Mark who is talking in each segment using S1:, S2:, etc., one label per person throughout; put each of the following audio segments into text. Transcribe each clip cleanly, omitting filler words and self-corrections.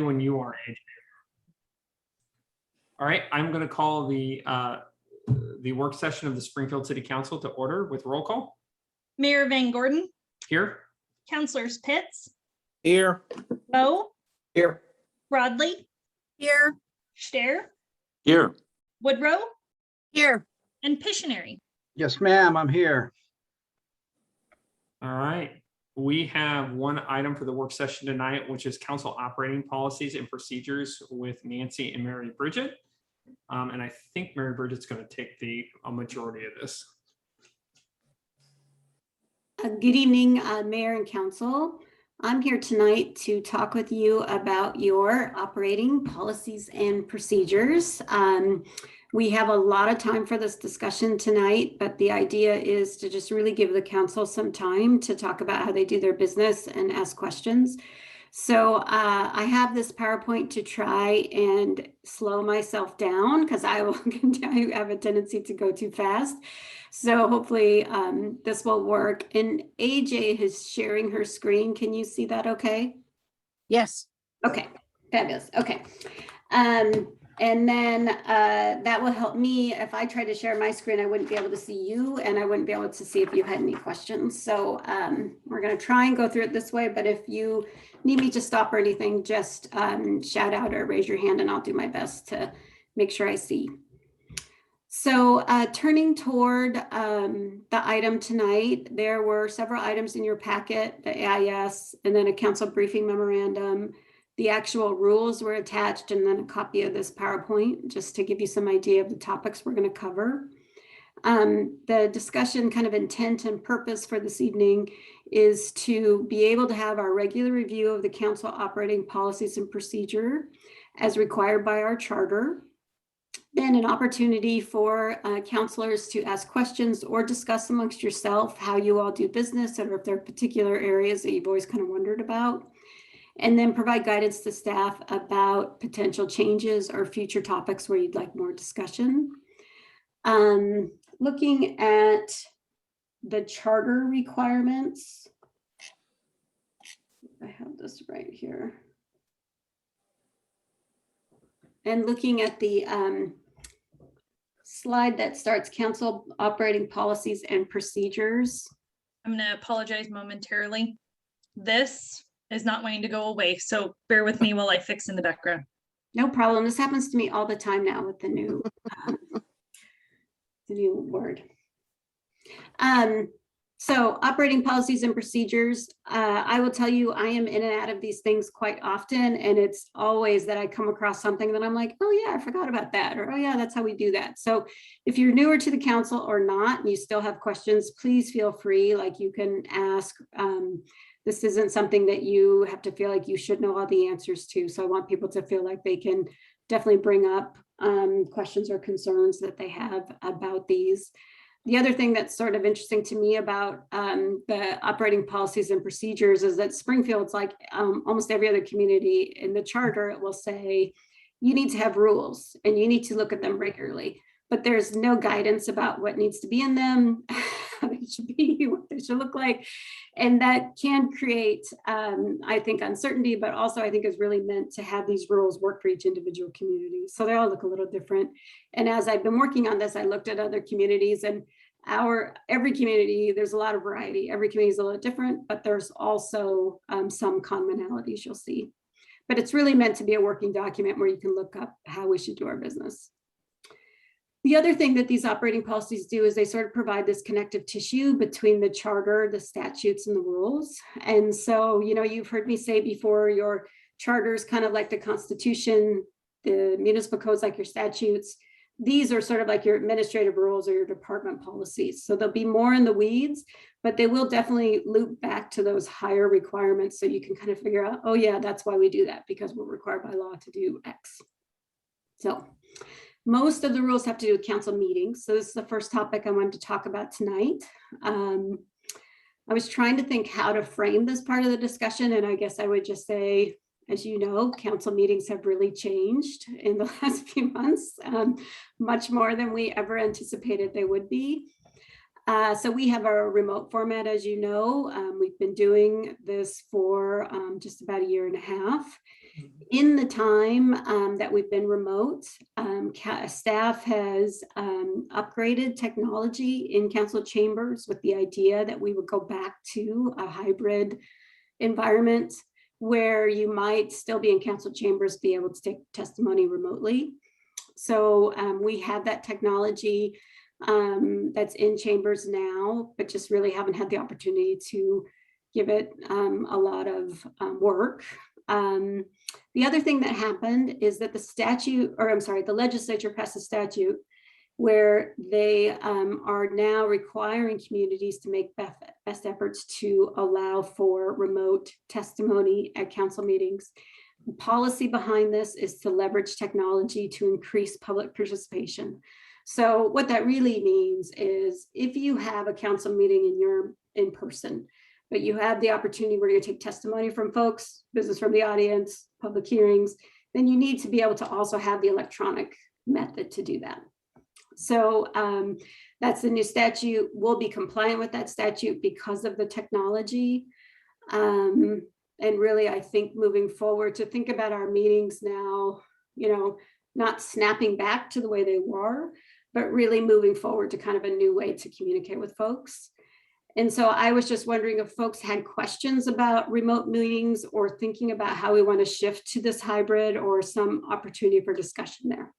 S1: when you are, AJ. All right, I'm going to call the work session of the Springfield City Council to order with roll call.
S2: Mayor Van Gordon.
S1: Here.
S2: Councilors Pitts.
S3: Here.
S2: Bowe.
S3: Here.
S2: Broadley.
S4: Here.
S2: Stair.
S3: Here.
S2: Woodrow.
S4: Here.
S2: And Pictionary.
S5: Yes, ma'am, I'm here.
S1: All right. We have one item for the work session tonight, which is council operating policies and procedures with Nancy and Mary Bridget. And I think Mary Bridget's going to take a majority of this.
S6: Good evening, Mayor and Council. I'm here tonight to talk with you about your operating policies and procedures. We have a lot of time for this discussion tonight, but the idea is to just really give the council some time to talk about how they do their business and ask questions. So I have this PowerPoint to try and slow myself down because I have a tendency to go too fast. So hopefully this will work. And AJ is sharing her screen. Can you see that okay?
S4: Yes.
S6: Okay, fabulous. Okay. And then that will help me. If I try to share my screen, I wouldn't be able to see you and I wouldn't be able to see if you had any questions. So we're going to try and go through it this way. But if you need me to stop or anything, just shout out or raise your hand and I'll do my best to make sure I see. So turning toward the item tonight, there were several items in your packet, the AIS, and then a council briefing memorandum. The actual rules were attached and then a copy of this PowerPoint, just to give you some idea of the topics we're going to cover. The discussion kind of intent and purpose for this evening is to be able to have our regular review of the council operating policies and procedure as required by our charter. Then an opportunity for counselors to ask questions or discuss amongst yourself how you all do business or if there are particular areas that you've always kind of wondered about. And then provide guidance to staff about potential changes or future topics where you'd like more discussion. Looking at the charter requirements, I have this right here. And looking at the slide that starts council operating policies and procedures.
S2: I'm going to apologize momentarily. This is not going to go away, so bear with me while I fix in the background.
S6: No problem. This happens to me all the time now with the new word. So operating policies and procedures, I will tell you, I am in and out of these things quite often, and it's always that I come across something that I'm like, oh yeah, I forgot about that, or oh yeah, that's how we do that. So if you're newer to the council or not, and you still have questions, please feel free, like you can ask. This isn't something that you have to feel like you should know all the answers to. So I want people to feel like they can definitely bring up questions or concerns that they have about these. The other thing that's sort of interesting to me about the operating policies and procedures is that Springfield's like almost every other community in the charter, it will say you need to have rules and you need to look at them regularly, but there's no guidance about what needs to be in them, how they should be, what they should look like. And that can create, I think, uncertainty, but also I think is really meant to have these rules work for each individual community. So they all look a little different. And as I've been working on this, I looked at other communities and every community, there's a lot of variety. Every community is a little different, but there's also some commonalities you'll see. But it's really meant to be a working document where you can look up how we should do our business. The other thing that these operating policies do is they sort of provide this connective tissue between the charter, the statutes, and the rules. And so, you know, you've heard me say before, your charter is kind of like the Constitution, the municipal codes like your statutes. These are sort of like your administrative rules or your department policies. So they'll be more in the weeds, but they will definitely loop back to those higher requirements so you can kind of figure out, oh yeah, that's why we do that, because we're required by law to do X. So most of the rules have to do with council meetings. So this is the first topic I wanted to talk about tonight. I was trying to think how to frame this part of the discussion, and I guess I would just say, as you know, council meetings have really changed in the last few months, much more than we ever anticipated they would be. So we have a remote format, as you know. We've been doing this for just about a year and a half. In the time that we've been remote, staff has upgraded technology in council chambers with the idea that we would go back to a hybrid environment where you might still be in council chambers, be able to take testimony remotely. So we have that technology that's in chambers now, but just really haven't had the opportunity to give it a lot of work. The other thing that happened is that the legislature passed a statute where they are now requiring communities to make best efforts to allow for remote testimony at council meetings. The policy behind this is to leverage technology to increase public participation. So what that really means is if you have a council meeting and you're in person, but you have the opportunity where you take testimony from folks, business from the audience, public hearings, then you need to be able to also have the electronic method to do that. So that's the new statute. We'll be compliant with that statute because of the technology. And really, I think moving forward to think about our meetings now, not snapping back to the way they were, but really moving forward to kind of a new way to communicate with folks. And so I was just wondering if folks had questions about remote meetings or thinking about how we want to shift to this hybrid or some opportunity for discussion there.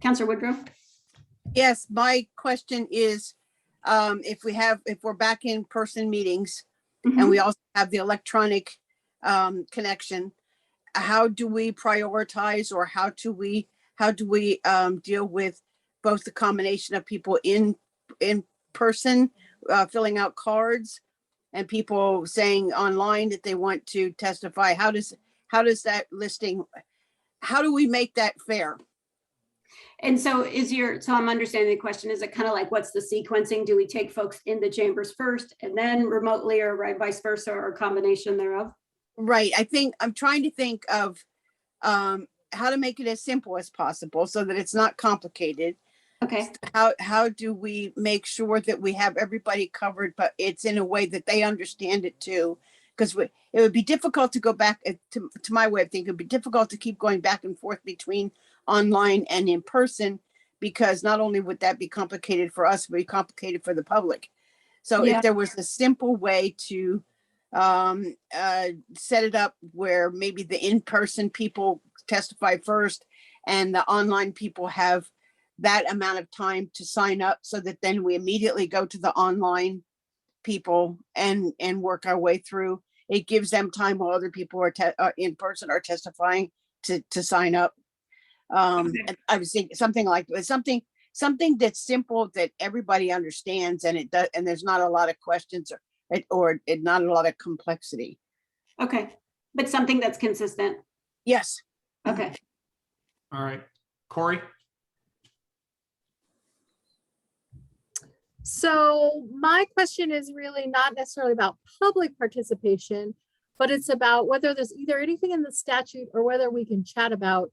S6: Councilor Woodrow.
S4: Yes, my question is, if we're back in person meetings and we also have the electronic connection, how do we prioritize, or how do we deal with both the combination of people in person filling out cards and people saying online that they want to testify? How does that listing, how do we make that fair?
S6: And so so I'm understanding the question, is it kind of like, what's the sequencing? Do we take folks in the chambers first and then remotely, or right vice versa, or a combination thereof?
S4: Right. I'm trying to think of how to make it as simple as possible so that it's not complicated.
S6: Okay.
S4: How do we make sure that we have everybody covered, but it's in a way that they understand it too? Because it would be difficult to go back to my way of thinking. It would be difficult to keep going back and forth between online and in person, because not only would that be complicated for us, but be complicated for the public. So if there was a simple way to set it up where maybe the in-person people testify first and the online people have that amount of time to sign up, so that then we immediately go to the online people and work our way through. It gives them time while other people are in person are testifying to sign up. And I was thinking something like something that's simple that everybody understands, and and there's not a lot of questions or not a lot of complexity.
S6: Okay, but something that's consistent.
S4: Yes.
S6: Okay.
S1: All right, Corey.
S3: So my question is really not necessarily about public participation, but it's about whether there's either anything in the statute or whether we can chat about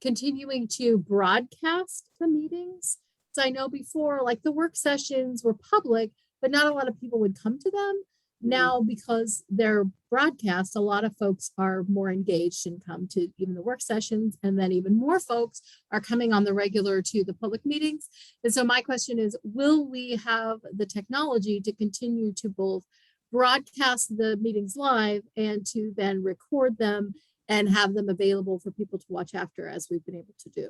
S3: continuing to broadcast the meetings. So I know before, like, the work sessions were public, but not a lot of people would come to them. Now, because they're broadcast, a lot of folks are more engaged and come to even the work sessions, and then even more folks are coming on the regular to the public meetings. And so my question is, will we have the technology to continue to both broadcast the meetings live and to then record them and have them available for people to watch after, as we've been able to do?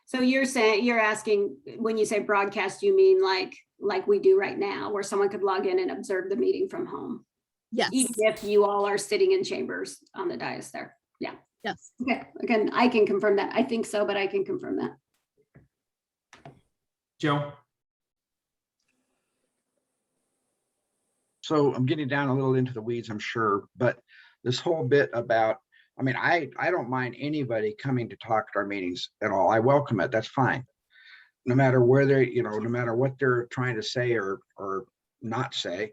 S6: So you're asking, when you say broadcast, you mean like we do right now, where someone could log in and observe the meeting from home?
S3: Yes.
S6: Even if you all are sitting in chambers on the dais there. Yeah.
S3: Yes.
S6: Okay. Again, I can confirm that. I think so, but I can confirm that.
S1: Joe.
S5: So I'm getting down a little into the weeds, I'm sure, but this whole bit about, I don't mind anybody coming to talk at our meetings at all. I welcome it. That's fine. No matter where no matter what they're trying to say or not say.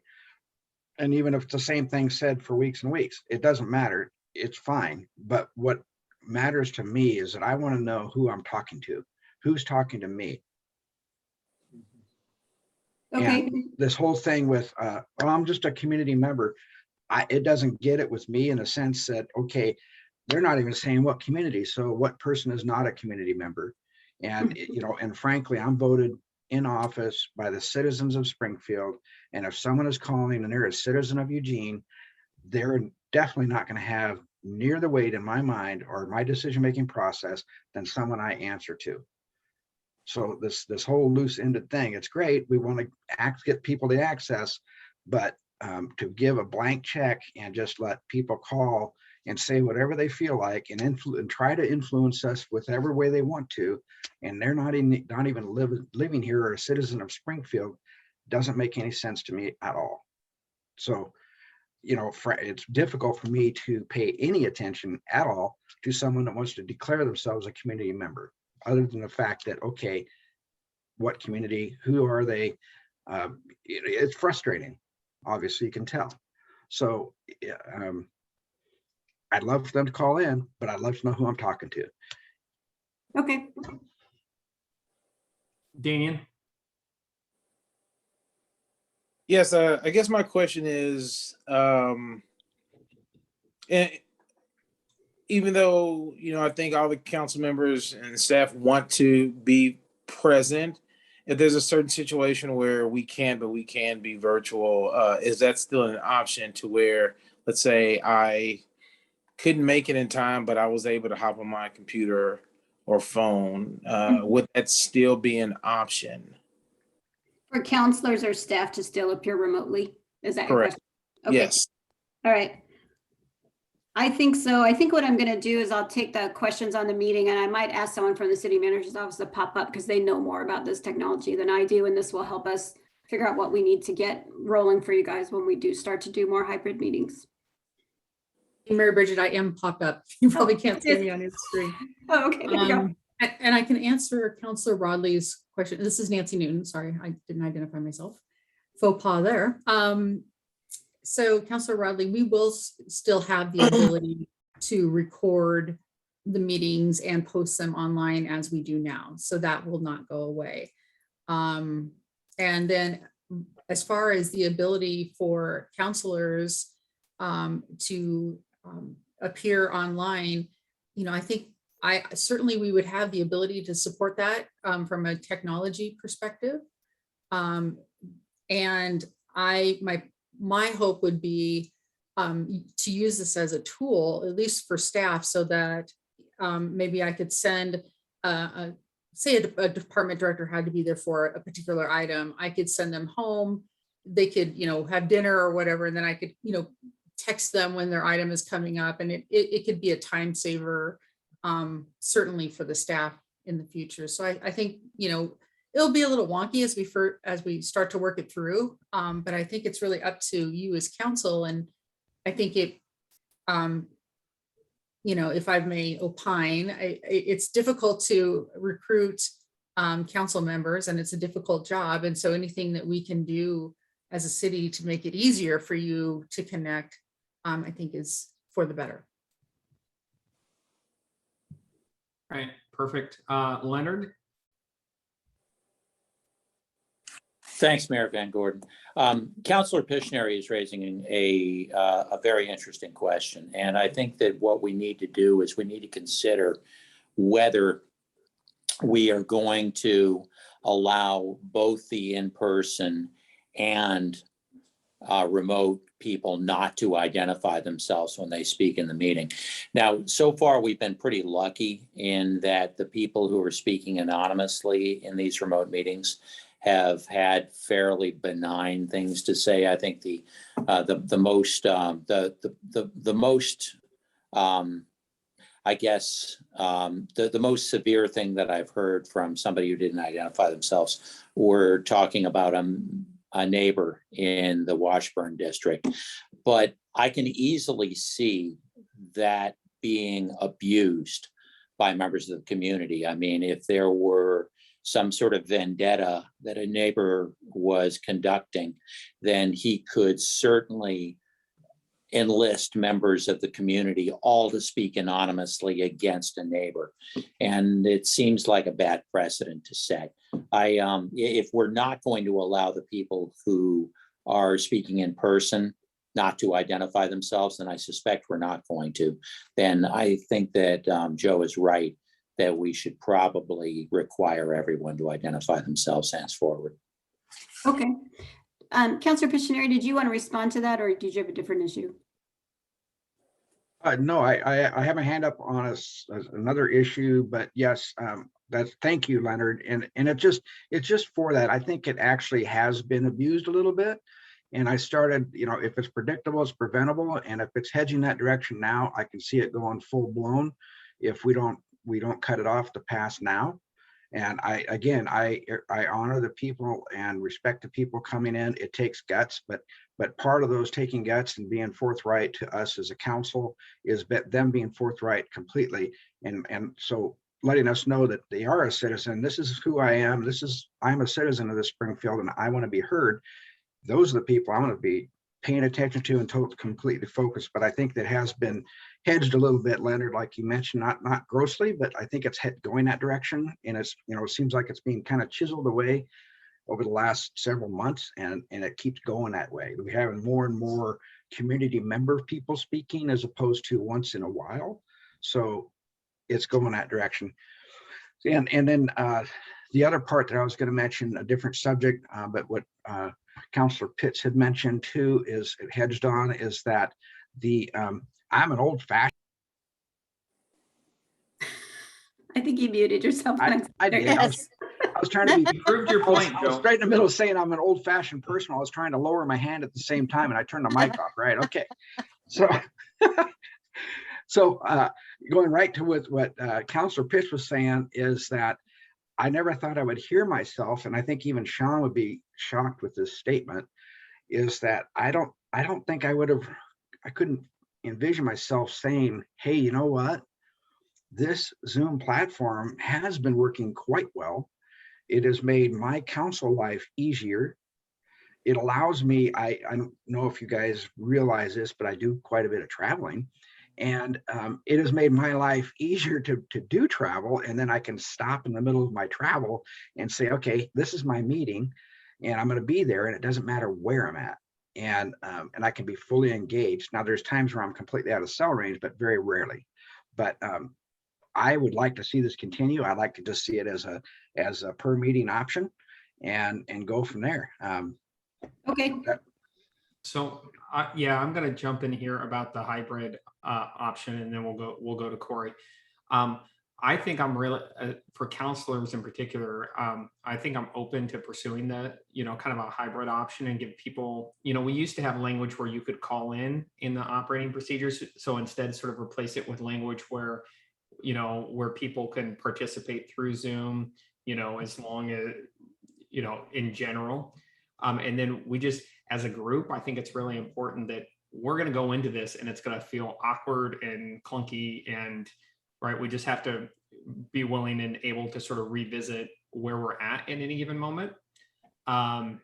S5: And even if it's the same thing said for weeks and weeks, it doesn't matter. It's fine. But what matters to me is that I want to know who I'm talking to, who's talking to me.
S6: Okay.
S5: And this whole thing with, I'm just a community member. it doesn't get it with me in the sense that, okay, they're not even saying what community. So what person is not a community member? And, and frankly, I'm voted in office by the citizens of Springfield. And if someone is calling and they're a citizen of Eugene, they're definitely not going to have near the weight in my mind or my decision-making process than someone I answer to. So this whole loose-ended thing, it's great. We want to get people the access, but to give a blank check and just let people call and say whatever they feel like and try to influence us whichever way they want to, and they're not even living here or a citizen of Springfield, doesn't make any sense to me at all. So, it's difficult for me to pay any attention at all to someone that wants to declare themselves a community member, other than the fact that, okay, what community, who are they? It's frustrating. Obviously, you can tell. So I'd love for them to call in, but I'd love to know who I'm talking to.
S6: Okay.
S1: Daniel?
S7: Yes, I guess my question is, and even though, I think all the council members and staff want to be present, if there's a certain situation where we can't, but we can be virtual, is that still an option to where, let's say I couldn't make it in time, but I was able to hop on my computer or phone, would that still be an option?
S6: For counselors or staff to still appear remotely? Is that your
S7: Correct.
S6: question? Okay.
S7: Yes.
S6: All right. I think so. I think what I'm going to do is I'll take the questions on the meeting and I might ask someone from the city manager's office to pop up because they know more about this technology than I do. And this will help us figure out what we need to get rolling for you guys when we do start to do more hybrid meetings.
S8: Mary Bridget, I am popped up. You probably can't see me on your screen.
S6: Oh, okay. There you go.
S8: And I can answer Councillor Rodley's question. This is Nancy Newton. Sorry, I didn't identify myself. Faux pas there. So Councillor Rodley, we will still have the ability to record the meetings and post them online as we do now. So that will not go away. And then as far as the ability for councillors to appear online, I think certainly we would have the ability to support that from a technology perspective. And my hope would be to use this as a tool, at least for staff, so that maybe I could send, say a department director had to be there for a particular item. I could send them home. They could, have dinner or whatever, and then I could, text them when their item is coming up, and it could be a time saver, certainly for the staff in the future. So I think, it'll be a little wonky as we start to work it through, but I think it's really up to you as council. And I think if I may opine, it's difficult to recruit council members, and it's a difficult job. And so anything that we can do as a city to make it easier for you to connect, I think is for the better.
S1: All right, perfect. Leonard?
S9: Thanks, Mayor Van Gordon. Councilor Pishneri is raising a very interesting question. And I think that what we need to do is we need to consider whether we are going to allow both the in-person and remote people not to identify themselves when they speak in the meeting. Now, so far, we've been pretty lucky in that the people who are speaking anonymously in these remote meetings have had fairly benign things to say. I think the most the most severe thing that I've heard from somebody who didn't identify themselves were talking about a neighbor in the Washburn district. But I can easily see that being abused by members of the community. I mean, if there were some sort of vendetta that a neighbor was conducting, then he could certainly enlist members of the community all to speak anonymously against a neighbor. And it seems like a bad precedent to set. If we're not going to allow the people who are speaking in person not to identify themselves, and I suspect we're not going to, then I think that Joe is right, that we should probably require everyone to identify themselves henceforward.
S6: Okay. Counselor Pictionary, did you want to respond to that, or did you have a different issue?
S5: No, I have my hand up on another issue, but yes, thank you, Leonard. And it's just for that. I think it actually has been abused a little bit. And I started, if it's predictable, it's preventable. And if it's hedging that direction now, I can see it going full blown if we don't cut it off the pass now. And I honor the people and respect the people coming in. It takes guts, but part of those taking guts and being forthright to us as a council is them being forthright completely. And so letting us know that they are a citizen. This is who I am. I'm a citizen of this Springfield and I want to be heard. Those are the people I want to be paying attention to and completely focused. But I think that has been hedged a little bit, Leonard, like you mentioned, not grossly, but I think it's going that direction. And it's, it seems like it's being kind of chiseled away over the last several months, and it keeps going that way. We're having more and more community member people speaking as opposed to once in a while. So it's going that direction. And then the other part that I was going to mention, a different subject, but what Councilor Pitts had mentioned too, is hedged on, is that I'm an old fashioned.
S6: I think you muted yourself.
S5: I did.
S3: Yes.
S5: I was trying to be.
S1: You proved your point,
S5: I was
S1: Joe.
S5: right in the middle of saying I'm an old fashioned person. I was trying to lower my hand at the same time and I turned the mic off, right? Okay. So going right to what Councilor Pitts was saying is that I never thought I would hear myself, and I think even Sean would be shocked with this statement, is that I don't think I couldn't envision myself saying, hey, you know what? This Zoom platform has been working quite well. It has made my council life easier. It allows me, I don't know if you guys realize this, but I do quite a bit of traveling. And it has made my life easier to do travel. And then I can stop in the middle of my travel and say, okay, this is my meeting and I'm going to be there. And it doesn't matter where I'm at. And I can be fully engaged. Now there's times where I'm completely out of cell range, but very rarely. But I would like to see this continue. I'd like to just see it as a per meeting option and go from there.
S6: Okay.
S1: So yeah, I'm going to jump in here about the hybrid option, and then we'll go to Corey. I think I'm really for counselors in particular. I think I'm open to pursuing the kind of a hybrid option and give people. We used to have language where you could call in the operating procedures. So instead, sort of replace it with language where where people can participate through Zoom. As long as in general. And then we just, as a group, I think it's really important that we're going to go into this and it's going to feel awkward and clunky and right. We just have to be willing and able to sort of revisit where we're at in any given moment. And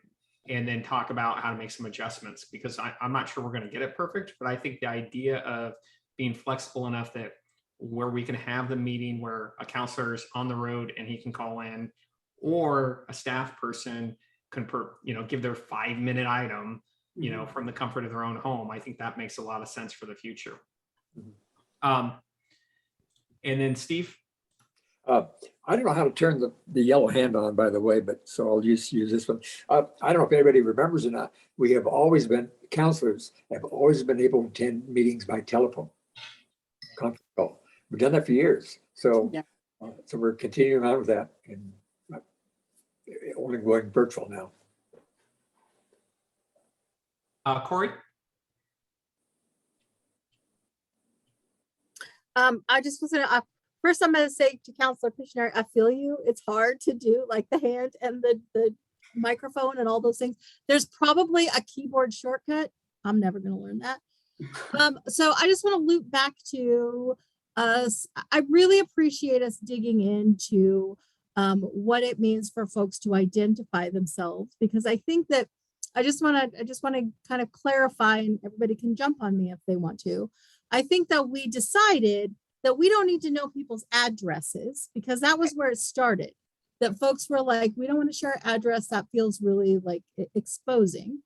S1: then talk about how to make some adjustments, because I'm not sure we're going to get it perfect, but I think the idea of being flexible enough that where we can have the meeting where a counselor is on the road and he can call in, or a staff person can give their 5-minute item, from the comfort of their own home. I think that makes a lot of sense for the future. And then Steve.
S10: I don't know how to turn the yellow hand on, by the way, but so I'll just use this one. I don't know if anybody remembers or not. Counselors have always been able to attend meetings by telephone. Conference call. We've done that for years. So,
S4: Yeah.
S10: So we're continuing on with that and only going virtual now.
S1: Corey.
S3: I just was gonna, first I'm gonna say to Counselor Pictionary, I feel you. It's hard to do like the hand and the microphone and all those things. There's probably a keyboard shortcut. I'm never gonna learn that. So I just want to loop back to us. I really appreciate us digging into what it means for folks to identify themselves, because I think that I just want to kind of clarify, and everybody can jump on me if they want to. I think that we decided that we don't need to know people's addresses, because that was where it started. That folks were like, we don't want to share our address. That feels really like exposing.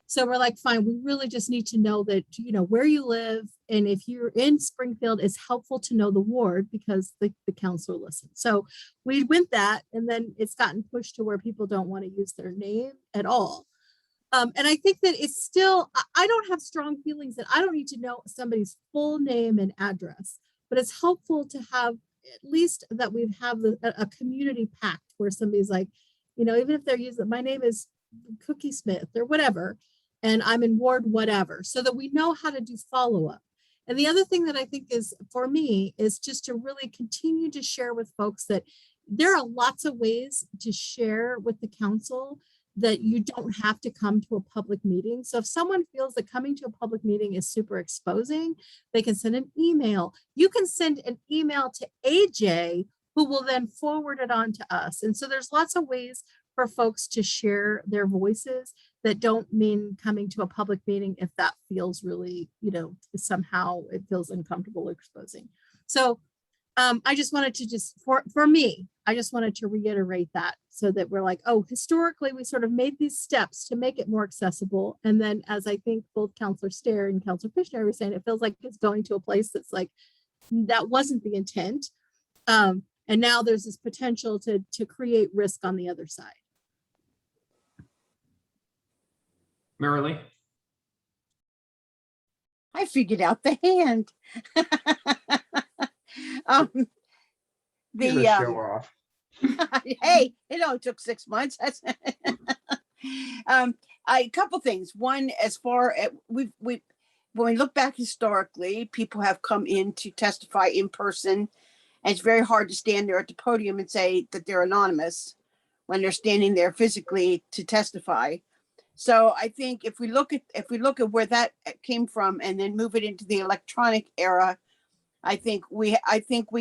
S3: So we're like, fine, we really just need to know that, you know, where you live. And if you're in Springfield, it's helpful to know the ward because the counselor listens. So we went that, and then it's gotten pushed to where people don't want to use their name at all. And I think that it's still, I don't have strong feelings that I don't need to know somebody's full name and address, but it's helpful to have at least that we have a community pact where somebody's like, you know, even if they're using, my name is Cookie Smith or whatever, and I'm in ward whatever, so that we know how to do follow-up. And the other thing that I think is for me is just to really continue to share with folks that there are lots of ways to share with the council, that you don't have to come to a public meeting. So if someone feels that coming to a public meeting is super exposing, they can send an email. You can send an email to AJ, who will then forward it on to us. And so there's lots of ways for folks to share their voices that don't mean coming to a public meeting if that feels really, you know, somehow it feels uncomfortable or exposing. So I just wanted to for me, I just wanted to reiterate that, so that we're like, oh, historically, we sort of made these steps to make it more accessible. And then, as I think both Counselor Stair and Counselor Fishner were saying, it feels like it's going to a place that's like, that wasn't the intent. And now there's this potential to create risk on the other side.
S1: Marilee?
S4: I figured out the hand.
S5: You're a show off.
S4: Hey, it only took 6 months. A couple things. One, as far as we when we look back historically, people have come in to testify in person, and it's very hard to stand there at the podium and say that they're anonymous when they're standing there physically to testify. So I think if we look at where that came from and then move it into the electronic era, I think we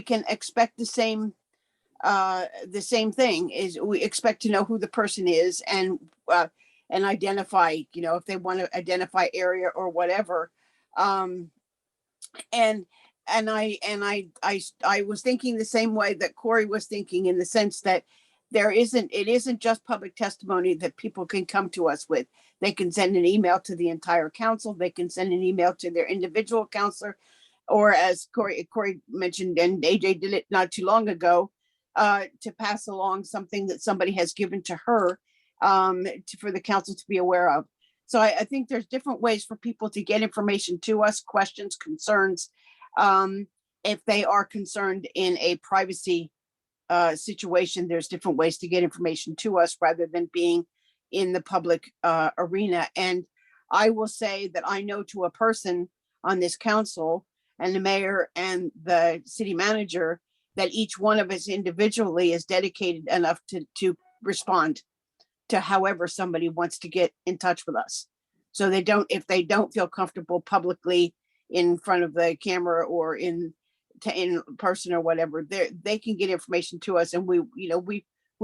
S4: can expect the same thing. Is we expect to know who the person is and identify, you know, if they want to identify area or whatever. And I was thinking the same way that Corey was thinking, in the sense that it isn't just public testimony that people can come to us with. They can send an email to the entire council. They can send an email to their individual counselor, or as Corey mentioned, and AJ did it not too long ago, to pass along something that somebody has given to her, for the council to be aware of. So I think there's different ways for people to get information to us, questions, concerns, if they are concerned in a privacy situation. There's different ways to get information to us rather than being in the public arena. And I will say that I know to a person on this council, and the mayor and the city manager, that each one of us individually is dedicated enough to respond to however somebody wants to get in touch with us. So if they don't feel comfortable publicly in front of the camera or in person or whatever, they can get information to us, and we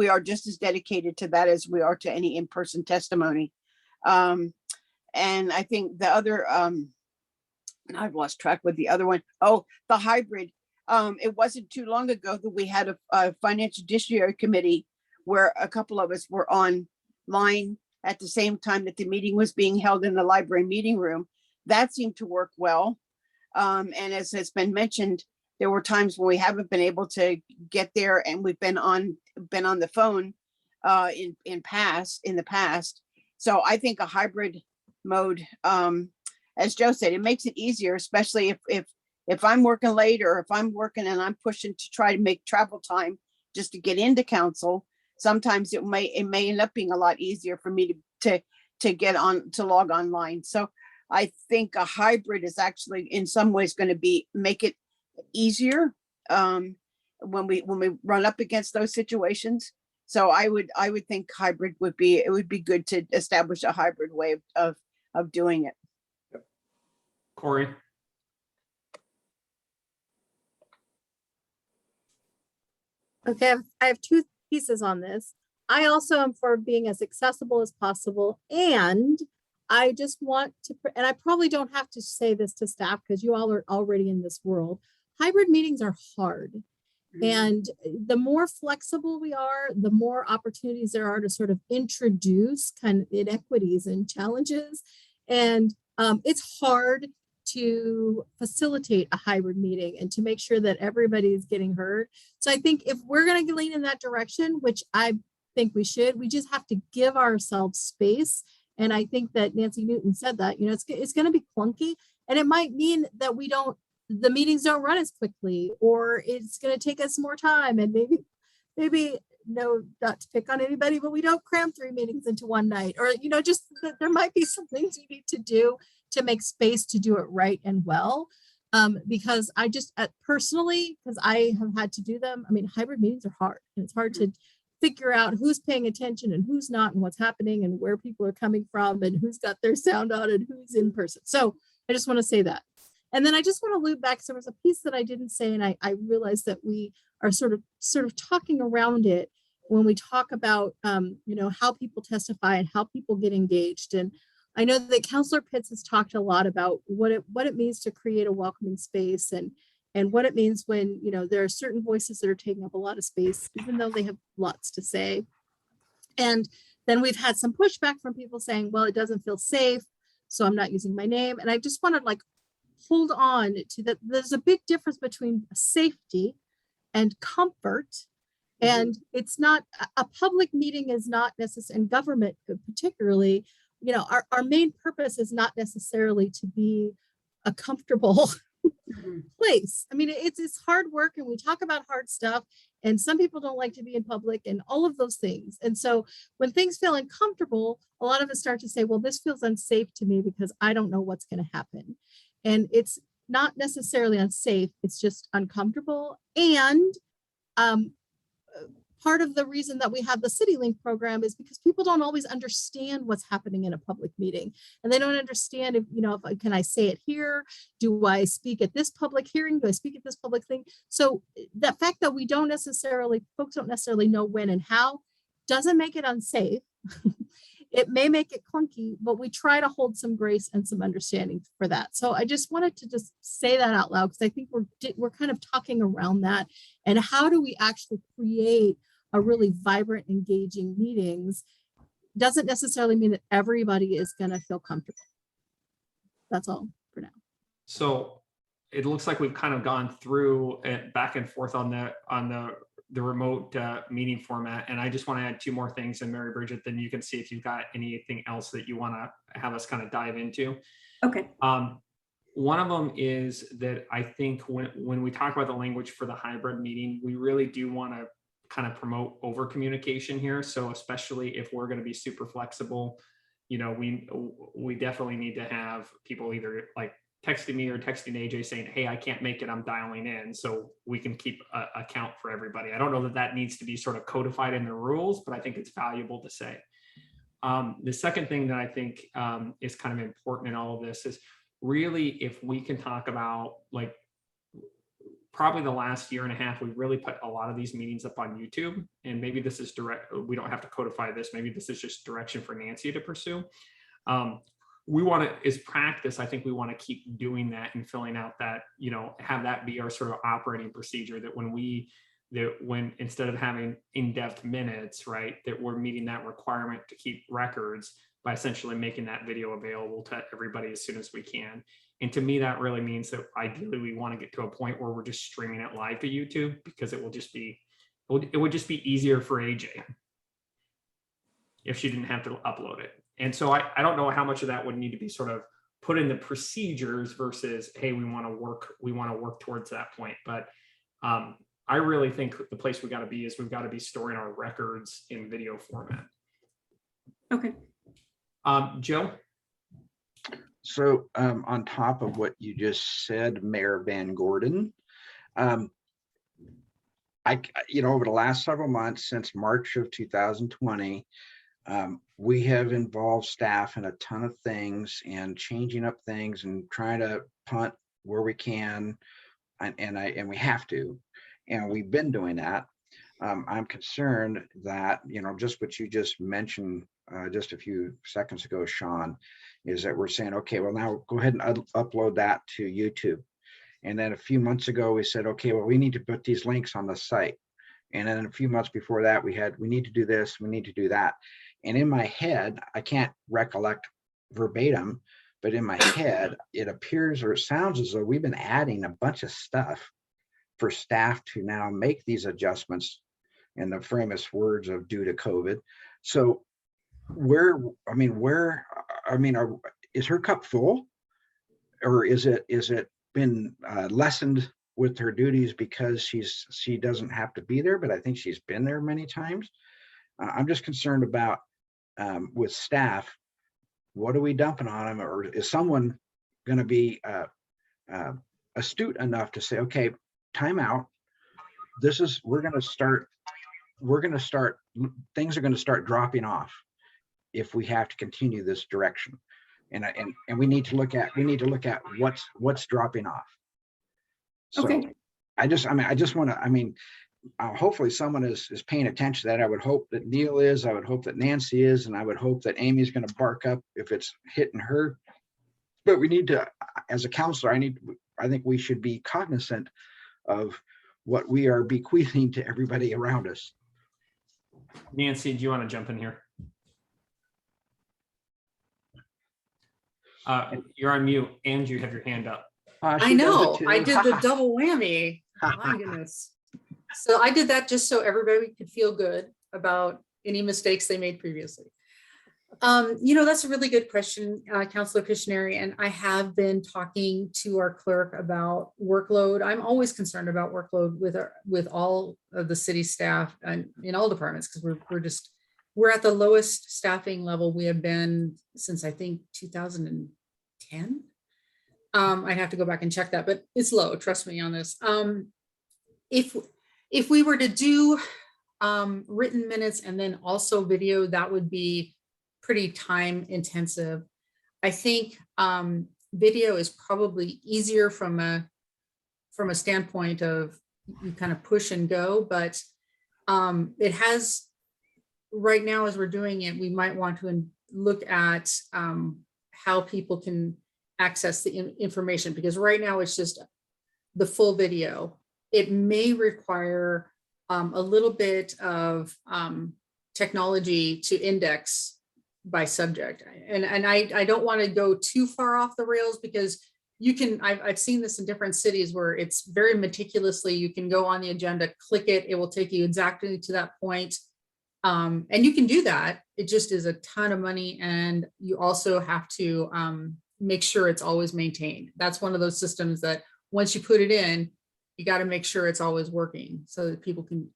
S4: are just as dedicated to that as we are to any in-person testimony. And I think the other, I've lost track with the other one. Oh, the hybrid. It wasn't too long ago that we had a financial judiciary committee where a couple of us were online at the same time that the meeting was being held in the library meeting room. That seemed to work well. And as has been mentioned, there were times when we haven't been able to get there, and we've been on the phone in the past. So I think a hybrid mode, as Joe said, it makes it easier, especially if I'm working late, or if I'm working and I'm pushing to try to make travel time just to get into council. Sometimes it may end up being a lot easier for me to get on, to log online. So I think a hybrid is actually in some ways going to make it easier when we run up against those situations. So I would think hybrid would be good to establish a hybrid way of doing it.
S1: Corey?
S3: Okay, I have two pieces on this. I also am for being as accessible as possible, and I just want to, and I probably don't have to say this to staff because you all are already in this world. Hybrid meetings are hard. And the more flexible we are, the more opportunities there are to sort of introduce kind of inequities and challenges. And it's hard to facilitate a hybrid meeting and to make sure that everybody is getting heard. So I think if we're going to lean in that direction, which I think we should, we just have to give ourselves space. And I think that Nancy Newton said that, it's going to be clunky, and it might mean that the meetings don't run as quickly, or it's going to take us more time. And maybe no, not to pick on anybody, but we don't cram 3 meetings into one night, or, just that there might be some things you need to do to make space to do it right and well. Because I just personally, because I have had to do them. I mean, hybrid meetings are hard, and it's hard to figure out who's paying attention and who's not, and what's happening, and where people are coming from, and who's got their sound on and who's in person. So I just want to say that. And then I just want to loop back. So there was a piece that I didn't say, and I realized that we are sort of talking around it when we talk about, how people testify and how people get engaged. And I know that Councillor Pitts has talked a lot about what it means to create a welcoming space, and what it means when, there are certain voices that are taking up a lot of space, even though they have lots to say. And then we've had some pushback from people saying, well, it doesn't feel safe, so I'm not using my name. And I just want to hold on to that. There's a big difference between safety and comfort. And it's not, a public meeting is not necessarily, and government particularly, our main purpose is not necessarily to be a comfortable place. I mean, it's hard work, and we talk about hard stuff, and some people don't like to be in public, and all of those things. And so when things feel uncomfortable, a lot of us start to say, well, this feels unsafe to me because I don't know what's going to happen. And it's not necessarily unsafe, it's just uncomfortable. And part of the reason that we have the CityLink program is because people don't always understand what's happening in a public meeting. And they don't understand if can I say it here? Do I speak at this public hearing? Do I speak at this public thing? So the fact that folks don't necessarily know when and how doesn't make it unsafe. It may make it clunky, but we try to hold some grace and some understanding for that. So I just wanted to just say that out loud, because I think we're kind of talking around that. And how do we actually create a really vibrant, engaging meetings? Doesn't necessarily mean that everybody is going to feel comfortable. That's all for now.
S1: So it looks like we've kind of gone through it back and forth on the remote meeting format. And I just want to add 2 more things, and Mary Bridget, then you can see if you've got anything else that you want to have us kind of dive into.
S6: Okay.
S1: One of them is that I think when we talk about the language for the hybrid meeting, we really do want to kind of promote over communication here. So especially if we're going to be super flexible, we definitely need to have people either texting me or texting AJ saying, hey, I can't make it, I'm dialing in, so we can keep a count for everybody. I don't know that needs to be sort of codified in the rules, but I think it's valuable to say. The second thing that I think is kind of important in all of this is really, if we can talk about probably the last year and a half, we've really put a lot of these meetings up on YouTube, and maybe this is direct, we don't have to codify this, maybe this is just direction for Nancy to pursue. We want to, as practice, I think we want to keep doing that and filling out that, have that be our sort of operating procedure, that when instead of having in-depth minutes, right, that we're meeting that requirement to keep records by essentially making that video available to everybody as soon as we can. And to me, that really means that ideally we want to get to a point where we're just streaming it live to YouTube, because it would just be easier for AJ if she didn't have to upload it. And so I don't know how much of that would need to be sort of put in the procedures versus, hey, we want to work towards that point. But I really think the place we got to be is we've got to be storing our records in video format.
S6: Okay.
S1: Joe?
S5: So on top of what you just said, Mayor Van Gordon, over the last several months, since March of 2020, we have involved staff in a ton of things and changing up things and trying to punt where we can, and we have to, and we've been doing that. I'm concerned that, just what you just mentioned just a few seconds ago, Sean, is that we're saying, okay, well, now go ahead and upload that to YouTube. And then a few months ago, we said, okay, well, we need to put these links on the site. And then a few months before that, we need to do this, we need to do that. And in my head, I can't recollect verbatim, but in my head, it appears or it sounds as though we've been adding a bunch of stuff for staff to now make these adjustments in the famous words of due to COVID. So is her cup full, or is it been lessened with her duties because she doesn't have to be there? But I think she's been there many times. I'm just concerned about with staff. What are we dumping on them, or is someone going to be astute enough to say, okay, time out. We're going to start. Things are going to start dropping off if we have to continue this direction, and we need to look at what's dropping off. So
S6: Okay.
S5: I just want to, hopefully someone is paying attention to that. I would hope that Neil is, I would hope that Nancy is, and I would hope that Amy's going to bark up if it's hitting her. But we need to, as a counselor, I think we should be cognizant of what we are bequeathing to everybody around us.
S1: Nancy, do you want to jump in here? You're on mute and you have your hand up.
S8: I know, I did the double whammy. My goodness. So I did that just so everybody could feel good about any mistakes they made previously. That's a really good question, Councilor Piscineri, and I have been talking to our clerk about workload. I'm always concerned about workload with all of the city staff and in all departments, because we're at the lowest staffing level we have been since I think 2010. I'd have to go back and check that, but it's low. Trust me on this. If we were to do written minutes and then also video, that would be pretty time intensive. I think video is probably easier from a standpoint of you kind of push and go, but it has right now as we're doing it, we might want to look at how people can access the information, because right now it's just the full video. It may require a little bit of technology to index by subject. And I don't want to go too far off the rails, because I've seen this in different cities where it's very meticulously, you can go on the agenda, click it, it will take you exactly to that point. And you can do that. It just is a ton of money. And you also have to make sure it's always maintained. That's one of those systems that once you put it in, you got to make sure it's always working so that people can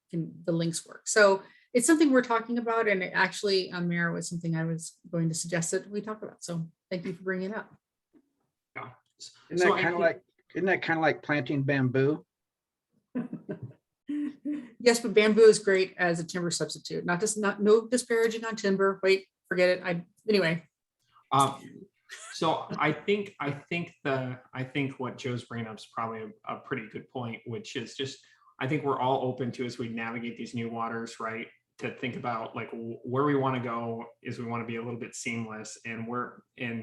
S8: the links work. So it's something we're talking about, and it actually, Mayor, was something I was going to suggest that we talk about. So thank you for bringing it up.
S1: Yeah.
S5: Isn't that kind of like planting bamboo?
S8: Yes, but bamboo is great as a timber substitute. No disparaging on timber. Wait, forget it. Anyway.
S1: So I think what Joe's bringing up is probably a pretty good point, which is just, I think we're all open to, as we navigate these new waters, right, to think about like where we want to go is we want to be a little bit seamless, and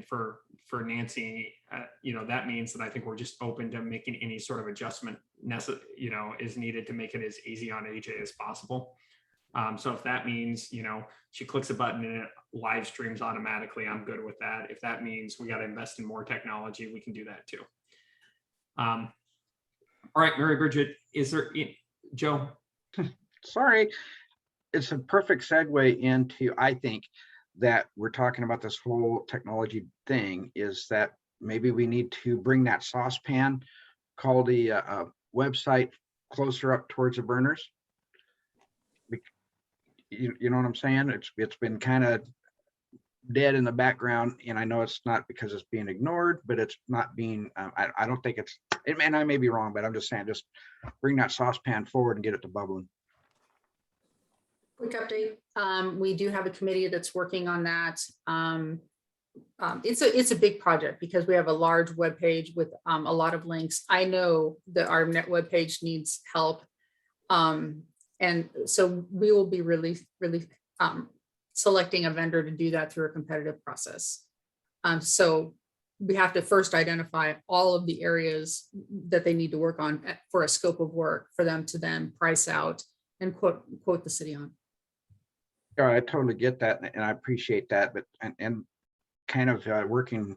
S1: for Nancy, that means that I think we're just open to making any sort of adjustment is needed to make it as easy on AJ as possible. So if that means, she clicks a button and it live streams automatically, I'm good with that. If that means we got to invest in more technology, we can do that too. All right, Mary Bridget, Joe?
S5: Sorry. It's a perfect segue into, I think, that we're talking about this whole technology thing, is that maybe we need to bring that saucepan called the website closer up towards the burners. You know what I'm saying? It's been kind of dead in the background, and I know it's not because it's being ignored, but it's not being, I don't think and I may be wrong, but I'm just saying, just bring that saucepan forward and get it to bubbling.
S8: Quick update. We do have a committee that's working on that. It's a big project because we have a large web page with a lot of links. I know that our net web page needs help. And so we will be really selecting a vendor to do that through a competitive process. So we have to first identify all of the areas that they need to work on for a scope of work for them to then price out and quote the city on.
S5: Yeah, I totally get that, and I appreciate that, but, and kind of working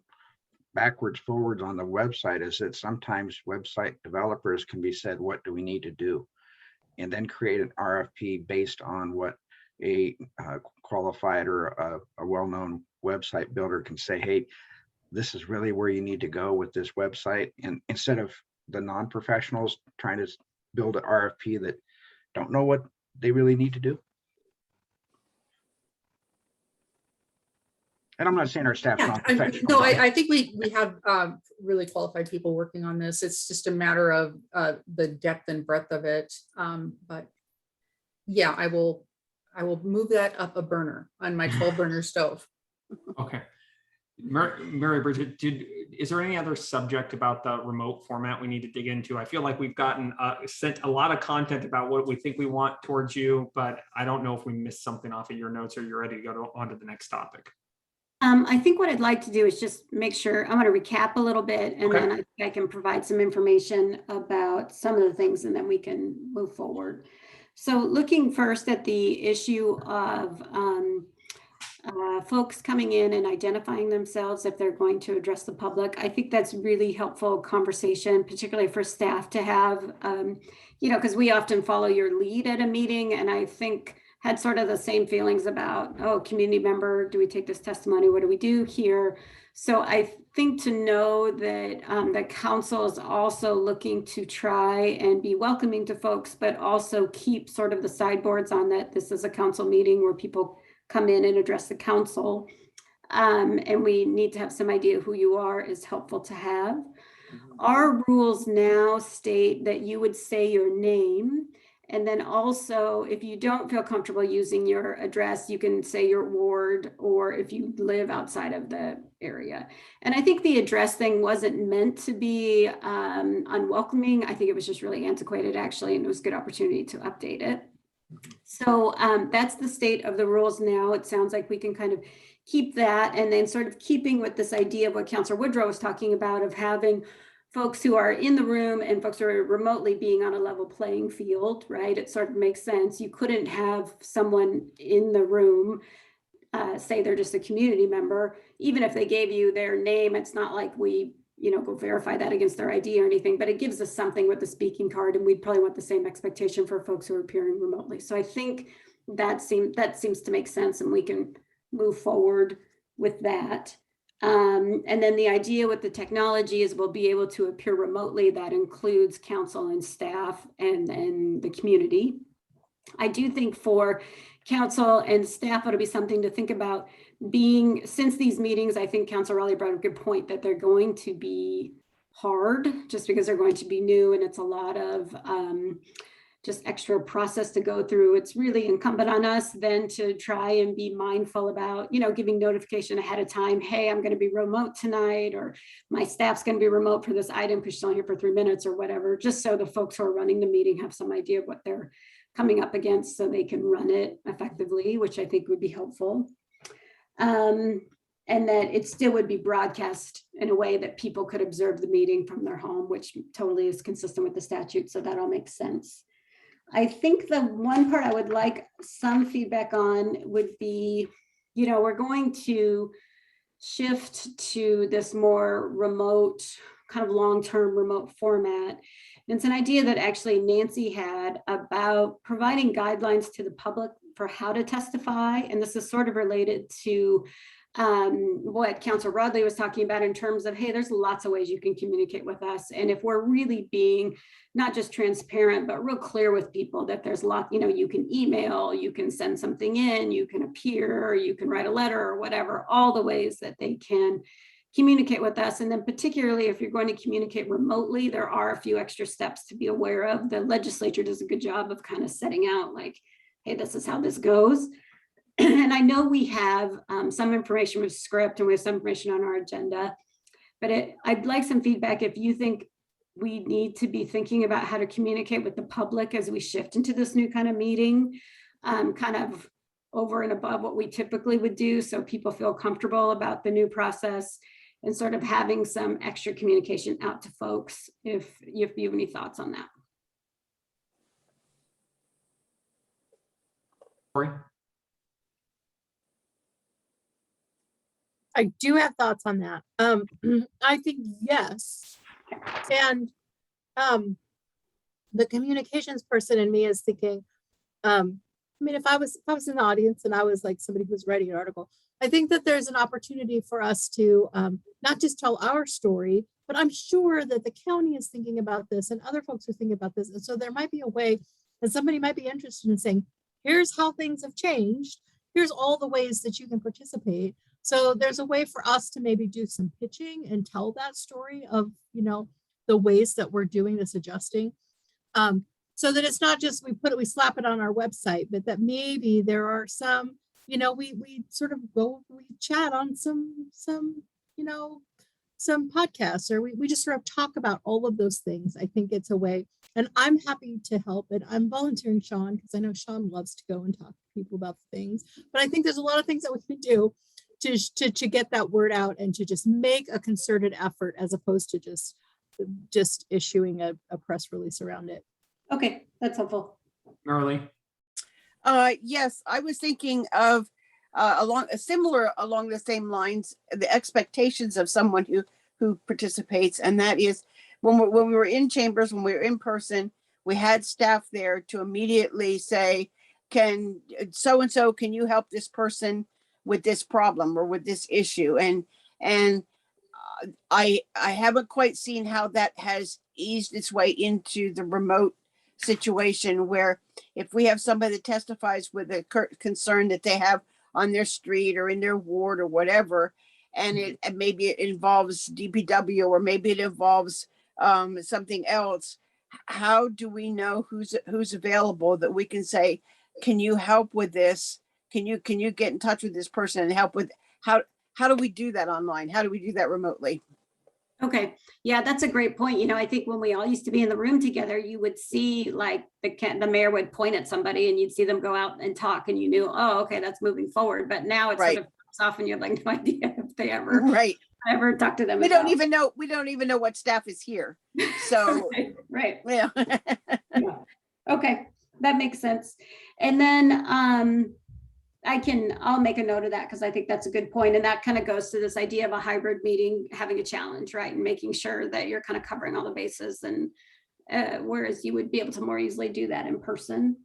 S5: backwards, forwards on the website is that sometimes website developers can be said, what do we need to do? And then create an RFP based on what a qualified or a well-known website builder can say, hey, this is really where you need to go with this website. And instead of the non-professionals trying to build an RFP that don't know what they really need to do. And I'm not saying our staff's not professional.
S8: No, I think we have really qualified people working on this. It's just a matter of the depth and breadth of it. But yeah, I will move that up a burner on my 12 burner stove.
S1: Okay. Mary Bridget, is there any other subject about the remote format we need to dig into? I feel like we've gotten sent a lot of content about what we think we want towards you, but I don't know if we missed something off of your notes or you're ready to go on to the next topic.
S6: I think what I'd like to do is just make sure, I'm going to recap a little bit, and
S1: Okay.
S6: then I think I can provide some information about some of the things, and then we can move forward. So looking first at the issue of folks coming in and identifying themselves if they're going to address the public, I think that's really helpful conversation, particularly for staff to have, because we often follow your lead at a meeting, and I think had sort of the same feelings about, oh, community member, do we take this testimony? What do we do here? So I think to know that the council is also looking to try and be welcoming to folks, but also keep sort of the sideboards on that this is a council meeting where people come in and address the council. And we need to have some idea who you are is helpful to have. Our rules now state that you would say your name. And then also, if you don't feel comfortable using your address, you can say your ward, or if you live outside of the area. And I think the address thing wasn't meant to be unwelcoming. I think it was just really antiquated, actually, and it was a good opportunity to update it. So that's the state of the rules now. It sounds like we can kind of keep that, and then sort of keeping with this idea of what Councilor Woodrow was talking about of having folks who are in the room and folks who are remotely being on a level playing field, right? It sort of makes sense. You couldn't have someone in the room say they're just a community member. Even if they gave you their name, it's not like we, go verify that against their ID or anything, but it gives us something with the speaking card, and we'd probably want the same expectation for folks who are appearing remotely. So I think that seems to make sense, and we can move forward with that. And then the idea with the technology is we'll be able to appear remotely. That includes council and staff and the community. I do think for council and staff, it'll be something to think about since these meetings, I think Councilor Raleigh brought up a good point that they're going to be hard just because they're going to be new, and it's a lot of just extra process to go through. It's really incumbent on us then to try and be mindful about, giving notification ahead of time. Hey, I'm going to be remote tonight, or my staff's going to be remote for this item because she's only here for 3 minutes or whatever, just so the folks who are running the meeting have some idea of what they're coming up against so they can run it effectively, which I think would be helpful. And that it still would be broadcast in a way that people could observe the meeting from their home, which totally is consistent with the statute. So that all makes sense. I think the one part I would like some feedback on would be, we're going to shift to this more remote, kind of long-term remote format. And it's an idea that actually Nancy had about providing guidelines to the public for how to testify. And this is sort of related to what Councilor Rodley was talking about in terms of, hey, there's lots of ways you can communicate with us. And if we're really being not just transparent, but real clear with people that there's you can email, you can send something in, you can appear, you can write a letter or whatever, all the ways that they can communicate with us. And then particularly if you're going to communicate remotely, there are a few extra steps to be aware of. The legislature does a good job of kind of setting out like, hey, this is how this goes. And I know we have some information with script and we have some information on our agenda, but I'd like some feedback if you think we need to be thinking about how to communicate with the public as we shift into this new kind of meeting, kind of over and above what we typically would do, so people feel comfortable about the new process. and sort of having some extra communication out to folks, if you have any thoughts on that.
S1: Cory?
S3: I do have thoughts on that. I think yes. And the communications person in me is thinking, I mean, if I was in the audience and I was like somebody who's writing an article, I think that there's an opportunity for us to not just tell our story, but I'm sure that the county is thinking about this and other folks are thinking about this. And so there might be a way that somebody might be interested in saying, here's how things have changed. Here's all the ways that you can participate. So there's a way for us to maybe do some pitching and tell that story of, you know, the ways that we're doing this adjusting. So that it's not just we slap it on our website, but that maybe there are some, you know, we sort of we chat on some, you know, some podcasts, or we just sort of talk about all of those things. I think it's a way, and I'm happy to help. And I'm volunteering Sean, because I know Sean loves to go and talk to people about things, but I think there's a lot of things that we can do to get that word out and to just make a concerted effort, as opposed to just issuing a press release around it.
S6: Okay, that's helpful.
S1: Marley?
S4: Yes, I was thinking of along the same lines, the expectations of someone who participates, and that is when we were in chambers, when we were in person, we had staff there to immediately say, can so-and-so, can you help this person with this problem or with this issue? And I haven't quite seen how that has eased its way into the remote situation, where if we have somebody that testifies with a concern that they have on their street or in their ward or whatever, and maybe it involves DPW, or maybe it involves something else, how do we know who's available, that we can say, can you help with this? Can you get in touch with this person and help with how do we do that online? How do we do that remotely?
S6: Okay, yeah, that's a great point. You know, I think when we all used to be in the room together, you would see like the mayor would point at somebody and you'd see them go out and talk, and you knew, oh, okay, that's moving forward. But now it's
S4: Right.
S6: sort of off, and you have like no idea if they ever talk to them.
S4: We don't even know what staff is here. So
S6: right.
S4: yeah.
S6: Yeah. Okay, that makes sense. And then I'll make a note of that, because I think that's a good point. And that kind of goes to this idea of a hybrid meeting having a challenge, right? And making sure that you're kind of covering all the bases, and whereas you would be able to more easily do that in person.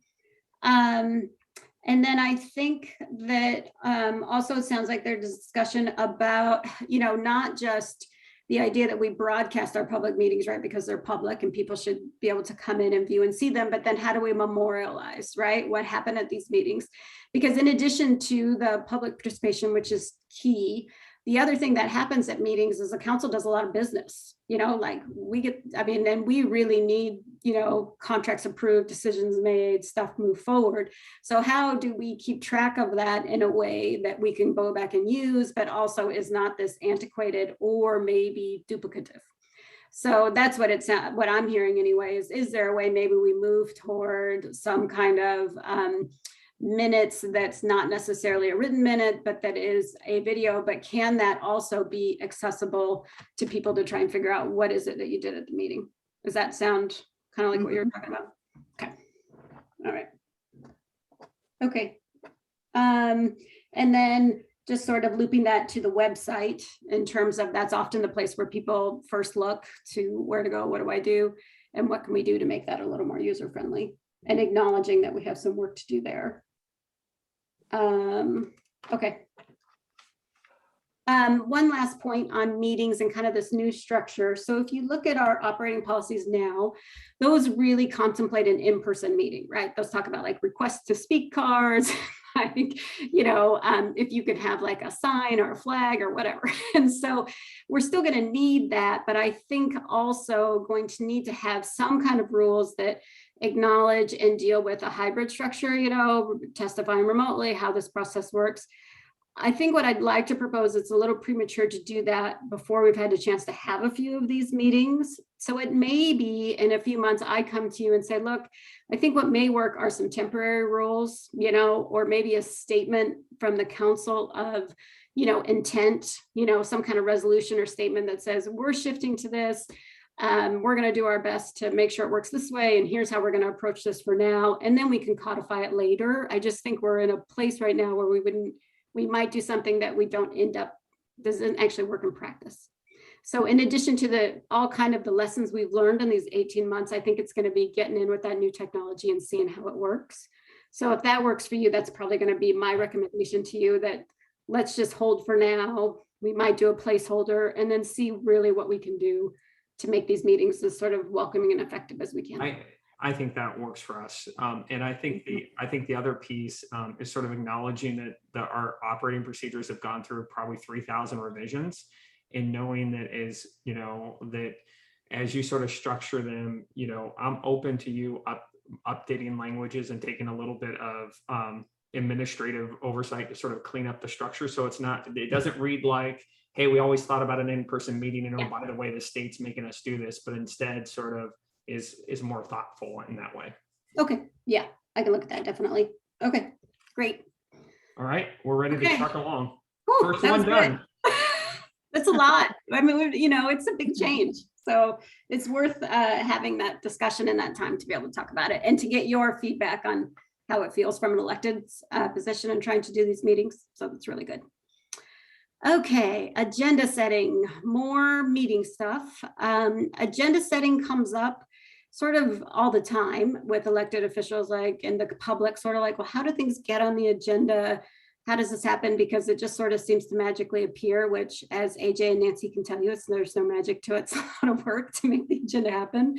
S6: And then I think that also it sounds like there's discussion about, you know, not just the idea that we broadcast our public meetings, right? Because they're public and people should be able to come in and view and see them, but then how do we memorialize, right? What happened at these meetings? Because in addition to the public participation, which is key, the other thing that happens at meetings is the council does a lot of business, you know, like and we really need, you know, contracts approved, decisions made, stuff move forward. So how do we keep track of that in a way that we can go back and use, but also is not this antiquated or maybe duplicative? So that's what I'm hearing anyway, is there a way maybe we move toward some kind of minutes that's not necessarily a written minute, but that is a video, but can that also be accessible to people to try and figure out what is it that you did at the meeting? Does that sound kind of like what you're talking about? Okay. All right. Okay. And then just sort of looping that to the website in terms of that's often the place where people first look to where to go, what do I do, and what can we do to make that a little more user-friendly, and acknowledging that we have some work to do there. Okay. One last point on meetings and kind of this new structure. So if you look at our operating policies now, those really contemplate an in-person meeting, right? Those talk about like requests to speak cards, like, you know, if you could have like a sign or a flag or whatever. And so we're still going to need that, but I think also going to need to have some kind of rules that acknowledge and deal with a hybrid structure, you know, testifying remotely, how this process works. I think what I'd like to propose, it's a little premature to do that before we've had a chance to have a few of these meetings. So it may be in a few months, I come to you and say, look, I think what may work are some temporary rules, you know, or maybe a statement from the council of, intent, some kind of resolution or statement that says, we're shifting to this. We're going to do our best to make sure it works this way. And here's how we're going to approach this for now. And then we can codify it later. I just think we're in a place right now where we might do something that we don't doesn't actually work in practice. So in addition to all kind of the lessons we've learned in these 18 months, I think it's going to be getting in with that new technology and seeing how it works. So if that works for you, that's probably going to be my recommendation to you, that let's just hold for now. We might do a placeholder and then see really what we can do to make these meetings as sort of welcoming and effective as we can.
S1: I think that works for us. And I think the other piece is sort of acknowledging that our operating procedures have gone through probably 3,000 revisions, and knowing that that as you sort of structure them, I'm open to you updating languages and taking a little bit of administrative oversight to sort of clean up the structure. So it doesn't read like, hey, we always thought about an in-person meeting and by the way, the state's making us do this, but instead sort of is more thoughtful in that way.
S6: Okay. Yeah, I can look at that definitely. Okay, great.
S1: All right, we're ready to truck along.
S6: Whew,
S1: First one done.
S6: That's a lot. I mean, it's a big change. So it's worth having that discussion and that time to be able to talk about it and to get your feedback on how it feels from an elected position and trying to do these meetings. So that's really good. Okay, agenda setting, more meeting stuff. Agenda setting comes up sort of all the time with elected officials, and the public sort of well, how do things get on the agenda? How does this happen? Because it just sort of seems to magically appear, which as AJ and Nancy can tell you, there's no magic to it. It's a lot of work to make the agenda happen.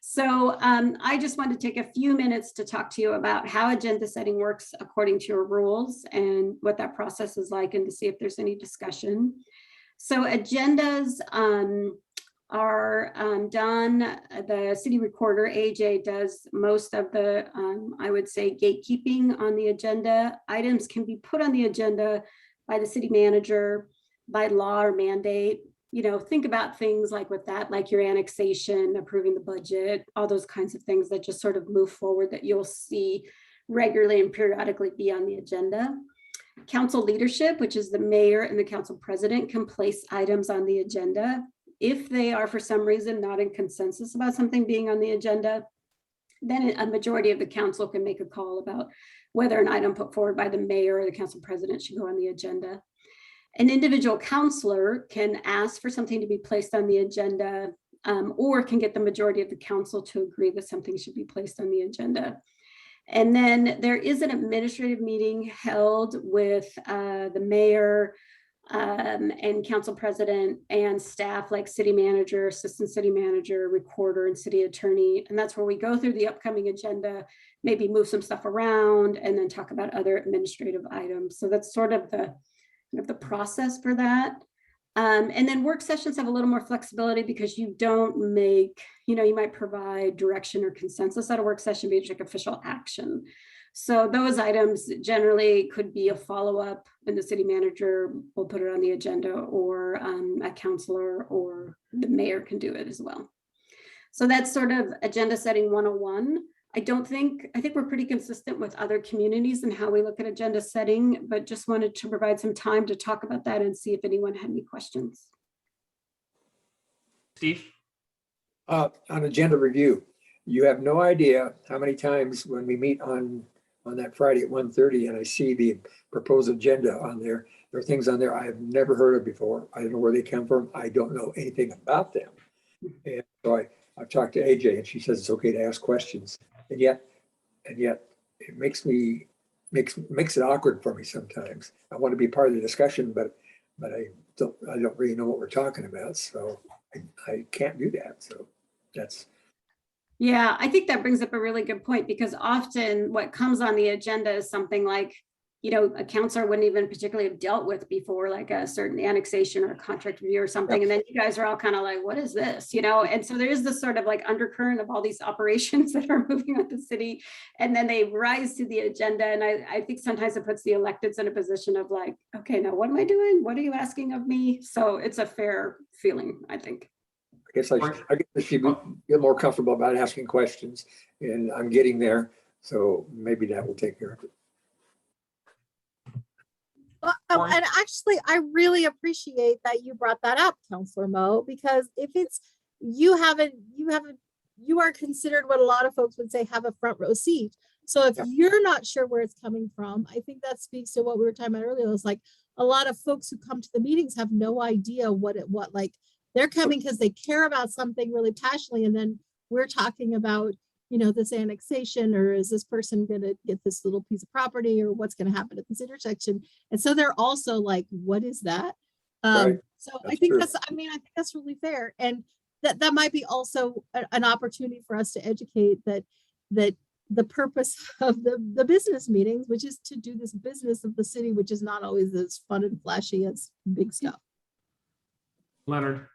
S6: So I just wanted to take a few minutes to talk to you about how agenda setting works according to your rules and what that process is like, and to see if there's any discussion. So agendas are done. The city recorder, AJ, does most of the, I would say, gatekeeping on the agenda. Items can be put on the agenda by the city manager, by law or mandate. Think about things like with that, like your annexation, approving the budget, all those kinds of things that just sort of move forward that you'll see regularly and periodically be on the agenda. Council leadership, which is the mayor and the council president, can place items on the agenda. If they are for some reason not in consensus about something being on the agenda, then a majority of the council can make a call about whether an item put forward by the mayor or the council president should go on the agenda. An individual councilor can ask for something to be placed on the agenda, or can get the majority of the council to agree that something should be placed on the agenda. And then there is an administrative meeting held with the mayor, and council president and staff like city manager, assistant city manager, recorder, and city attorney. And that's where we go through the upcoming agenda, maybe move some stuff around, and then talk about other administrative items. So that's sort of the process for that. And then work sessions have a little more flexibility because you don't make, you might provide direction or consensus at a work session, but you take official action. So those items generally could be a follow-up, and the city manager will put it on the agenda, or a councilor or the mayor can do it as well. So that's sort of agenda setting 101. I think we're pretty consistent with other communities and how we look at agenda setting, but just wanted to provide some time to talk about that and see if anyone had any questions.
S1: Steve?
S10: On agenda review, you have no idea how many times when we meet on that Friday at 1:30 and I see the proposed agenda on there, there are things on there I have never heard of before. I don't know where they come from. I don't know anything about them. And so I've talked to AJ and she says it's okay to ask questions. And yet it makes it awkward for me sometimes. I want to be part of the discussion, but I don't really know what we're talking about. So I can't do that. So that's.
S6: Yeah, I think that brings up a really good point, because often what comes on the agenda is something like, a counselor wouldn't even particularly have dealt with before, like a certain annexation or a contract review or something. And then you guys are all kind of like, what is this? And so there is this sort of like undercurrent of all these operations that are moving with the city, and then they rise to the agenda. And I think sometimes it puts the electeds in a position of like, okay, now what am I doing? What are you asking of me? So it's a fair feeling, I think.
S10: I guess I should get more comfortable about asking questions, and I'm getting there. So maybe that will take care of it.
S1: Lauren?
S3: And actually, I really appreciate that you brought that up, Counselor Mo, because if it's, you are considered what a lot of folks would say have a front row seat. So if you're not sure where it's coming from, I think that speaks to what we were talking about earlier. It's like a lot of folks who come to the meetings have no idea what like they're coming because they care about something really passionately. And then we're talking about, this annexation, or is this person going to get this little piece of property, or what's going to happen at this intersection? And so they're also like, what is that?
S10: Right.
S3: So I
S10: That's
S3: think
S10: true.
S3: I think that's really fair. And that might be also an opportunity for us to educate that the purpose of the business meetings, which is to do this business of the city, which is not always as fun and flashy as big stuff.
S1: Leonard?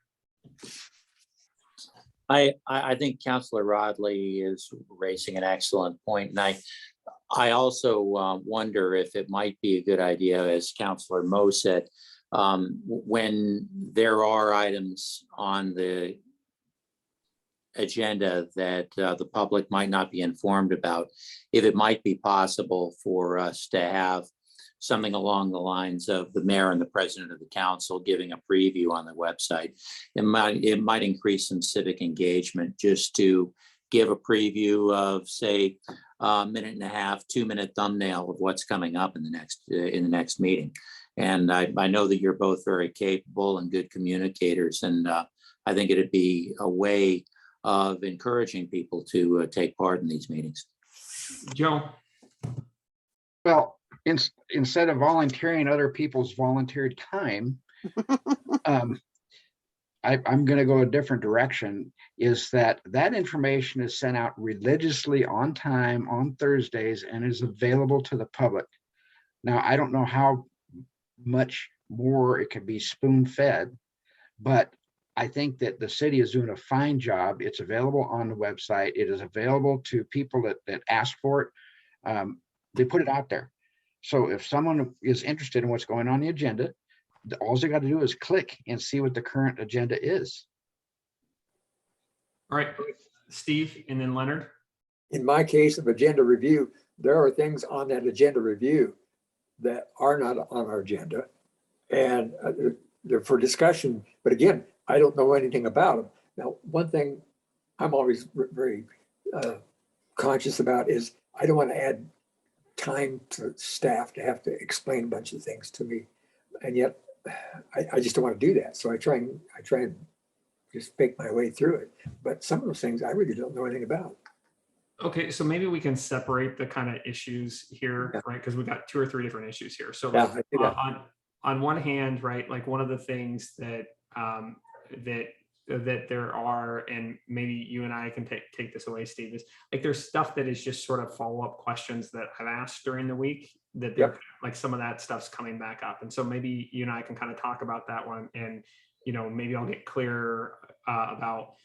S9: I think Councillor Rodley is raising an excellent point, and I also wonder if it might be a good idea, as Councillor Mo said, when there are items on the agenda that the public might not be informed about, if it might be possible for us to have something along the lines of the mayor and the president of the council giving a preview on the website. It might increase some civic engagement just to give a preview of, say, a minute and a half, 2-minute thumbnail of what's coming up in the next meeting. And I know that you're both very capable and good communicators, and I think it'd be a way of encouraging people to take part in these meetings.
S1: Joe?
S5: Well, instead of volunteering other people's volunteered time, I'm going to go a different direction, is that information is sent out religiously on time on Thursdays and is available to the public. Now, I don't know how much more it can be spoon-fed, but I think that the city is doing a fine job. It's available on the website. It is available to people that ask for it. They put it out there. So if someone is interested in what's going on the agenda, all they got to do is click and see what the current agenda is.
S1: All right, Steve, and then Leonard.
S10: In my case of agenda review, there are things on that agenda review that are not on our agenda, and they're for discussion. But again, I don't know anything about them. Now, one thing I'm always very conscious about is I don't want to add time to staff to have to explain a bunch of things to me, and yet I just don't want to do that. So I try and just make my way through it. But some of those things I really don't know anything about.
S1: Okay, so maybe we can separate the kind of issues here,
S10: Yeah.
S1: right? Because we've got 2 or 3 different issues here. So
S10: Yeah,
S1: like,
S10: I see that.
S1: on one hand, right, like one of the things that that there are, and maybe you and I can take this away, Steve, is like there's stuff that is just sort of follow-up questions that I've asked during the week that they're like some of that stuff's coming back up. And so maybe you and I can kind of talk about that one, and maybe I'll get clearer about,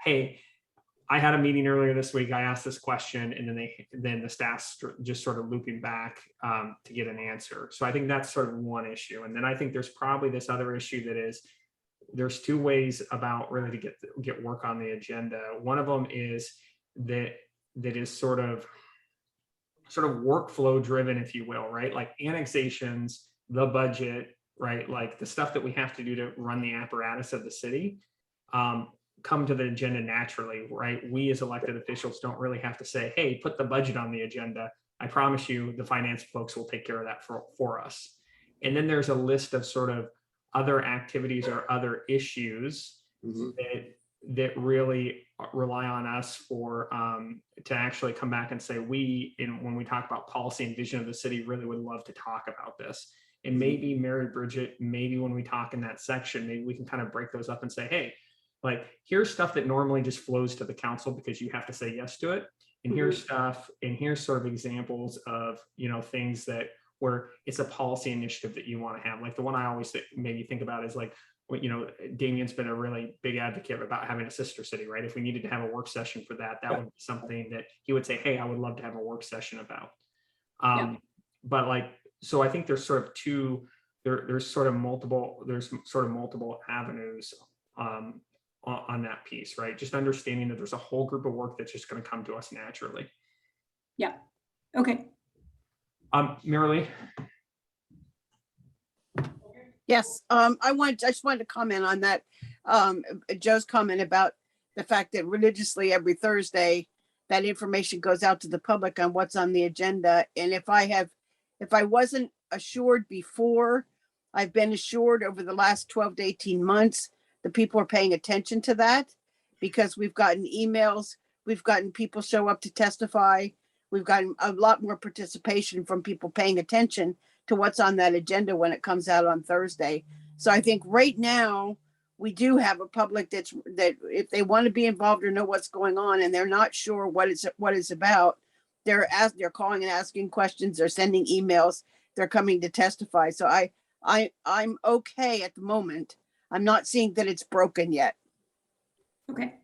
S1: hey, I had a meeting earlier this week. I asked this question, and then the staff's just sort of looping back to get an answer. So I think that's sort of one issue. And then I think there's probably this other issue that is, there's 2 ways about really to get work on the agenda. One of them is that is sort of workflow driven, if you will, right? Like annexations, the budget, right? Like the stuff that we have to do to run the apparatus of the city. Come to the agenda naturally, right? We as elected officials don't really have to say, hey, put the budget on the agenda. I promise you the finance folks will take care of that for us. And then there's a list of sort of other activities or other issues that really rely on us for to actually come back and say, when we talk about policy and vision of the city, really would love to talk about this. And maybe Mary Bridget, maybe when we talk in that section, maybe we can kind of break those up and say, hey, like here's stuff that normally just flows to the council because you have to say yes to it. And here's stuff, and here's sort of examples of, things that where it's a policy initiative that you want to have. Like the one I always maybe think about is like, Damien's been a really big advocate about having a sister city, right? If we needed to have a work session for that, would be something that he would say, hey, I would love to have a work session about. But like, so I think there's sort of there's sort of multiple avenues on that piece, right? Just understanding that there's a whole group of work that's just going to come to us naturally.
S6: Yeah. Okay.
S1: Marilee?
S4: Yes, I just wanted to comment on that. Joe's comment about the fact that religiously every Thursday, that information goes out to the public on what's on the agenda. And if I wasn't assured before, I've been assured over the last 12 to 18 months, the people are paying attention to that because we've gotten emails, we've gotten people show up to testify. We've gotten a lot more participation from people paying attention to what's on that agenda when it comes out on Thursday. So I think right now we do have a public that if they want to be involved or know what's going on and they're not sure what it's about, they're calling and asking questions, they're sending emails, they're coming to testify. So I'm okay at the moment. I'm not seeing that it's broken yet.
S6: Okay.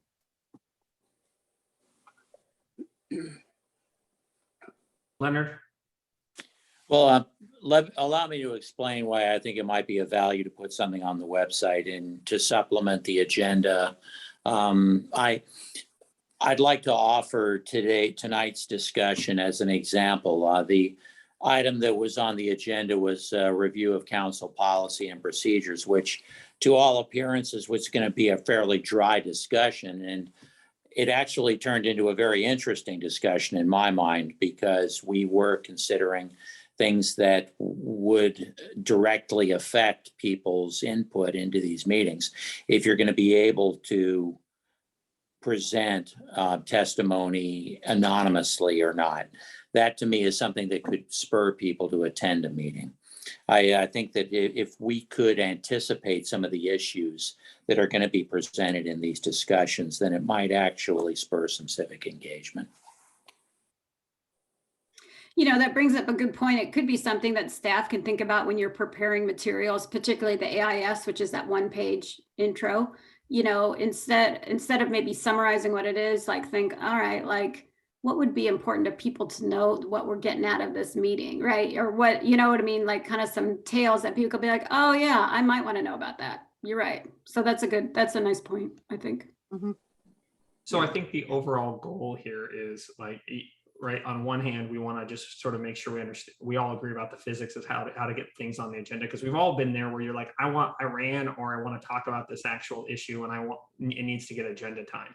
S1: Leonard?
S9: Well, allow me to explain why I think it might be of value to put something on the website and to supplement the agenda. I'd like to offer tonight's discussion as an example. The item that was on the agenda was a review of council policy and procedures, which to all appearances was going to be a fairly dry discussion. And it actually turned into a very interesting discussion in my mind, because we were considering things that would directly affect people's input into these meetings. If you're going to be able to present testimony anonymously or not, that to me is something that could spur people to attend a meeting. I think that if we could anticipate some of the issues that are going to be presented in these discussions, then it might actually spur some civic engagement.
S6: You know, that brings up a good point. It could be something that staff can think about when you're preparing materials, particularly the AIS, which is that one-page intro. You know, instead of maybe summarizing what it is, like think, all right, like what would be important to people to know what we're getting out of this meeting, right? Or what, you know what I mean? Like kind of some tales that people could be like, oh yeah, I might want to know about that. You're right. So that's a nice point, I think.
S4: Mm-hmm.
S1: So I think the overall goal here is like, right, on one hand, we want to just sort of make sure we understand, we all agree about the physics of how to get things on the agenda, because we've all been there where you're like, I ran or I want to talk about this actual issue and it needs to get agenda time.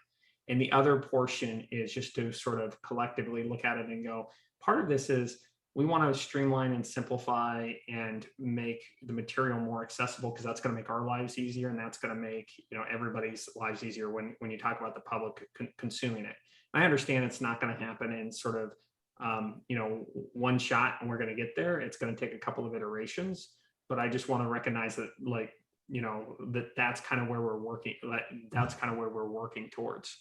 S1: And the other portion is just to sort of collectively look at it and go, part of this is we want to streamline and simplify and make the material more accessible, because that's going to make our lives easier, and that's going to make, you know, everybody's lives easier when you talk about the public consuming it. I understand it's not going to happen in sort of, you know, one shot and we're going to get there. It's going to take a couple of iterations, but I just want to recognize that, like, you know, that's kind of where we're working. That's kind of where we're working towards.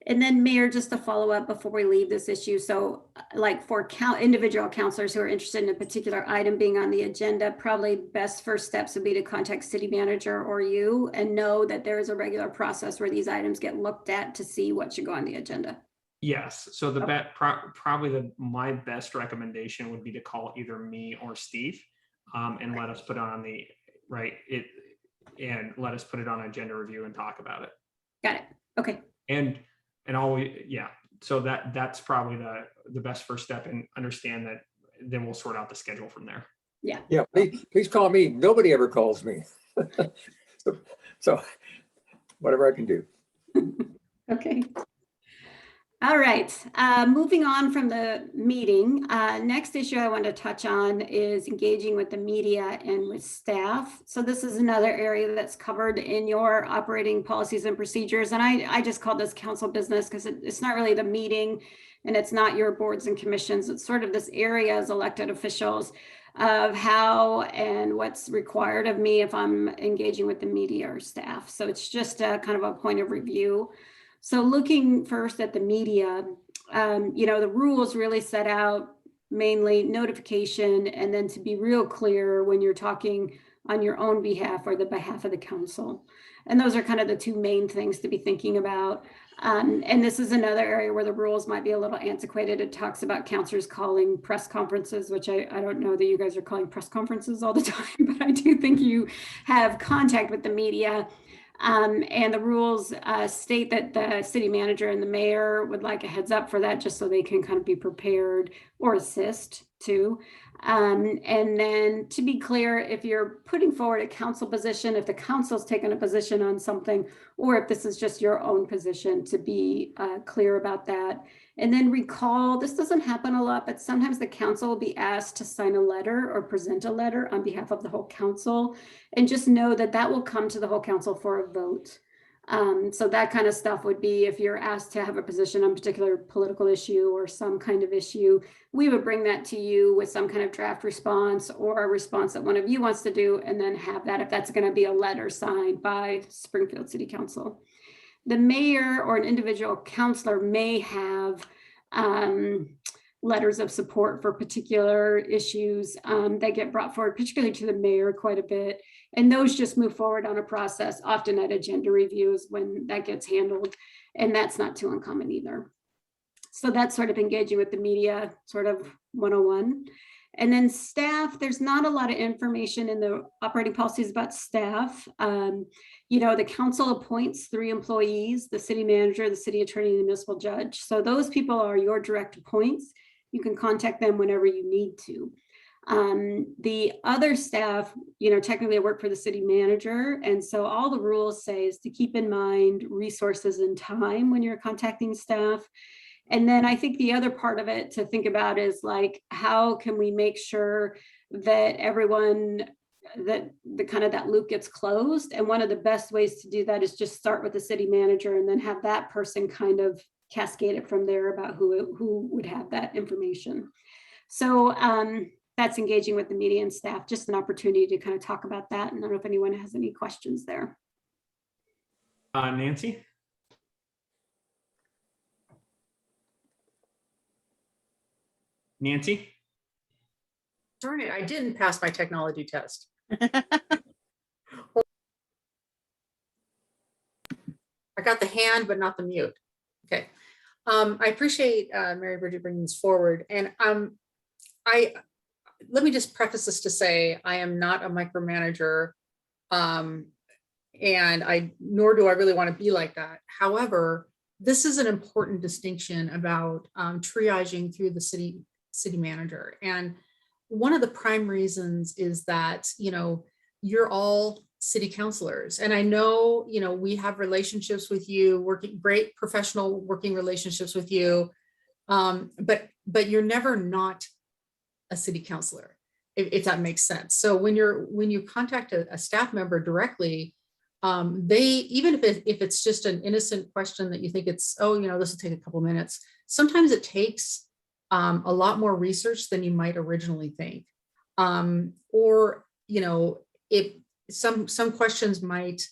S6: And then Mayor, just to follow up before we leave this issue. So like for individual counselors who are interested in a particular item being on the agenda, probably best first steps would be to contact city manager or you and know that there is a regular process where these items get looked at to see what should go on the agenda.
S1: Yes. So the probably my best recommendation would be to call either me or Steve and let us put it on the and let us put it on agenda review and talk about it. Got it. Okay. And always, yeah. So that's probably the best first step, and understand that then we'll sort out the schedule from there. Yeah.
S10: Yeah, please call me. Nobody ever calls me. So whatever I can do.
S6: Okay. All right, moving on from the meeting, next issue I want to touch on is engaging with the media and with staff. So this is another area that's covered in your operating policies and procedures. And I just call this council business because it's not really the meeting and it's not your boards and commissions. It's sort of this area as elected officials of how and what's required of me if I'm engaging with the media or staff. So it's just a kind of a point of review. So looking first at the media, you know, the rules really set out mainly notification, and then to be real clear when you're talking on your own behalf or the behalf of the council. And those are kind of the two main things to be thinking about. And this is another area where the rules might be a little antiquated. It talks about councilors calling press conferences, which I don't know that you guys are calling press conferences all the time, but I do think you have contact with the media. And the rules state that the city manager and the mayor would like a heads up for that, just so they can kind of be prepared or assist too. And then to be clear, if you're putting forward a council position, if the council's taken a position on something, or if this is just your own position, to be clear about that. And then recall, this doesn't happen a lot, but sometimes the council will be asked to sign a letter or present a letter on behalf of the whole council. And just know that that will come to the whole council for a vote. So that kind of stuff would be if you're asked to have a position on a particular political issue or some kind of issue, we would bring that to you with some kind of draft response or a response that one of you wants to do, and then have that, if that's going to be a letter signed by Springfield City Council. The mayor or an individual counselor may have letters of support for particular issues that get brought forward, particularly to the mayor quite a bit. And those just move forward on a process, often at agenda reviews when that gets handled. And that's not too uncommon either. So that's sort of engaging with the media, sort of 101. And then staff, there's not a lot of information in the operating policies about staff. The council appoints 3 employees, the city manager, the city attorney, and the municipal judge. So those people are your direct appoints. You can contact them whenever you need to. The other staff, technically work for the city manager. And so all the rules say is to keep in mind resources and time when you're contacting staff. And then I think the other part of it to think about is like, how can we make sure that everyone, that that loop gets closed? And one of the best ways to do that is just start with the city manager and then have that person kind of cascade it from there about who would have that information. So that's engaging with the media and staff, just an opportunity to kind of talk about that. And I don't know if anyone has any questions there.
S1: Nancy? Nancy?
S8: Darn it, I didn't pass my technology test. I got the hand, but not the mute. Okay. I appreciate Mary Bridget bringing this forward. And let me just preface this to say, I am not a micromanager, and nor do I really want to be like that. However, this is an important distinction about triaging through the city manager. And one of the prime reasons is that, you're all city councilors. And I know, we have relationships with you, great professional working relationships with you. But you're never not a city councilor, if that makes sense. So when you contact a staff member directly, even if it's just an innocent question that you think it's, this will take a couple minutes, sometimes it takes a lot more research than you might originally think. Or if some questions might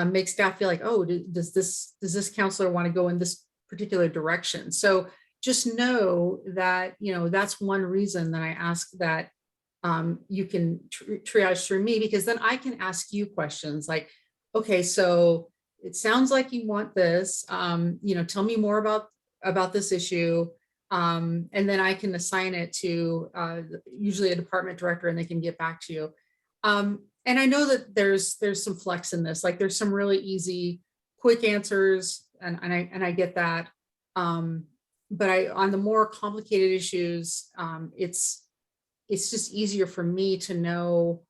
S8: make staff feel like, does this counselor want to go in this particular direction? So just know that, that's one reason that I ask that you can triage through me, because then I can ask you questions like, okay, so it sounds like you want this, tell me more about this issue. And then I can assign it to usually a department director, and they can get back to you. And I know that there's some flex in this, like there's some really easy, quick answers, and I get that. But on the more complicated issues, it's just easier for me to know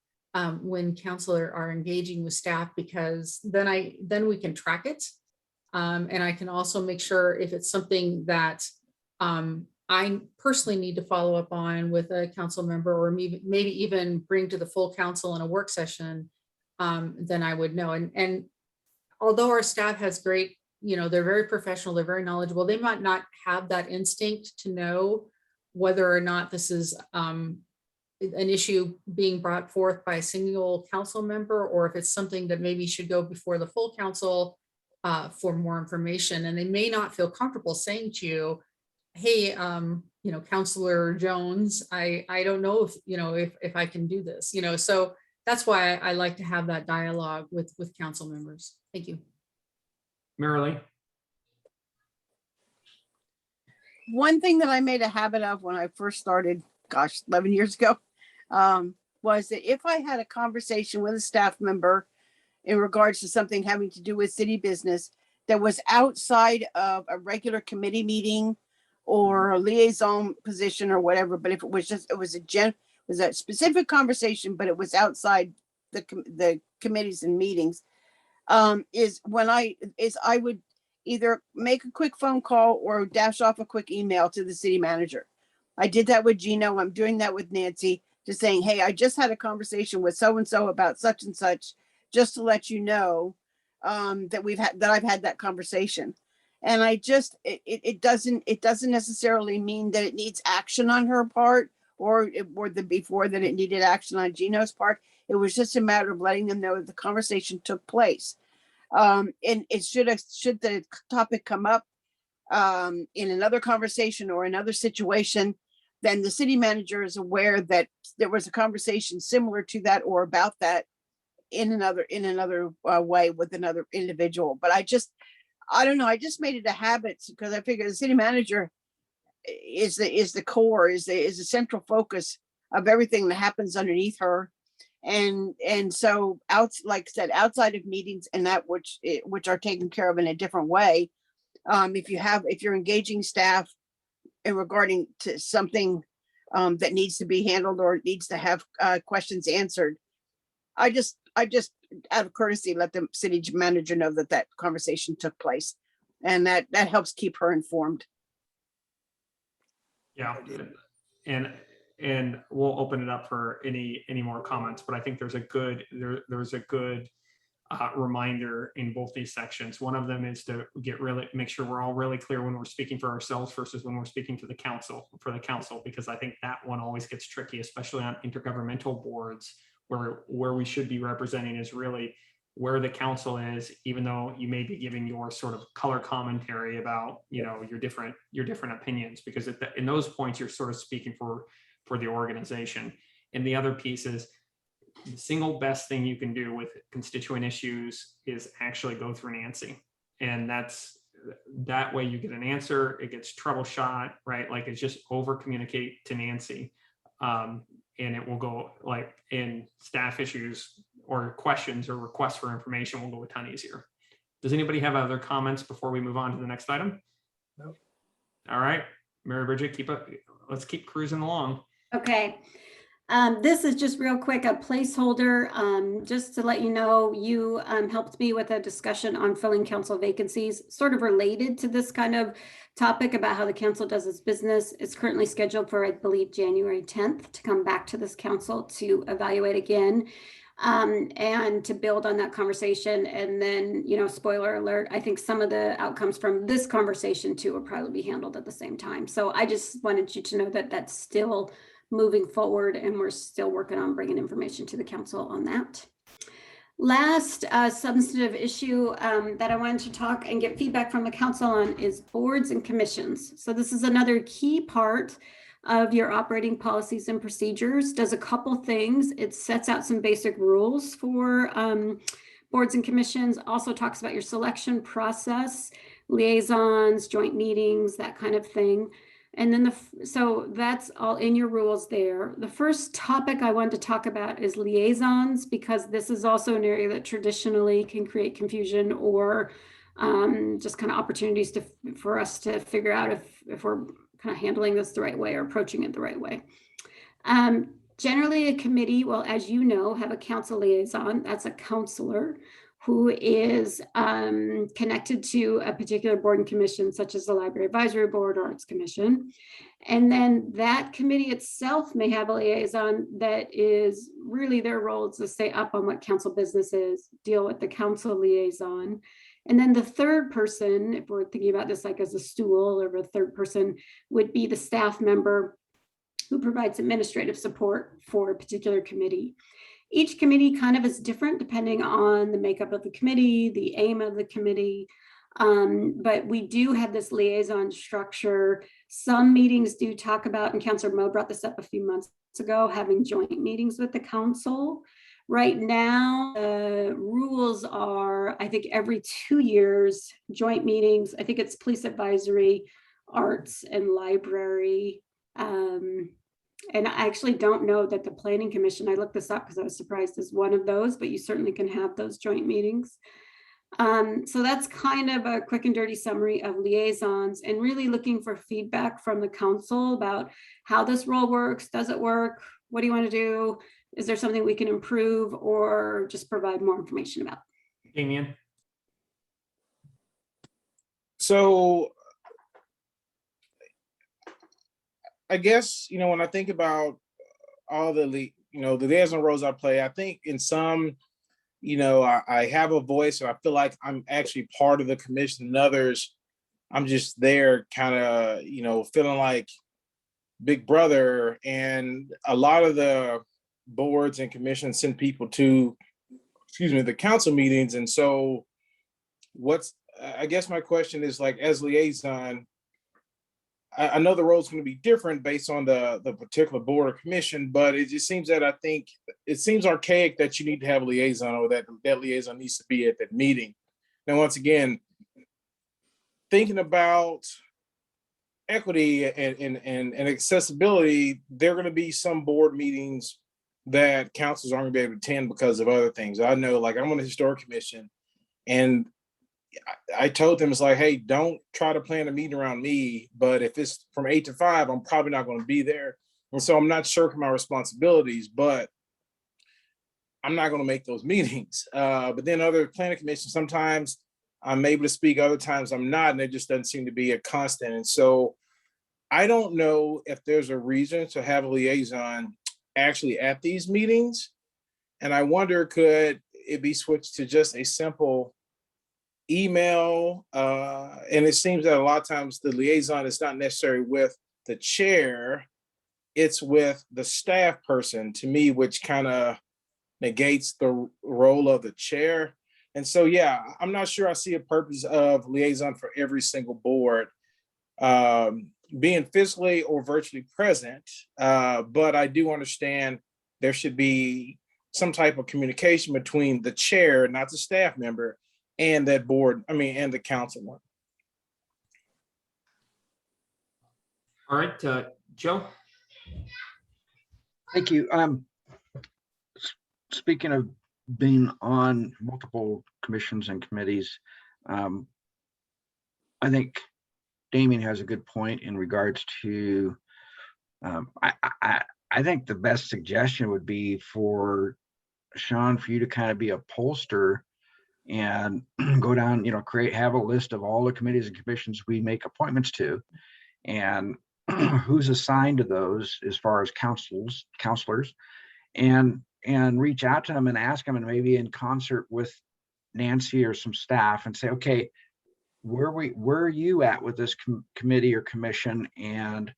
S8: when counselor are engaging with staff, because then we can track it. And I can also make sure if it's something that I personally need to follow up on with a council member, or maybe even bring to the full council in a work session, then I would know. And although our staff has great, they're very professional, they're very knowledgeable, they might not have that instinct to know whether or not this is an issue being brought forth by a single council member, or if it's something that maybe should go before the full council for more information. And they may not feel comfortable saying to you, hey, Counselor Jones, I don't know if I can do this, so that's why I like to have that dialogue with council members. Thank you.
S1: Marilee?
S4: One thing that I made a habit of when I first started, 11 years ago, was that if I had a conversation with a staff member in regards to something having to do with city business that was outside of a regular committee meeting or a liaison position or whatever, but if it was just, it was a specific conversation, but it was outside the committees and meetings, I would either make a quick phone call or dash off a quick email to the city manager. I did that with Gino. I'm doing that with Nancy, just saying, hey, I just had a conversation with so-and-so about such and such, just to let you know that I've had that conversation. And it doesn't necessarily mean that it needs action on her part or before that it needed action on Gino's part. It was just a matter of letting them know that the conversation took place. And it should the topic come up in another conversation or another situation, then the city manager is aware that there was a conversation similar to that or about that in another way with another individual. But I don't know. I just made it a habit because I figure the city manager is the core, is the central focus of everything that happens underneath her. And so like I said, outside of meetings and that which are taken care of in a different way, if you're engaging staff in regarding to something that needs to be handled or needs to have questions answered, I just out of courtesy let the city manager know that conversation took place, and that helps keep her informed.
S1: Yeah, and we'll open it up for any more comments, but I think there's a good reminder in both these sections. One of them is to make sure we're all really clear when we're speaking for ourselves versus when we're speaking for the council, because I think that one always gets tricky, especially on intergovernmental boards where we should be representing is really where the council is, even though you may be giving your sort of color commentary about, your different opinions, because in those points, you're sort of speaking for the organization. And the other piece is the single best thing you can do with constituent issues is actually go through Nancy. And that way you get an answer, it gets troubleshot, right? Like it's just over communicate to Nancy. And it will go like in staff issues or questions or requests for information will go a ton easier. Does anybody have other comments before we move on to the next item?
S10: No.
S1: All right, Mary Bridget, let's keep cruising along.
S6: Okay. This is just real quick, a placeholder, just to let you know, you helped me with a discussion on filling council vacancies, sort of related to this kind of topic about how the council does its business. It's currently scheduled for, I believe, January 10th to come back to this council to evaluate again and to build on that conversation. And then, spoiler alert, I think some of the outcomes from this conversation too will probably be handled at the same time. So I just wanted you to know that that's still moving forward, and we're still working on bringing information to the council on that. Last substantive issue that I wanted to talk and get feedback from the council on is boards and commissions. So this is another key part of your operating policies and procedures. Does a couple things. It sets out some basic rules for boards and commissions, also talks about your selection process, liaisons, joint meetings, that kind of thing. And then so that's all in your rules there. The first topic I wanted to talk about is liaisons, because this is also an area that traditionally can create confusion or just kind of opportunities for us to figure out if we're kind of handling this the right way or approaching it the right way. Generally a committee will, as you know, have a council liaison. That's a counselor who is connected to a particular board and commission, such as the Library Advisory Board or Arts Commission. And then that committee itself may have a liaison that is really their role is to stay up on what council business is, deal with the council liaison. And then the third person, if we're thinking about this like as a stool or a third person, would be the staff member who provides administrative support for a particular committee. Each committee kind of is different depending on the makeup of the committee, the aim of the committee, but we do have this liaison structure. Some meetings do talk about, and Councilor Mo brought this up a few months ago, having joint meetings with the council. Right now, the rules are, I think every 2 years, joint meetings. I think it's police advisory, arts, and library. And I actually don't know that the Planning Commission, I looked this up because I was surprised, is one of those, but you certainly can have those joint meetings. So that's kind of a quick and dirty summary of liaisons, and really looking for feedback from the council about how this role works. Does it work? What do you want to do? Is there something we can improve or just provide more information about?
S1: Damien?
S7: So I guess, when I think about all the liaison roles I play, I think in some, I have a voice and I feel like I'm actually part of the commission. And others, I'm just there kind of, feeling like big brother. And a lot of the boards and commissions send people to, the council meetings. And so I guess my question is, like, as liaison, I know the role is going to be different based on the particular board or commission, but it just seems that it seems archaic that you need to have a liaison, or that liaison needs to be at that meeting. Now, once again, thinking about equity and accessibility, there are going to be some board meetings that councils aren't going to be able to attend because of other things. I know, like, I'm on the historic commission, and I told them, it's like, hey, don't try to plan a meeting around me, but if it's from 8 to 5, I'm probably not going to be there. And so I'm not shirking my responsibilities, but I'm not going to make those meetings. But then other planning commissions, sometimes I'm able to speak, other times I'm not, and it just doesn't seem to be a constant. And so I don't know if there's a reason to have a liaison actually at these meetings. And I wonder, could it be switched to just a simple email? And it seems that a lot of times the liaison is not necessarily with the chair, it's with the staff person, to me, which kind of negates the role of the chair. And so, yeah, I'm not sure I see a purpose of liaison for every single board being physically or virtually present. But I do understand there should be some type of communication between the chair, not the staff member, and that board, and the council one.
S1: All right, Joe?
S5: Thank you. Speaking of being on multiple commissions and committees, I think Damien has a good point in regards to, I think the best suggestion would be for Sean, for you to kind of be a pollster and go down, have a list of all the committees and commissions we make appointments to, and who's assigned to those as far as counselors, and reach out to them and ask them, and maybe in concert with Nancy or some staff, and say, okay, where are you at with this committee or commission? And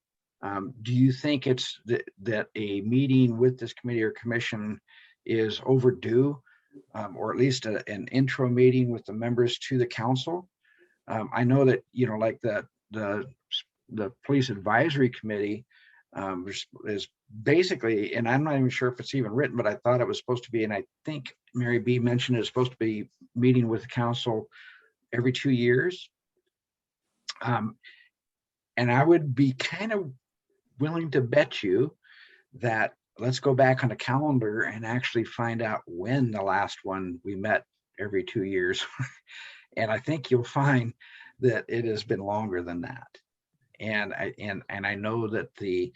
S5: do you think it's that a meeting with this committee or commission is overdue? Or at least an intro meeting with the members to the council. I know that, like the police advisory committee is basically, and I'm not even sure if it's even written, but I thought it was supposed to be, and I think Mary B mentioned it's supposed to be meeting with the council every 2 years. And I would be kind of willing to bet you that let's go back on the calendar and actually find out when the last one we met every 2 years. And I think you'll find that it has been longer than that. And I know that the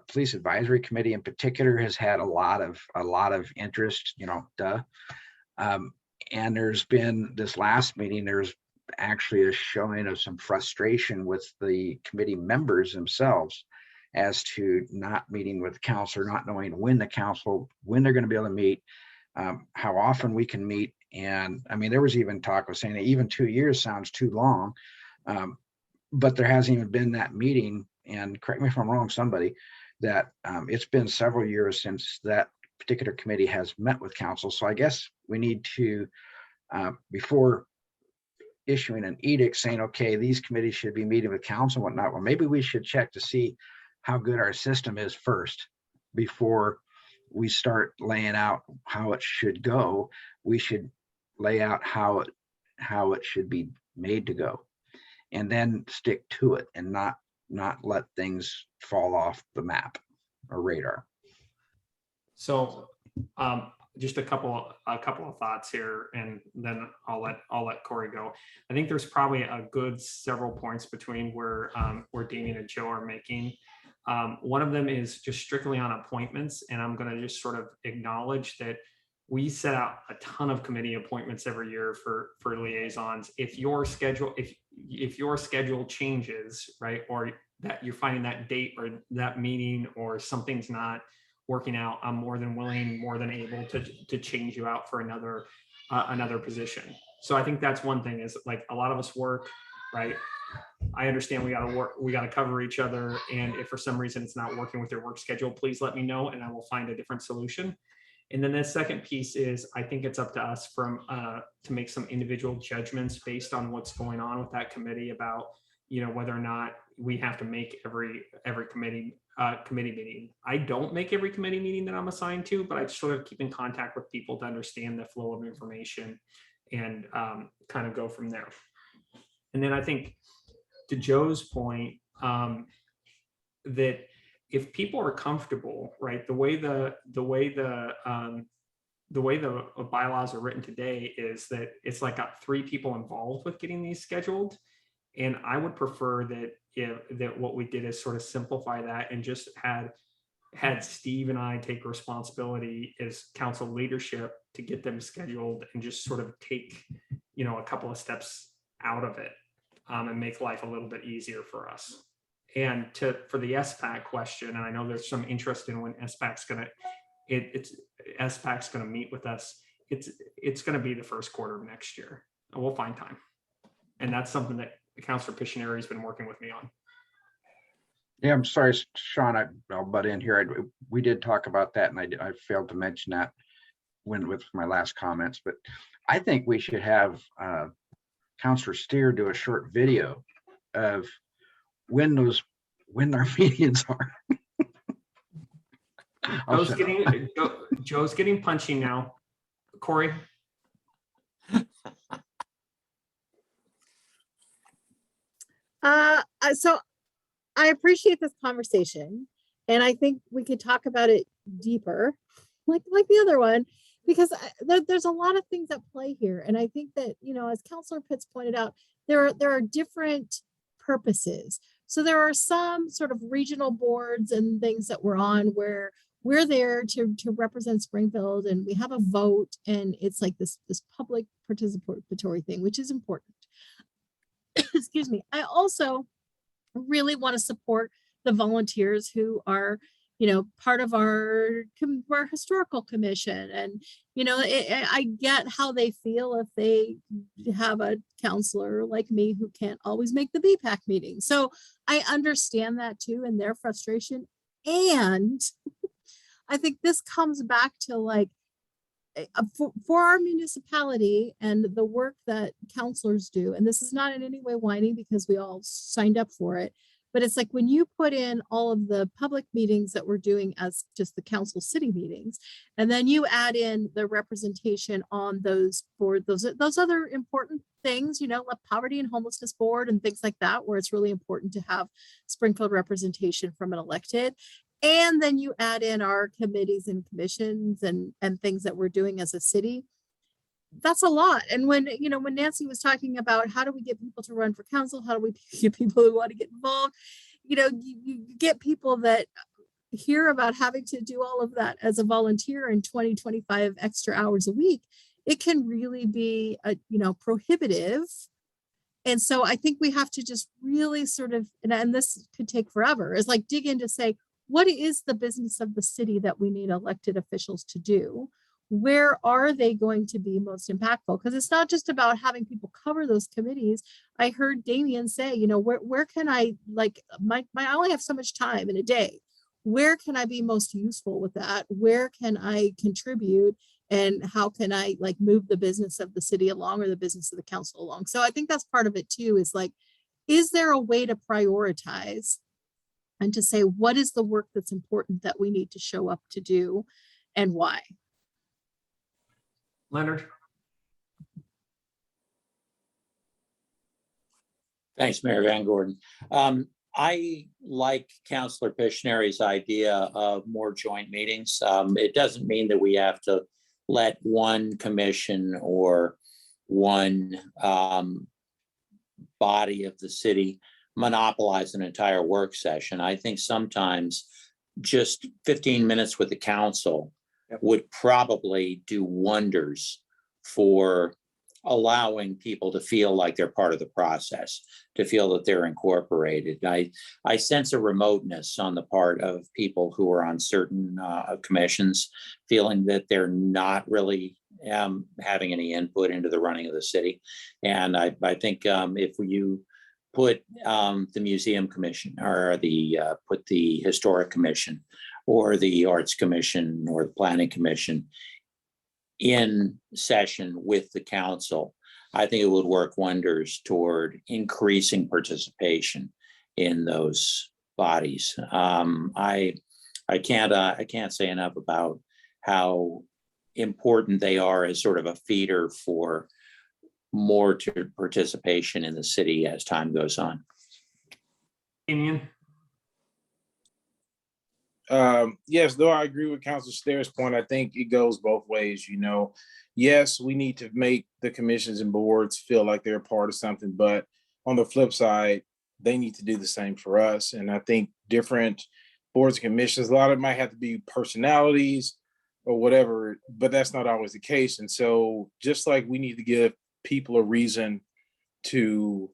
S5: police advisory committee in particular has had a lot of interest, and there's been this last meeting, there's actually a showing of some frustration with the committee members themselves as to not meeting with the council, not knowing when they're going to be able to meet, how often we can meet. And there was even talk of saying that even 2 years sounds too long, but there hasn't even been that meeting. And correct me if I'm wrong, somebody, that it's been several years since that particular committee has met with council. So I guess we need to, before issuing an edict saying, okay, these committees should be meeting with council and whatnot, well, maybe we should check to see how good our system is first before we start laying out how it should go. We should lay out how it should be made to go, and then stick to it, and not let things fall off the map or radar.
S1: So just a couple of thoughts here, and then I'll let Corey go. I think there's probably a good several points between where Damien and Joe are making. One of them is just strictly on appointments, and I'm going to just sort of acknowledge that we set out a ton of committee appointments every year for liaisons. If your schedule changes, right, or that you're finding that date or that meeting or something's not working out, I'm more than willing, more than able to change you out for another position. So I think that's one thing, is like a lot of us work, right? I understand we got to work, we got to cover each other. And if for some reason it's not working with your work schedule, please let me know and I will find a different solution. And then the second piece is, I think it's up to us to make some individual judgments based on what's going on with that committee about, whether or not we have to make every committee meeting. I don't make every committee meeting that I'm assigned to, but I sort of keep in contact with people to understand the flow of information and kind of go from there. And then I think, to Joe's point, that if people are comfortable, right, the way the bylaws are written today is that it's like got 3 people involved with getting these scheduled. And I would prefer that what we did is sort of simplify that and just had Steve and I take responsibility as council leadership to get them scheduled and just sort of take, a couple of steps out of it and make life a little bit easier for us. And for the SPAC question, and I know there's some interest in when SPAC's going to meet with us. It's going to be the first quarter of next year. And we'll find time. And that's something that Councilor Piscineri has been working with me on.
S5: Yeah, I'm sorry, Sean, I'll butt in here. We did talk about that, and I failed to mention that with my last comments, but I think we should have Councilor Steer do a short video of when our meetings are.
S1: Joe's getting punchy now. Corey?
S3: So I appreciate this conversation, and I think we could talk about it deeper, like the other one, because there's a lot of things at play here. And I think that, as Councilor Pitts pointed out, there are different purposes. So there are some sort of regional boards and things that we're on where we're there to represent Springfield, and we have a vote, and it's like this public participatory thing, which is important. Excuse me. I also really want to support the volunteers who are, part of our historical commission. And, I get how they feel if they have a counselor like me who can't always make the BPAC meeting. So I understand that too, and their frustration. And I think this comes back to for our municipality and the work that counselors do, and this is not in any way whining because we all signed up for it, but it's like when you put in all of the public meetings that we're doing as just the council city meetings, and then you add in the representation on those board, those other important things, like poverty and homelessness board and things like that, where it's really important to have Springfield representation from an elected. And then you add in our committees and commissions and things that we're doing as a city. That's a lot. And when Nancy was talking about how do we get people to run for council, how do we get people who want to get involved, you get people that hear about having to do all of that as a volunteer in 20-25 extra hours a week. It can really be prohibitive. And so I think we have to just really sort of, and this could take forever, is like dig in to say, what is the business of the city that we need elected officials to do? Where are they going to be most impactful? Because it's not just about having people cover those committees. I heard Damien say, where can I, I only have so much time in a day. Where can I be most useful with that? Where can I contribute? And how can I move the business of the city along or the business of the council along? So I think that's part of it too, is there a way to prioritize and to say, what is the work that's important that we need to show up to do and why?
S1: Leonard?
S9: Thanks, Mayor Van Gordon. I like Councilor Piscineri's idea of more joint meetings. It doesn't mean that we have to let one commission or one body of the city monopolize an entire work session. I think sometimes just 15 minutes with the council would probably do wonders for allowing people to feel like they're part of the process, to feel that they're incorporated. I sense a remoteness on the part of people who are on certain commissions, feeling that they're not really having any input into the running of the city. And I think if you put the museum commission or put the historic commission or the arts commission or the planning commission in session with the council, I think it would work wonders toward increasing participation in those bodies. I can't say enough about how important they are as sort of a feeder for more to participation in the city as time goes on.
S1: Damian?
S7: Yes, though I agree with Councilor Stairs' point, I think it goes both ways. Yes, we need to make the commissions and boards feel like they're a part of something, but on the flip side, they need to do the same for us. And I think different boards and commissions, a lot of it might have to be personalities or whatever, but that's not always the case. And so just like we need to give people a reason to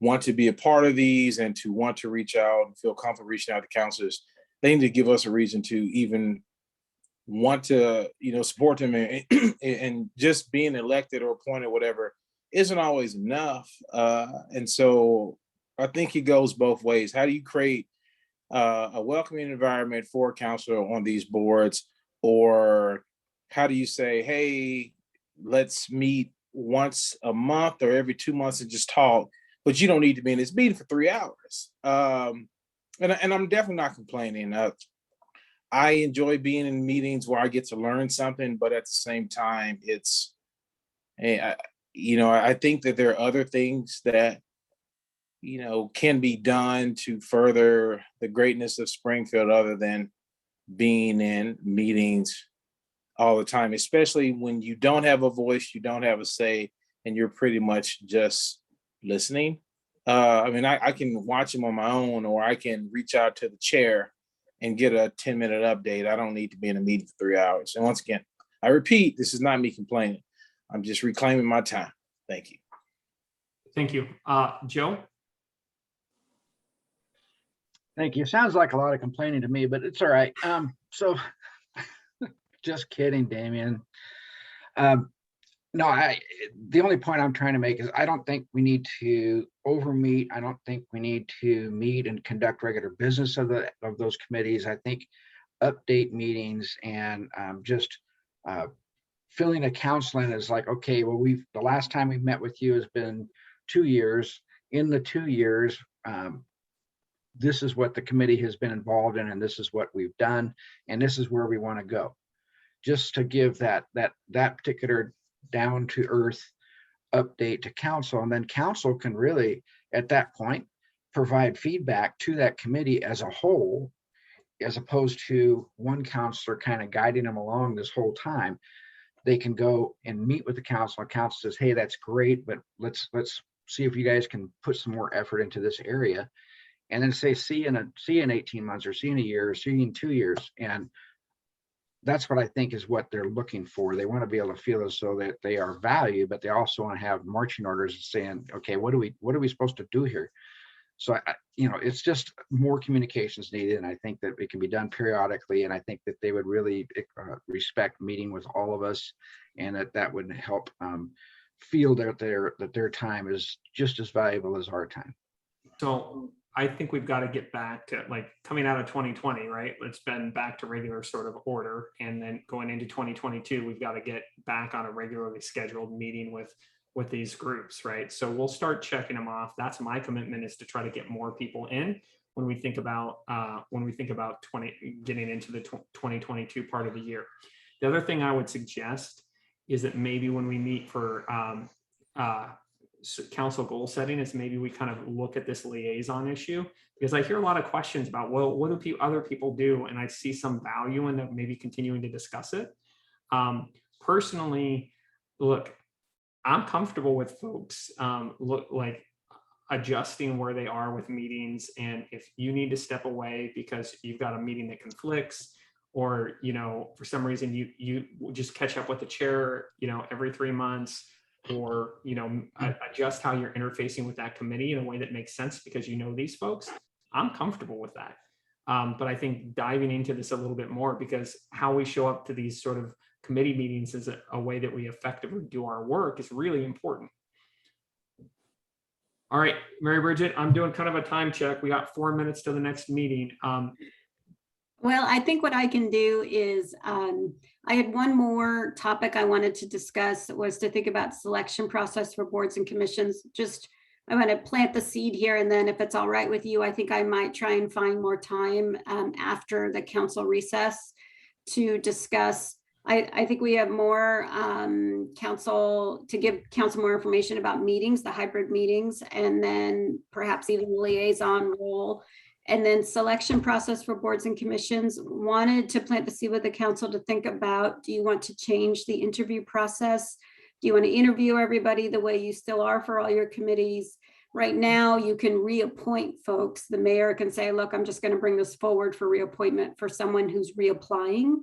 S7: want to be a part of these and to want to reach out and feel comfortable reaching out to counselors, they need to give us a reason to even want to, support them. And just being elected or appointed, whatever, isn't always enough. And so I think it goes both ways. How do you create a welcoming environment for a counselor on these boards? Or how do you say, hey, let's meet once a month or every 2 months and just talk, but you don't need to be in this meeting for 3 hours. And I'm definitely not complaining. I enjoy being in meetings where I get to learn something, but at the same time, I think that there are other things that, can be done to further the greatness of Springfield other than being in meetings all the time, especially when you don't have a voice, you don't have a say, and you're pretty much just listening. I can watch them on my own, or I can reach out to the chair and get a 10-minute update. I don't need to be in a meeting for 3 hours. And once again, I repeat, this is not me complaining. I'm just reclaiming my time. Thank you.
S1: Thank you. Joe?
S5: Thank you. Sounds like a lot of complaining to me, but it's all right. So just kidding, Damian. No, the only point I'm trying to make is I don't think we need to overmeet. I don't think we need to meet and conduct regular business of those committees. I think update meetings and just filling a council in is like, okay, well, the last time we met with you has been 2 years. In the 2 years, this is what the committee has been involved in, and this is what we've done, and this is where we want to go. Just to give that particular down to earth update to council, and then council can really at that point provide feedback to that committee as a whole, as opposed to one counselor kind of guiding them along this whole time. They can go and meet with the council, and council says, hey, that's great, but let's see if you guys can put some more effort into this area, and then say see you in 18 months or see you in a year or see you in 2 years. And that's what I think is what they're looking for. They want to be able to feel as though that they are valued, but they also want to have marching orders saying, okay, what are we supposed to do here? So, it's just more communications needed. And I think that it can be done periodically. And I think that they would really respect meeting with all of us, and that would help feel that their time is just as valuable as our time.
S1: So I think we've got to get back to, like, coming out of 2020, right? It's been back to regular sort of order. And then going into 2022, we've got to get back on a regularly scheduled meeting with these groups, right? So we'll start checking them off. That's my commitment, is to try to get more people in when we think about getting into the 2022 part of the year. The other thing I would suggest is that maybe when we meet for council goal setting, is maybe we kind of look at this liaison issue, because I hear a lot of questions about, well, what do other people do? And I see some value in maybe continuing to discuss it. personally, look, I'm comfortable with folks adjusting where they are with meetings. And if you need to step away because you've got a meeting that conflicts, or, for some reason you just catch up with the chair, every 3 months, or, adjust how you're interfacing with that committee in a way that makes sense because these folks, I'm comfortable with that. But I think diving into this a little bit more, because how we show up to these sort of committee meetings is a way that we effectively do our work is really important. All right, Mary Bridget, I'm doing kind of a time check. We got 4 minutes to the next meeting.
S6: Well, I think what I can do is, I had one more topic I wanted to discuss, was to think about selection process for boards and commissions. I want to plant the seed here, and then if it's all right with you, I think I might try and find more time after the council recess to discuss. I think we have more council to give council more information about meetings, the hybrid meetings, and then perhaps even the liaison role. And then selection process for boards and commissions. Wanted to plant the seed with the council to think about, do you want to change the interview process? Do you want to interview everybody the way you still are for all your committees? Right now, you can reappoint folks. The mayor can say, look, I'm just going to bring this forward for reappointment for someone who's reapplying.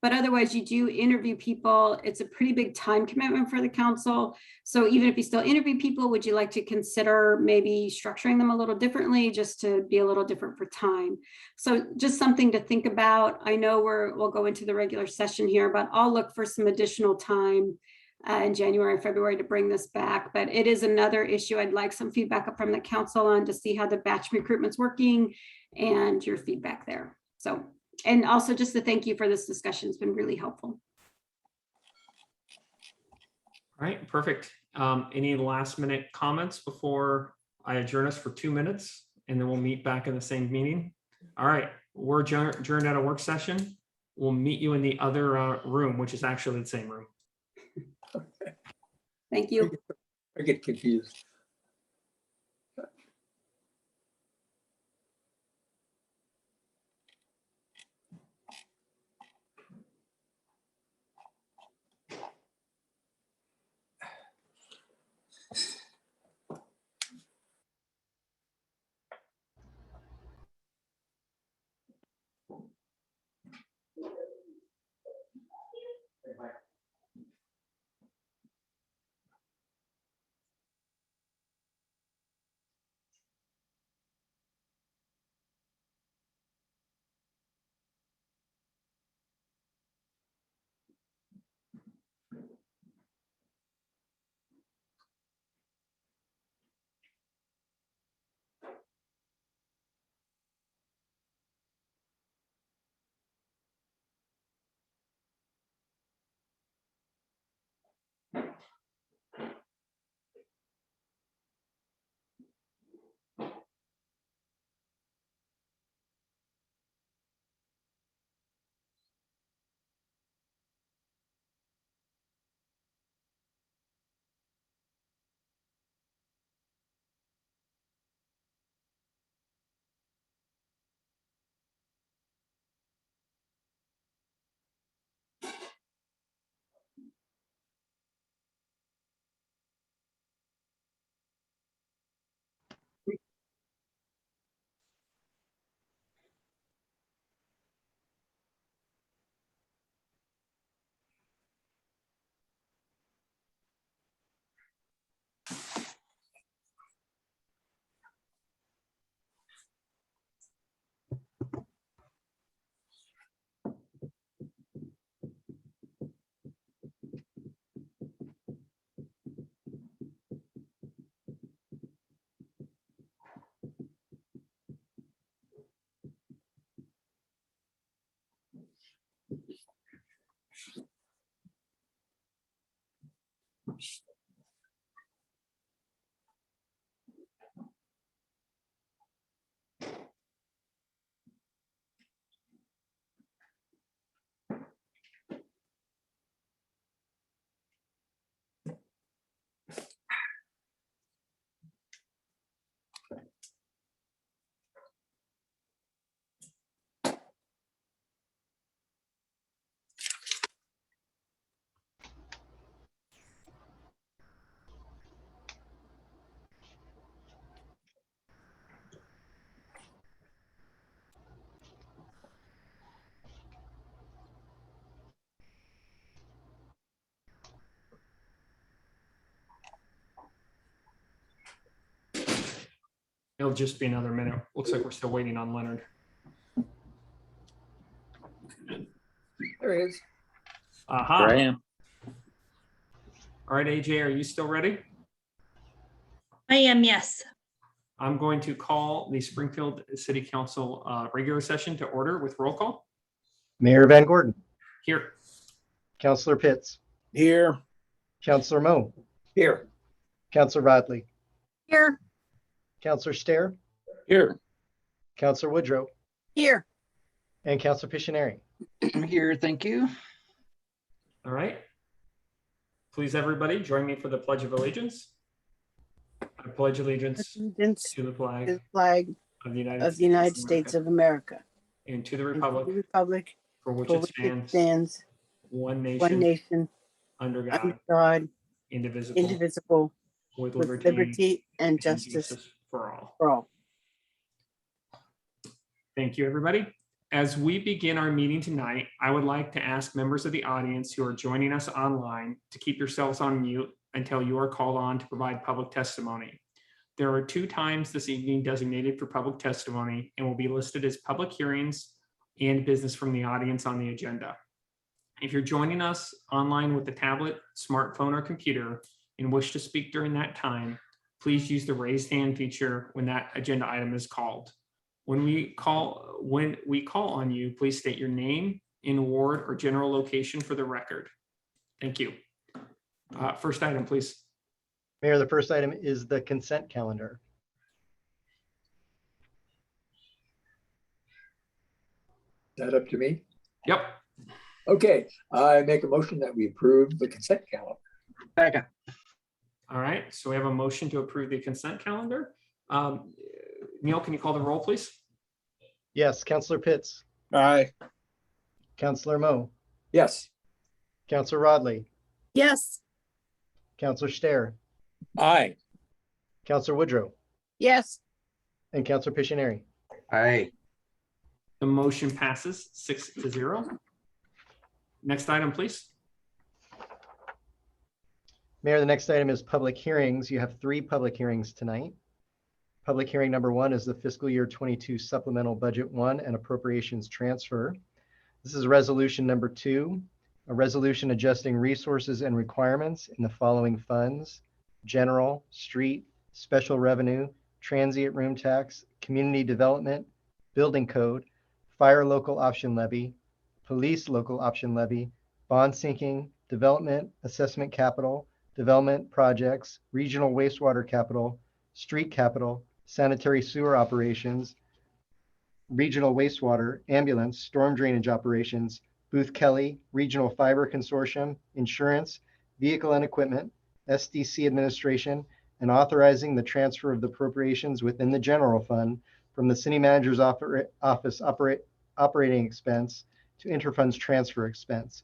S6: But otherwise, you do interview people. It's a pretty big time commitment for the council. So even if you still interview people, would you like to consider maybe structuring them a little differently, just to be a little different for time? So just something to think about. I know we'll go into the regular session here, but I'll look for some additional time in January, February to bring this back. But it is another issue I'd like some feedback up from the council on, to see how the batch recruitment's working and your feedback there. So, and also just to thank you for this discussion. It's been really helpful.
S1: All right, perfect. Any last minute comments before I adjourn us for 2 minutes, and then we'll meet back in the same meeting? All right, we're adjourned at a work session. We'll meet you in the other room, which is actually the same room.
S6: Thank you.
S10: I get confused.
S1: It'll just be another minute. Looks like we're still waiting on Leonard.
S10: There he is.
S1: Aha.
S9: Here I am.
S1: All right, AJ, are you still ready?
S2: I am, yes.
S1: I'm going to call the Springfield City Council regular session to order with roll call.
S11: Mayor Van Gordon,
S1: Here.
S11: Councilor Pitts,
S7: Here.
S11: Councilor Mo,
S10: Here.
S11: Councilor Rodley,
S3: Here.
S11: Councilor Stair,
S9: Here.
S11: Councilor Woodrow,
S4: Here,
S11: and Councilor Pictionary.
S5: I'm here, thank you.
S1: All right. Please, everybody, join me for the Pledge of Allegiance. I pledge allegiance
S4: allegiance
S1: to the
S4: to
S1: flag
S4: the flag
S1: of the
S4: of the United States of America,
S1: and to the
S4: and to the
S1: republic
S4: republic
S1: for which
S4: for
S1: it
S4: which it
S1: stands,
S4: stands,
S1: one
S4: one
S1: nation,
S4: nation,
S1: under
S4: under
S1: God,
S4: God,
S1: indivisible,
S4: indivisible,
S1: with
S4: with
S1: liberty
S4: liberty and
S1: and
S4: justice
S1: for all.
S4: for all.
S1: Thank you, everybody. As we begin our meeting tonight, I would like to ask members of the audience who are joining us online to keep yourselves on mute until you are called on to provide public testimony. There are 2 times this evening designated for public testimony and will be listed as public hearings and business from the audience on the agenda. If you're joining us online with a tablet, smartphone, or computer and wish to speak during that time, please use the raised hand feature when that agenda item is called. When we call on you, please state your name, in ward, or general location for the record. Thank you. First item, please.
S11: Mayor, the first item is the consent calendar.
S10: Is that up to me?
S1: Yep.
S10: Okay, I make a motion that we approve the consent calendar.
S5: Second.
S1: All right. So we have a motion to approve the consent calendar. Neil, can you call the roll, please?
S11: Yes, Councilor Pitts,
S7: Aye.
S11: Councilor Mo,
S10: Yes.
S11: Councilor Rodley,
S3: Yes.
S11: Councilor Stair,
S9: Aye.
S11: Councilor Woodrow,
S4: Yes,
S11: and Councilor Pictionary.
S5: Aye.
S1: The motion passes 6-0. Next item, please.
S11: Mayor, the next item is public hearings. You have 3 public hearings tonight. Public hearing number 1 is the fiscal year 22 supplemental budget 1 and appropriations transfer. This is resolution number 2, a resolution adjusting resources and requirements in the following funds: general, street, special revenue, transient room tax, community development, building code, fire local option levy, police local option levy, bond sinking, development, assessment capital, development projects, regional wastewater capital, street capital, sanitary sewer operations, regional wastewater, ambulance, storm drainage operations, Booth Kelly, regional fiber consortium, insurance, vehicle and equipment, SDC administration, and authorizing the transfer of the appropriations within the general fund from the city manager's office operating expense to interfunds transfer expense,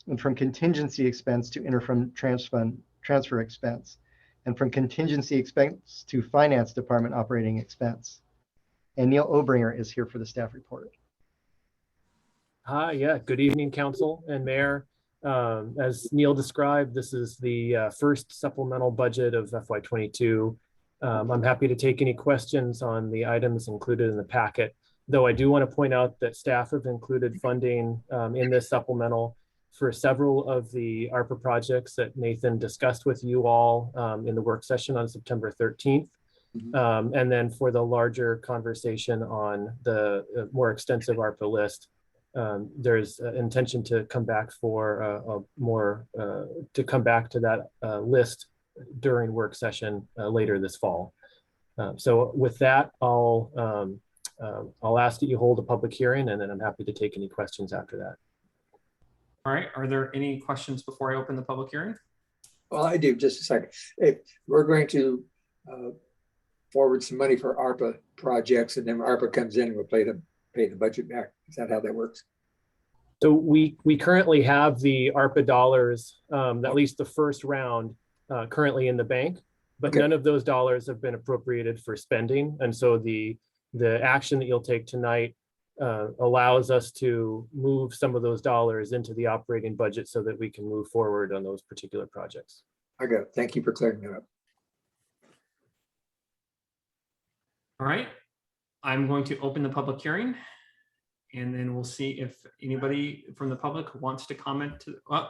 S11: and from contingency expense to interfund transfer expense, and from contingency expense to finance department operating expense. And Neil Obringer is here for the staff report.
S12: Hi, yeah, good evening, council and mayor. As Neil described, this is the first supplemental budget of FY22. I'm happy to take any questions on the items included in the packet, though I do want to point out that staff have included funding in this supplemental for several of the ARPA projects that Nathan discussed with you all in the work session on September 13th. And then for the larger conversation on the more extensive ARPA list, there's intention to come back for come back to that list during work session later this fall. So with that, I'll ask that you hold a public hearing, and then I'm happy to take any questions after that.
S1: All right. Are there any questions before I open the public hearing?
S10: Well, I do, just a second. If we're going to forward some money for ARPA projects, and then ARPA comes in and we'll pay the budget back. Is that how that works?
S12: So we currently have the ARPA dollars, at least the first round, currently in the bank, but
S10: Okay.
S12: none of those dollars have been appropriated for spending. And so the action that you'll take tonight allows us to move some of those dollars into the operating budget so that we can move forward on those particular projects.
S10: I got it. Thank you for clearing that up.
S1: All right, I'm going to open the public hearing. And then we'll see if anybody from the public wants to comment to, oh,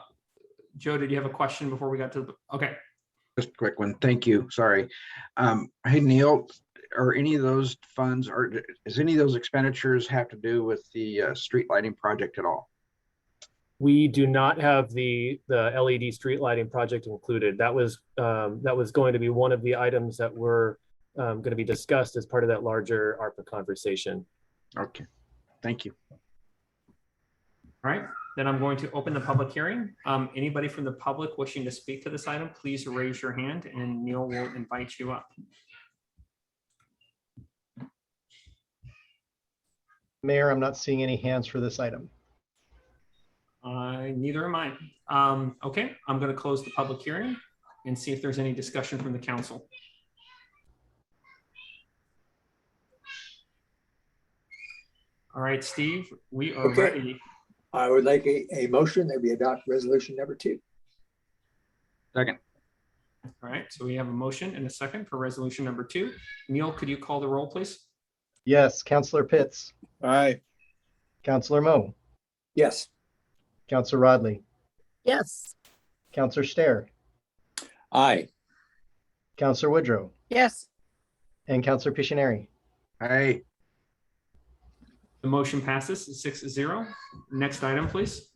S1: Joe, did you have a question before we got to, okay.
S5: Just a quick one. Thank you. Sorry. Hey, Neil, are any of those funds or does any of those expenditures have to do with the street lighting project at all?
S12: We do not have the LED street lighting project included. That was going to be one of the items that were going to be discussed as part of that larger ARPA conversation.
S5: Okay, thank you.
S1: All right, then I'm going to open the public hearing. Anybody from the public wishing to speak to this item, please raise your hand and Neil will invite you up.
S11: Mayor, I'm not seeing any hands for this item.
S1: Neither am I. Okay, I'm going to close the public hearing and see if there's any discussion from the council. All right, Steve, we are
S10: Okay.
S1: ready.
S10: I would like a motion that we adopt resolution number 2.
S5: Second.
S1: All right, so we have a motion and a second for resolution number 2. Neil, could you call the roll, please?
S11: Yes, Councillor Pitts,
S7: Aye.
S11: Councillor Mo,
S10: Yes.
S11: Councillor Rodley,
S3: Yes.
S11: Councillor Stair,
S9: Aye.
S11: Councillor Woodrow,
S4: Yes.
S11: and Councillor Pictionary.
S5: Hey,
S1: The motion passes 6-0. Next item, please.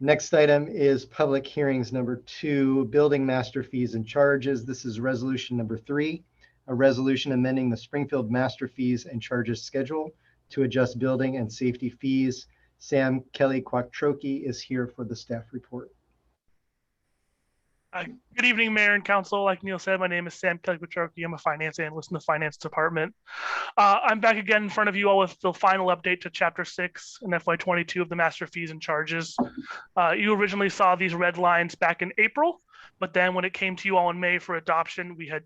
S11: Next item is public hearings number 2, building master fees and charges. This is resolution number 3, a resolution amending the Springfield master fees and charges schedule to adjust building and safety fees. Sam Kelly-Quattrochi is here for the staff report.
S13: Good evening, Mayor and Council. Like Neil said, my name is Sam Kelly-Quattrochi. I'm a finance analyst in the finance department. I'm back again in front of you all with the final update to Chapter 6 and FY22 of the Master Fees and Charges. You originally saw these red lines back in April, but then when it came to you all in May for adoption, we had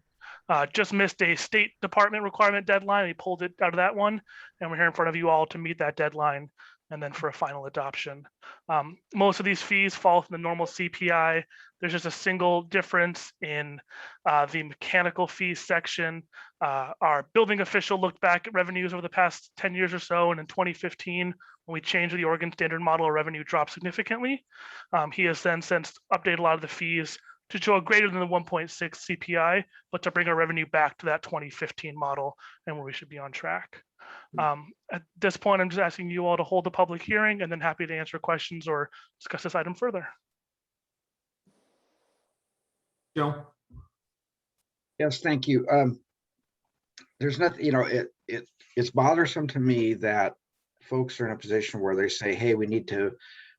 S13: just missed a State Department requirement deadline. We pulled it out of that one, and we're here in front of you all to meet that deadline and then for a final adoption. Most of these fees fall within the normal CPI. There's just a single difference in the mechanical fees section. Our building official looked back at revenues over the past 10 years or so, and in 2015, when we changed the Oregon Standard Model, our revenue dropped significantly. He has then since updated a lot of the fees to show a greater than the 1.6 CPI, but to bring our revenue back to that 2015 model and where we should be on track. At this point, I'm just asking you all to hold the public hearing and then happy to answer questions or discuss this item further.
S1: Joe?
S5: yes, thank you. There's nothing, you know, it's bothersome to me that folks are in a position where they say, hey, we need to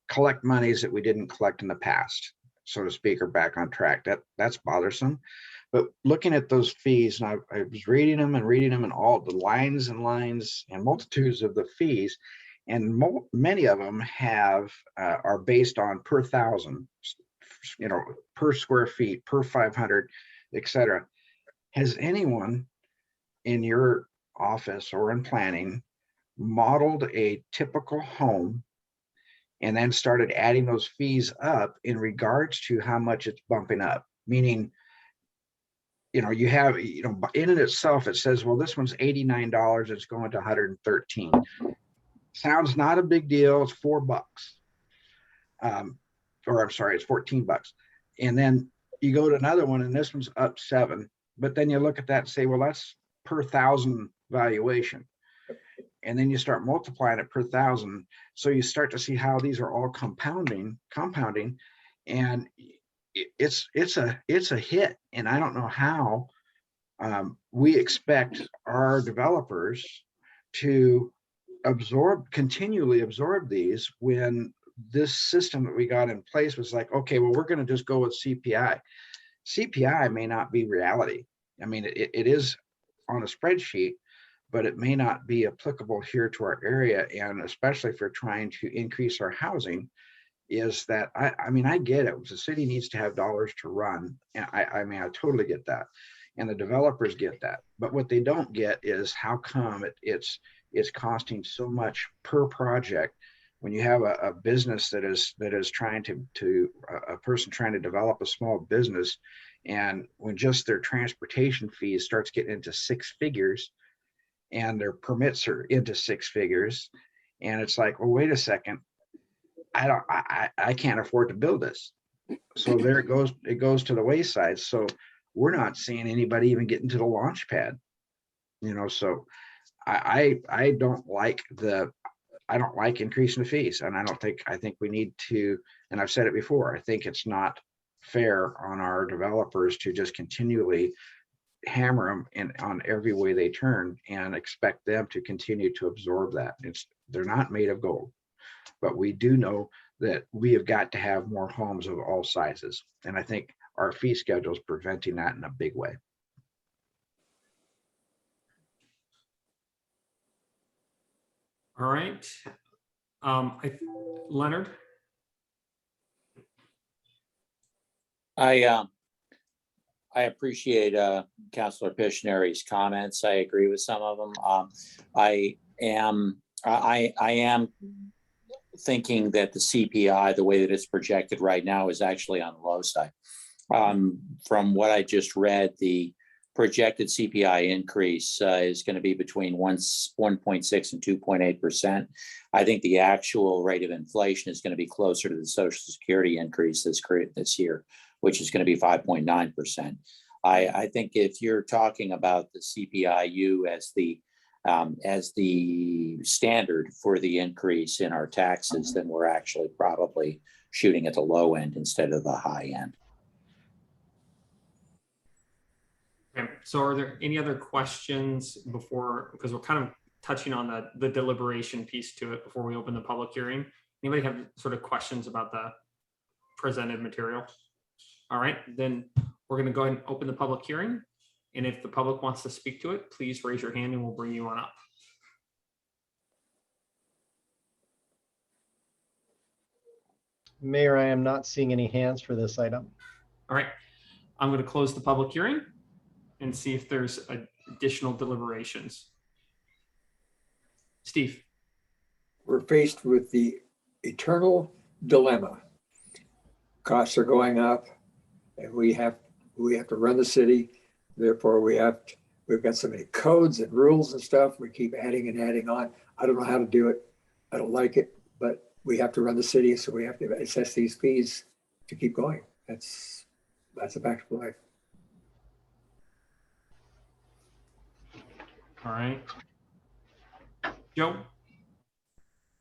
S5: collect monies that we didn't collect in the past, so to speak, or back on track. That's bothersome. But looking at those fees, and I was reading them and all the lines and lines and multitudes of the fees, and many of them are based on per thousand, you know, per square feet, per 500, etc. Has anyone in your office or in planning modeled a typical home and then started adding those fees up in regards to how much it's bumping up? Meaning, you know, you have, you know, in it itself, it says, well, this one's $89, it's going to 113. Sounds not a big deal, it's $4. Or I'm sorry, it's $14. And then you go to another one and this one's up 7. But then you look at that and say, well, that's per thousand valuation. And then you start multiplying it per thousand. So you start to see how these are all compounding, and it's a hit. And I don't know how we expect our developers to continually absorb these when this system that we got in place was like, okay, well, we're going to just go with CPI. CPI may not be reality. I mean, it is on a spreadsheet, but it may not be applicable here to our area. And especially if we're trying to increase our housing, is that, I mean, I get it. The city needs to have dollars to run. And I mean, I totally get that. And the developers get that. But what they don't get is how come it's costing so much per project when you have a business that is trying to a person trying to develop a small business, and when just their transportation fees starts getting into 6 figures, and their permits are into six figures. And it's like, well, wait a second. I can't afford to build this. So there it goes to the wayside. So we're not seeing anybody even getting to the launch pad, so I don't like increasing the fees. And I think we need to, and I've said it before, I think it's not fair on our developers to just continually hammer them on every way they turn and expect them to continue to absorb that. They're not made of gold, but we do know that we have got to have more homes of all sizes. And I think our fee schedule is preventing that in a big way.
S1: All right. Leonard?
S9: I appreciate Councilor Pishnary's comments. I agree with some of them. I am thinking that the CPI, the way that it's projected right now, is actually on the low side. From what I just read, the projected CPI increase is going to be between 1.6 and 2.8%. I think the actual rate of inflation is going to be closer to the Social Security increase this year, which is going to be 5.9%. I think if you're talking about the CPIU as the standard for the increase in our taxes, then we're actually probably shooting at the low end instead of the high end.
S1: Okay, so are there any other questions because we're kind of touching on the deliberation piece to it before we open the public hearing? Anybody have sort of questions about the presented material? All right, then we're going to go ahead and open the public hearing. And if the public wants to speak to it, please raise your hand and we'll bring you on up.
S11: Mayor, I am not seeing any hands for this item.
S1: All right, I'm going to close the public hearing and see if there's additional deliberations. Steve.
S10: We're faced with the eternal dilemma. Costs are going up and we have to run the city. Therefore, we've got so many codes and rules and stuff. We keep adding and adding on. I don't know how to do it. I don't like it, but we have to run the city, so we have to assess these fees to keep going. That's a fact of life.
S1: All right. Joe?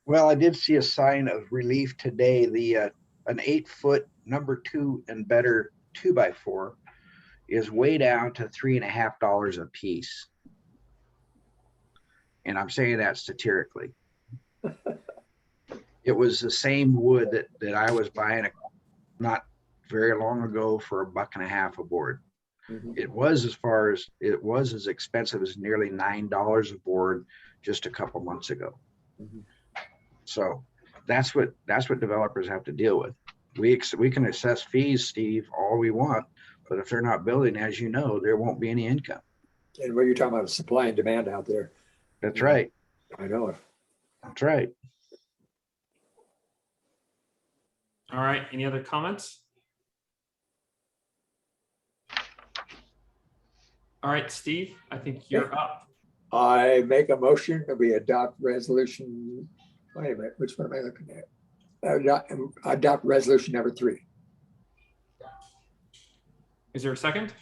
S5: Well, I did see a sign of relief today. An 8-foot number 2 and better 2x4 is way down to $3.50 a piece. And I'm saying that satirically. It was the same wood that I was buying not very long ago for $1.50 a board. Mm-hmm. It was as expensive as nearly $9 a board just a couple months ago. Mm-hmm. So that's what developers have to deal with. We can assess fees, Steve, all we want, but if they're not building, as you know, there won't be any income.
S10: And what you're talking about is supply and demand out there.
S5: That's right.
S10: I know it.
S5: That's right.
S1: All right. Any other comments? All right, Steve, I think you're up.
S10: I make a motion that we adopt resolution. Wait a minute, which one am I looking at? Adopt resolution number 3.
S1: Is there a second?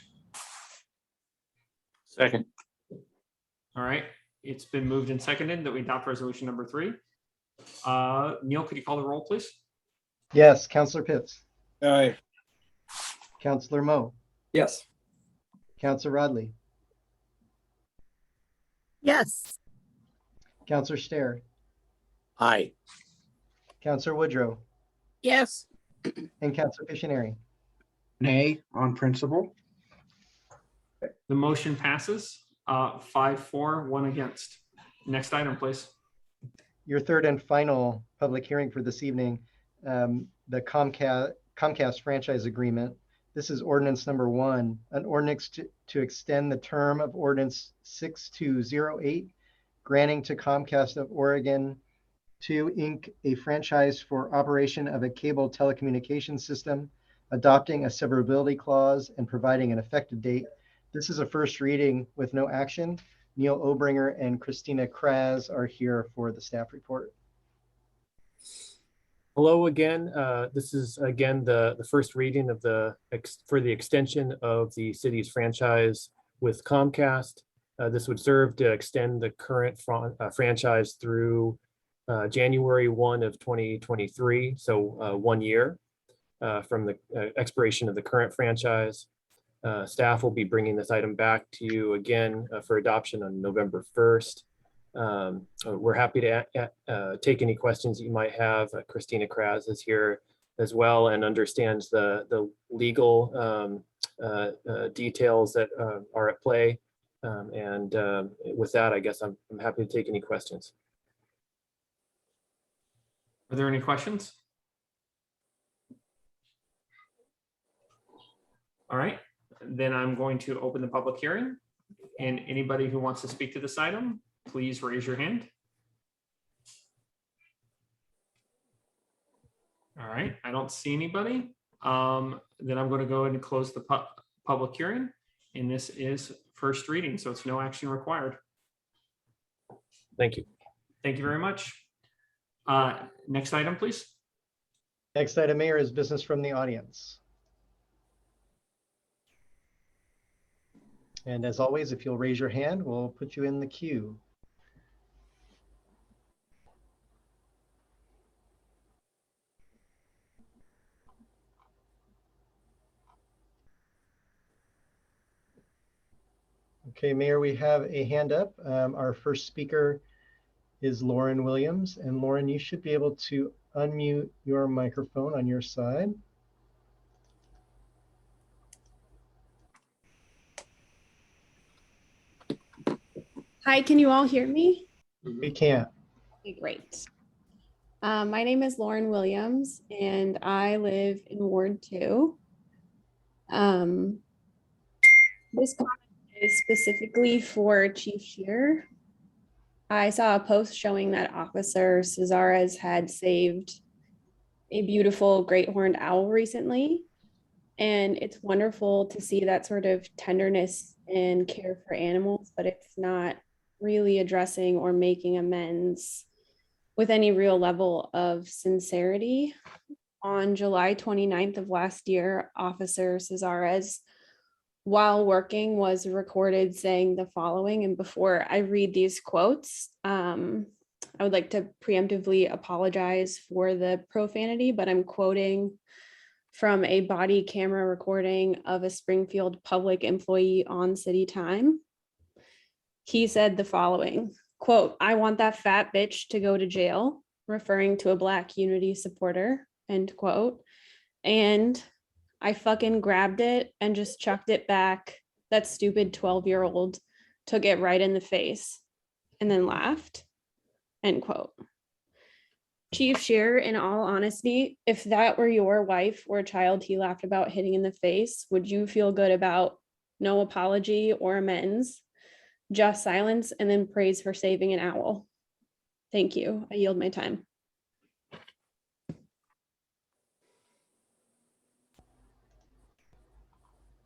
S9: Second.
S1: All right. It's been moved and seconded that we adopt resolution number 3. Neil, could you call the roll, please?
S11: Yes, Councilor Pitts.
S7: Aye.
S11: Councilor Moe.
S10: Yes.
S11: Councilor Rodley.
S3: Yes.
S11: Councilor Stair.
S9: Aye.
S11: Councilor Woodrow.
S4: Yes.
S11: And Councilor Pictionary.
S5: Nay, on principle.
S1: The motion passes 5-4, 1 against. Next item, please.
S11: Your third and final public hearing for this evening, the Comcast franchise agreement. This is ordinance number 1, an ordinance to extend the term of ordinance 6208, granting to Comcast of Oregon 2 Inc. a franchise for operation of a cable telecommunications system, adopting a severability clause and providing an effective date. This is a first reading with no action. Neil Obringer and Christina Kraz are here for the staff report.
S12: Hello again. This is again the first reading of for the extension of the city's franchise with Comcast. This would serve to extend the current franchise through January 1 of 2023, so 1 year from the expiration of the current franchise. Staff will be bringing this item back to you again for adoption on November 1st. We're happy to take any questions that you might have. Christina Kraz is here as well and understands the legal details that are at play. With that, I guess I'm happy to take any questions.
S1: Are there any questions? All right, then I'm going to open the public hearing. And anybody who wants to speak to this item, please raise your hand. All right, I don't see anybody. Then I'm going to go ahead and close the public hearing. And this is first reading, so it's no action required.
S12: Thank you.
S1: Thank you very much. Next item, please.
S11: Next item, Mayor, is business from the audience. And as always, if you'll raise your hand, we'll put you in the queue. Okay, Mayor, we have a hand up. Our first speaker is Lauren Williams. And Lauren, you should be able to unmute your microphone on your side.
S14: Hi, can you all hear me?
S11: We can't.
S14: Okay, great. My name is Lauren Williams and I live in Ward 2. This comment is specifically for Chief Shear. I saw a post showing that Officer Cesares had saved a beautiful great horned owl recently. And it's wonderful to see that sort of tenderness and care for animals, but it's not really addressing or making amends with any real level of sincerity. On July 29th of last year, Officer Cesares, while working, was recorded saying the following. And before I read these quotes, I would like to preemptively apologize for the profanity, but I'm quoting from a body camera recording of a Springfield public employee on city time. He said the following, quote, "I want that fat bitch to go to jail," referring to a Black Unity supporter, end quote. And "I fucking grabbed it and just chucked it back. That stupid 12-year-old took it right in the face and then laughed," end quote. Chief Shear, in all honesty, if that were your wife or child he laughed about hitting in the face, would you feel good about no apology or amends, just silence, and then praise for saving an owl? Thank you. I yield my time.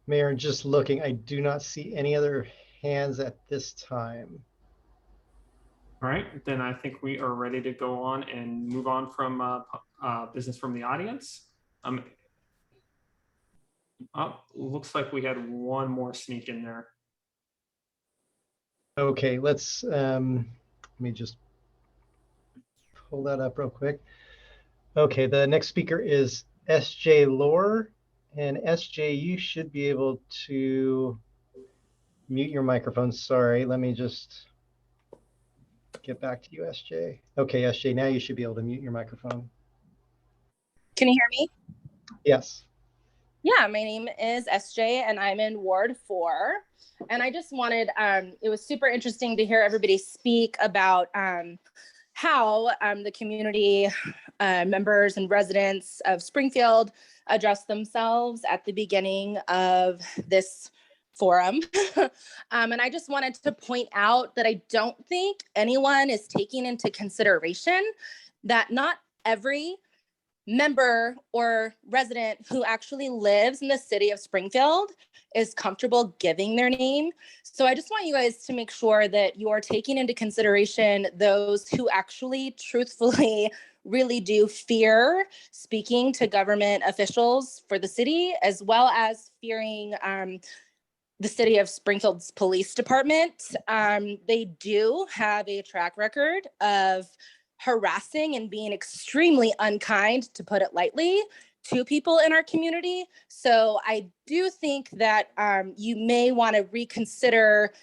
S11: Mayor, just looking, I do not see any other hands at this time.
S1: All right, then I think we are ready to go on and move on from business from the audience. Looks like we had one more sneak in there.
S11: Okay, let's, let me just pull that up real quick. Okay, the next speaker is SJ Lohr. And SJ, you should be able to mute your microphone. Sorry, let me just get back to you, SJ. Okay, SJ, now you should be able to mute your microphone.
S15: Can you hear me?
S11: Yes.
S15: Yeah, my name is SJ and I'm in Ward 4. And I just wanted, it was super interesting to hear everybody speak about how the community members and residents of Springfield addressed themselves at the beginning of this forum. And I just wanted to point out that I don't think anyone is taking into consideration that not every member or resident who actually lives in the city of Springfield is comfortable giving their name. So I just want you guys to make sure that you are taking into consideration those who actually truthfully really do fear speaking to government officials for the city, as well as fearing the city of Springfield's police department. They do have a track record of harassing and being extremely unkind, to put it lightly, to people in our community. So I do think that you may want to reconsider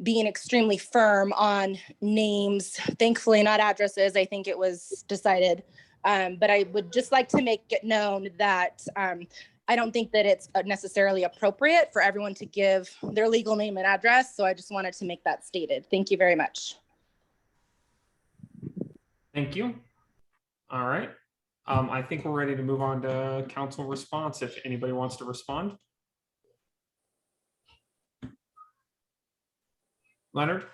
S15: being extremely firm on names, thankfully not addresses. I think it was decided. But I would just like to make it known that I don't think that it's necessarily appropriate for everyone to give their legal name and address. So I just wanted to make that stated. Thank you very much.
S1: Thank you. All right. I think we're ready to move on to council response if anybody wants to respond. Leonard?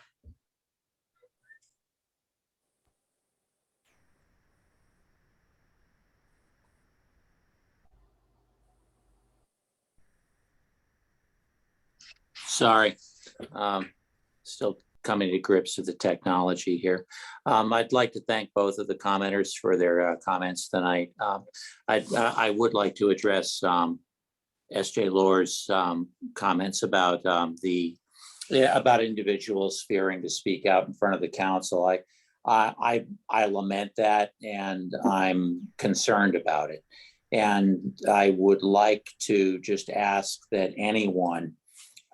S9: Sorry. Still coming to grips with the technology here. I'd like to thank both of the commenters for their comments tonight. I would like to address SJ Lore's comments about about individuals fearing to speak out in front of the council. I lament that, and I'm concerned about it. And I would like to just ask that anyone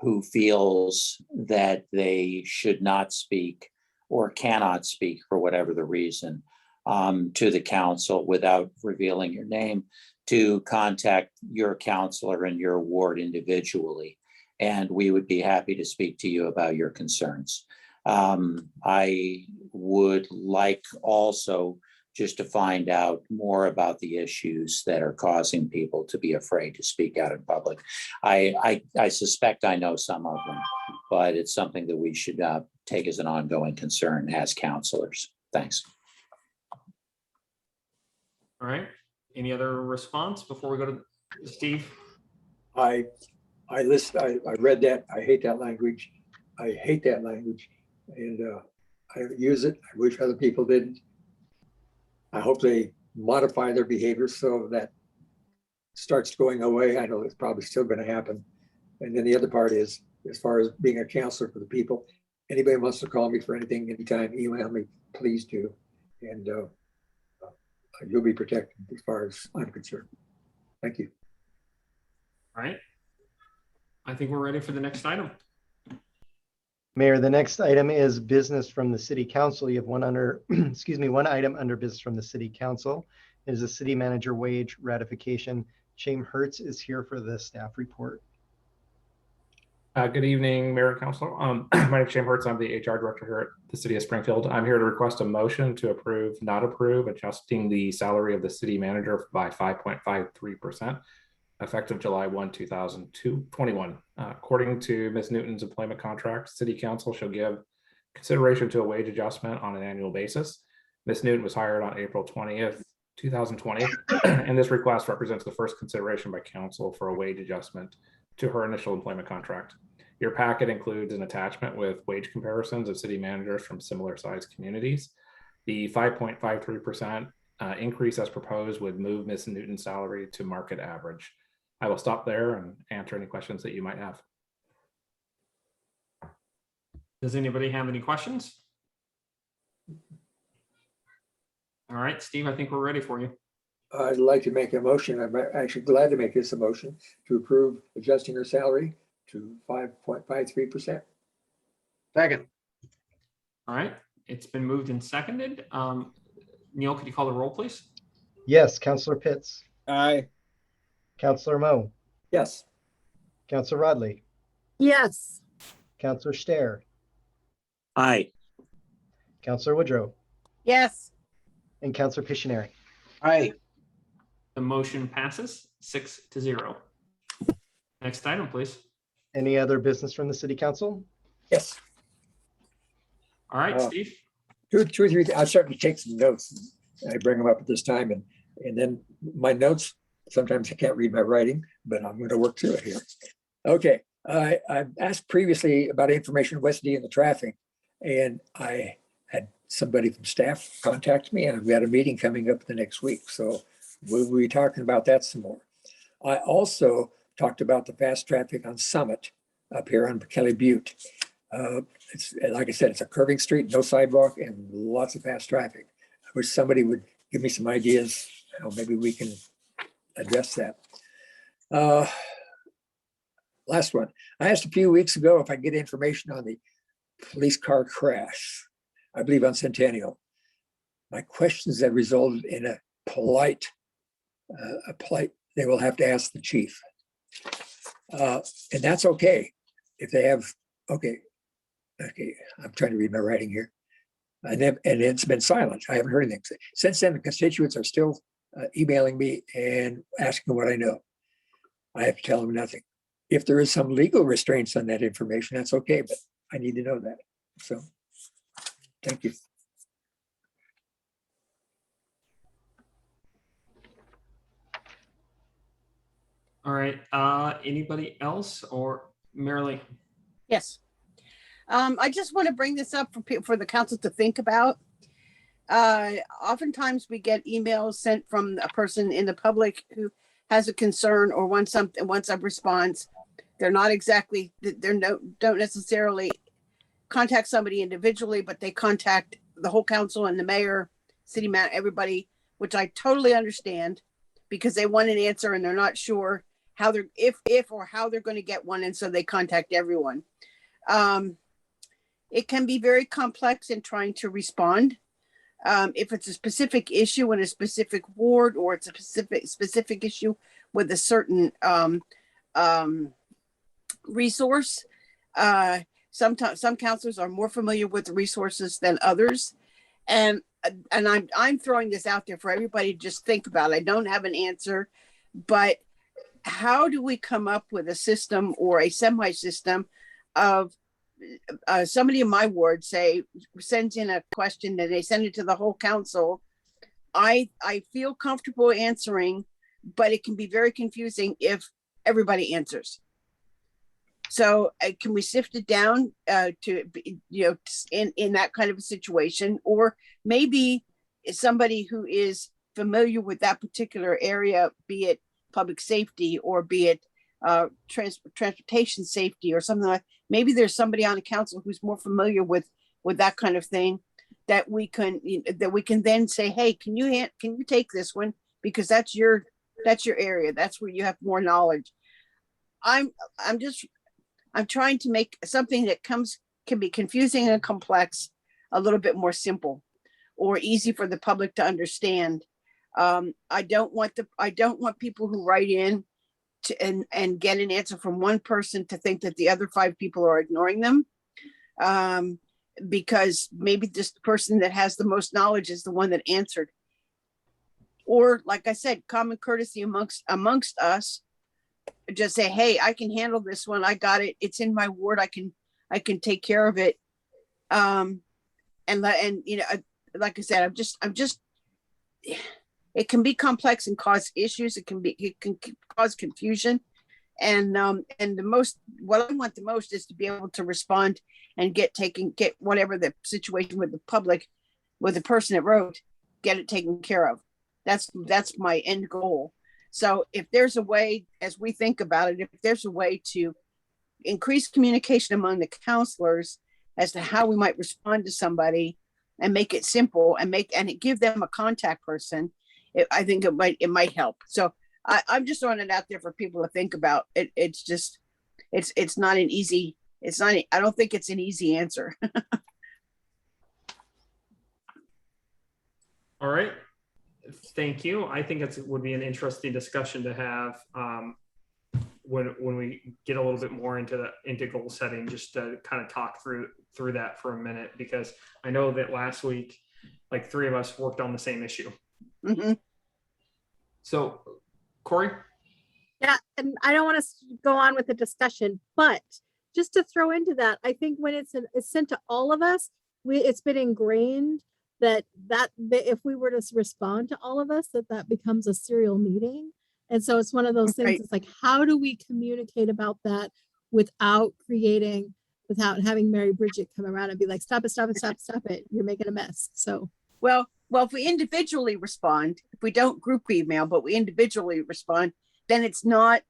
S9: who feels that they should not speak or cannot speak for whatever the reason to the council without revealing your name, to contact your counselor in your ward individually. And we would be happy to speak to you about your concerns. I would like also just to find out more about the issues that are causing people to be afraid to speak out in public. I suspect I know some of them, but it's something that we should take as an ongoing concern as counselors. Thanks.
S1: All right. Any other response before we go to Steve?
S10: I read that. I hate that language. I hate that language. And I use it. I wish other people didn't. I hope they modify their behavior so that starts going away. I know it's probably still going to happen. And then the other part is, as far as being a counselor for the people, anybody wants to call me for anything, anytime, email me, please do. And you'll be protected as far as I'm concerned. Thank you.
S1: All right. I think we're ready for the next item.
S11: Mayor, the next item is business from the city council. You have one item under business from the city council. It is a city manager wage ratification. Shane Hertz is here for the staff report.
S16: Good evening, Mayor and Council. My name is Shane Hertz. I'm the HR director here at the city of Springfield. I'm here to request a motion to approve, not approve, adjusting the salary of the city manager by 5.53%. Effective July 1, 2021. According to Ms. Newton's employment contract, City Council shall give consideration to a wage adjustment on an annual basis. Ms. Newton was hired on April 20th, 2020, and this request represents the first consideration by Council for a wage adjustment to her initial employment contract. Your packet includes an attachment with wage comparisons of city managers from similar sized communities. The 5.53% increase as proposed would move Ms. Newton's salary to market average. I will stop there and answer any questions that you might have.
S1: Does anybody have any questions? All right, Steve, I think we're ready for you.
S10: I'd like to make a motion. I'm actually glad to make this a motion to approve adjusting her salary to 5.53%.
S5: Second.
S1: All right, it's been moved and seconded. Neil, could you call the roll, please?
S11: Yes, Councilor Pitts.
S7: Aye.
S11: Councilor Moe.
S10: Yes.
S11: Councilor Rodley.
S3: Yes.
S11: Councilor Stair.
S9: Aye.
S11: Councilor Woodrow.
S4: Yes.
S11: And Councilor Pictionary.
S5: Aye.
S1: The motion passes 6-0. Next item, please.
S11: Any other business from the city council?
S10: Yes.
S1: All right, Steve.
S10: Two or three. I'm starting to take some notes. I bring them up at this time, and And then my notes, sometimes I can't read my writing, but I'm going to work through it here. Okay, I've asked previously about information West D and the traffic, and I had somebody from staff contact me, and I've got a meeting coming up the next week. So we'll be talking about that some more. I also talked about the fast traffic on Summit up here on Kelly Butte. It's, like I said, it's a curving street, no sidewalk, and lots of fast traffic. I wish somebody would give me some ideas how maybe we can address that. Last one. I asked a few weeks ago if I get information on the police car crash, I believe on Centennial. My questions have resulted in a polite, they will have to ask the chief. And that's okay. If they have, okay, I'm trying to read my writing here. And it's been silent. I haven't heard anything. Since then, the constituents are still emailing me and asking what I know. I have to tell them nothing. If there is some legal restraints on that information, that's okay, but I need to know that. So, thank you.
S1: All right, anybody else, or Marilee?
S4: Yes. I just want to bring this up for the council to think about. Oftentimes we get emails sent from a person in the public who has a concern or wants a response. They're not exactly, don't necessarily contact somebody individually, but they contact the whole council and the mayor, city man, everybody, which I totally understand, because they want an answer and they're not sure how they're, if or how they're going to get one. And so they contact everyone. It can be very complex in trying to respond. If it's a specific issue in a specific ward, or it's a specific issue with a certain resource. Sometimes some counselors are more familiar with the resources than others. And I'm throwing this out there for everybody to just think about. I don't have an answer, but how do we come up with a system or a semi-system of somebody in my ward sends in a question and they send it to the whole council. I feel comfortable answering, but it can be very confusing if everybody answers. So can we sift it down to, in that kind of a situation? Or maybe somebody who is familiar with that particular area, be it public safety or be it transportation safety or something like, maybe there's somebody on the council who's more familiar with that kind of thing, that we can then say, hey, can you take this one, because that's your area, that's where you have more knowledge. I'm trying to make something that can be confusing and complex a little bit more simple or easy for the public to understand. I don't want people who write in and get an answer from one person to think that the other 5 people are ignoring them, because maybe just the person that has the most knowledge is the one that answered. Or, like I said, common courtesy amongst us, just say, hey, I can handle this one, I got it, it's in my ward, I can take care of it. And like I said, I'm just it can be complex and cause issues. It can cause confusion. And what I want the most is to be able to respond and get whatever the situation with the public, with the person that wrote, get it taken care of. That's my end goal. So if there's a way, as we think about it, if there's a way to increase communication among the counselors as to how we might respond to somebody and make it simple and give them a contact person, I think it might help. So I'm just throwing it out there for people to think about. It's not an easy, I don't think it's an easy answer.
S1: All right. Thank you. I think it would be an interesting discussion to have when we get a little bit more into goal setting, just to kind of talk through that for a minute, because I know that last week, like 3 of us worked on the same issue.
S4: Mm-hmm.
S1: So, Corey?
S3: Yeah, and I don't want to go on with the discussion, but just to throw into that, I think when it's sent to all of us, it's been ingrained if we were to respond to all of us, that becomes a serial meeting. And so it's one of those things,
S4: Right.
S3: it's like, how do we communicate about that without having Mary Bridget come around and be like, stop it. You're making a mess. So.
S4: Well, if we individually respond, if we don't group email, but we individually respond, then it's not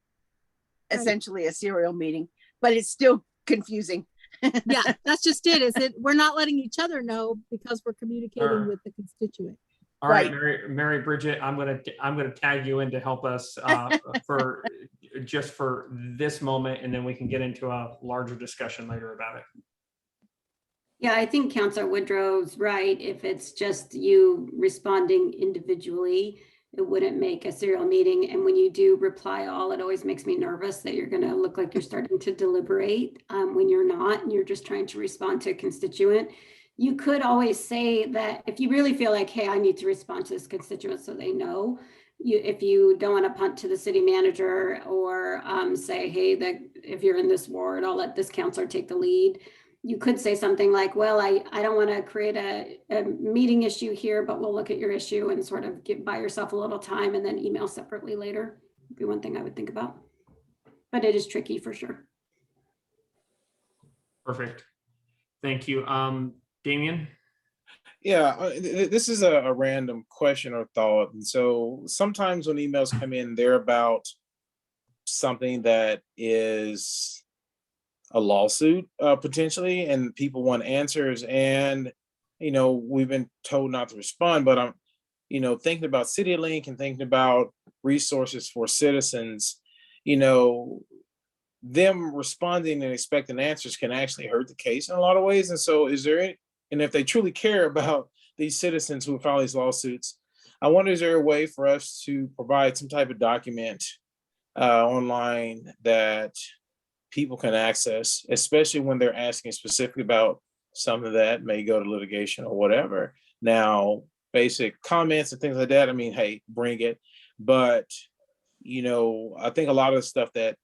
S4: essentially a serial meeting, but it's still confusing.
S3: Yeah, that's just it. We're not letting each other know because we're communicating with the constituent.
S1: All right, Mary Bridget, I'm gonna tag you in to help us for this moment, and then we can get into a larger discussion later about it.
S6: Yeah, I think Councilor Woodrow's right. If it's just you responding individually, it wouldn't make a serial meeting. And when you do reply all, it always makes me nervous that you're going to look like you're starting to deliberate when you're not, and you're just trying to respond to a constituent. You could always say that if you really feel like, hey, I need to respond to this constituent so they know, if you don't want to punt to the city manager or say, hey, that if you're in this ward, I'll let this counselor take the lead. You could say something like, well, I don't want to create a meeting issue here, but we'll look at your issue and sort of buy yourself a little time and then email separately later. Would be one thing I would think about. But it is tricky for sure.
S1: Perfect. Thank you. Damien?
S7: Yeah, this is a random question or thought. And so sometimes when emails come in, they're about something that is a lawsuit potentially, and people want answers. And, we've been told not to respond, but I'm, thinking about CityLink and thinking about resources for citizens, them responding and expecting answers can actually hurt the case in a lot of ways. And so and if they truly care about these citizens who file these lawsuits, I wonder, is there a way for us to provide some type of document online that people can access, especially when they're asking specifically about something that may go to litigation or whatever. Now, basic comments and things like that, I mean, hey, bring it. But, I think a lot of the stuff that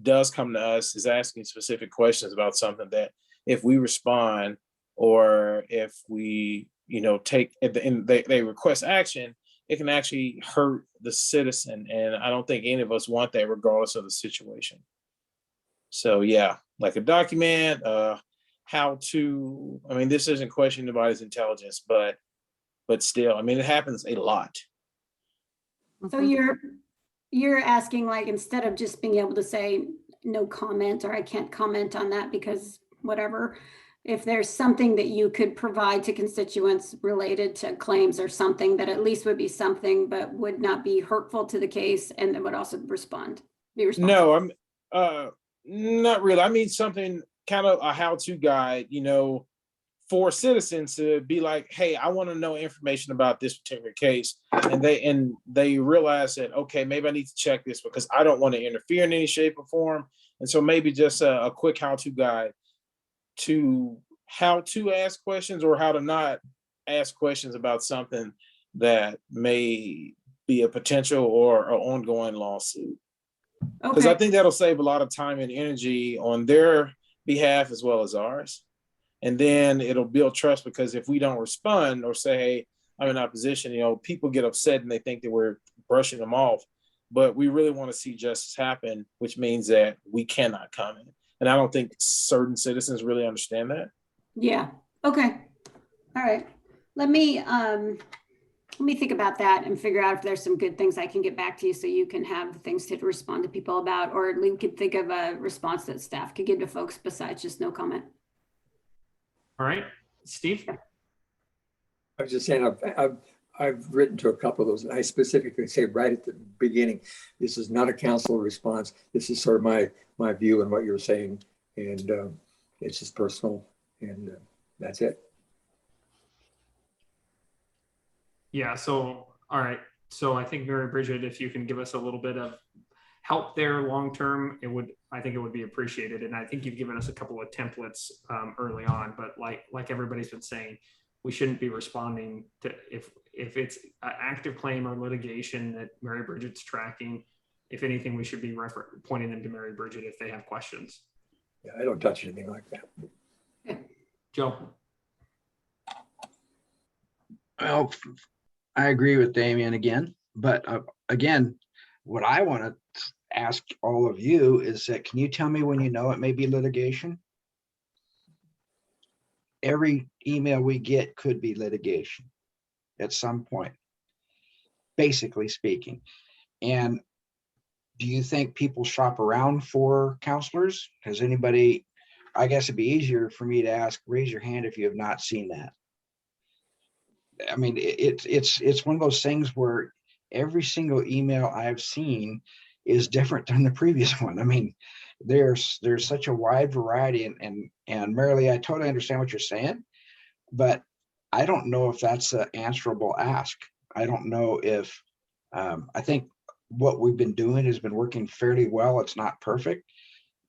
S7: does come to us is asking specific questions about something that if we respond or if we, take and they request action, it can actually hurt the citizen. And I don't think any of us want that regardless of the situation. So yeah, like a document, how to, I mean, this isn't questioning anybody's intelligence, but still, I mean, it happens a lot.
S6: So you're asking, like, instead of just being able to say no comment, or I can't comment on that because whatever, if there's something that you could provide to constituents related to claims or something that at least would be something, but would not be hurtful to the case and that would also be responsive.
S7: No, I'm not really. I mean, something kind of a how-to guide, for citizens to be like, hey, I want to know information about this particular case. And they realize that, okay, maybe I need to check this because I don't want to interfere in any shape or form. And so maybe just a quick how-to guide to how to ask questions or how to not ask questions about something that may be a potential or an ongoing lawsuit. Because I think that'll save a lot of time and energy on their behalf as well as ours. And then it'll build trust, because if we don't respond or say, hey, I'm in opposition, people get upset and they think that we're brushing them off. But we really want to see justice happen, which means that we cannot comment. And I don't think certain citizens really understand that.
S6: Yeah. Okay. All right. Let me think about that and figure out if there's some good things I can get back to you so you can have things to respond to people about, or we could think of a response that staff could give to folks besides just no comment.
S1: All right, Steve?
S10: I was just saying, I've written to a couple of those, and I specifically say right at the beginning, this is not a council response. This is sort of my view and what you're saying, and it's just personal, and that's it.
S1: Yeah, so, all right. So I think, Mary Bridget, if you can give us a little bit of help there long-term, I think it would be appreciated. And I think you've given us a couple of templates early on, but like everybody's been saying, we shouldn't be responding to if it's an active claim or litigation that Mary Bridget's tracking. If anything, we should be pointing them to Mary Bridget if they have questions.
S10: Yeah, I don't touch anything like that.
S1: Joe?
S5: Well, I agree with Damien again, but again, what I want to ask all of you is that, can you tell me when you know it may be litigation? Every email we get could be litigation at some point, basically speaking. And do you think people shop around for counselors? Has anybody, I guess it'd be easier for me to ask, raise your hand if you have not seen that. I mean, it's one of those things where every single email I've seen is different than the previous one. I mean, there's such a wide variety, and Marilee, I totally understand what you're saying, but I don't know if that's an answerable ask. I don't know if I think what we've been doing has been working fairly well. It's not perfect,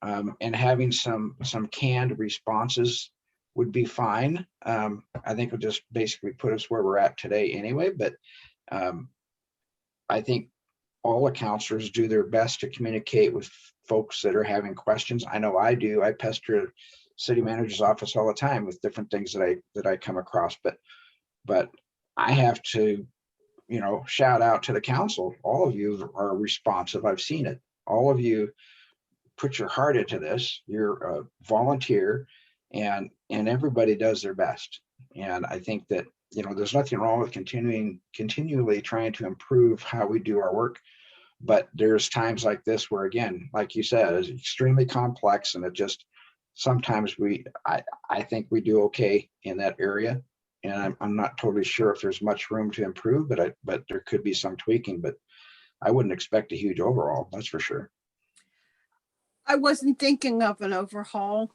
S5: and having some canned responses would be fine. I think it'll just basically put us where we're at today anyway, but I think all the counselors do their best to communicate with folks that are having questions. I know I do. I pester city manager's office all the time with different things that I come across, but I have to, shout out to the council. All of you are responsive. I've seen it. All of you put your heart into this. You're a volunteer, and everybody does their best. And I think that, there's nothing wrong with continually trying to improve how we do our work. But there's times like this where, again, like you said, it's extremely complex, and it just sometimes I think we do okay in that area. And I'm not totally sure if there's much room to improve, but there could be some tweaking, but I wouldn't expect a huge overhaul, that's for sure.
S4: I wasn't thinking of an overhaul.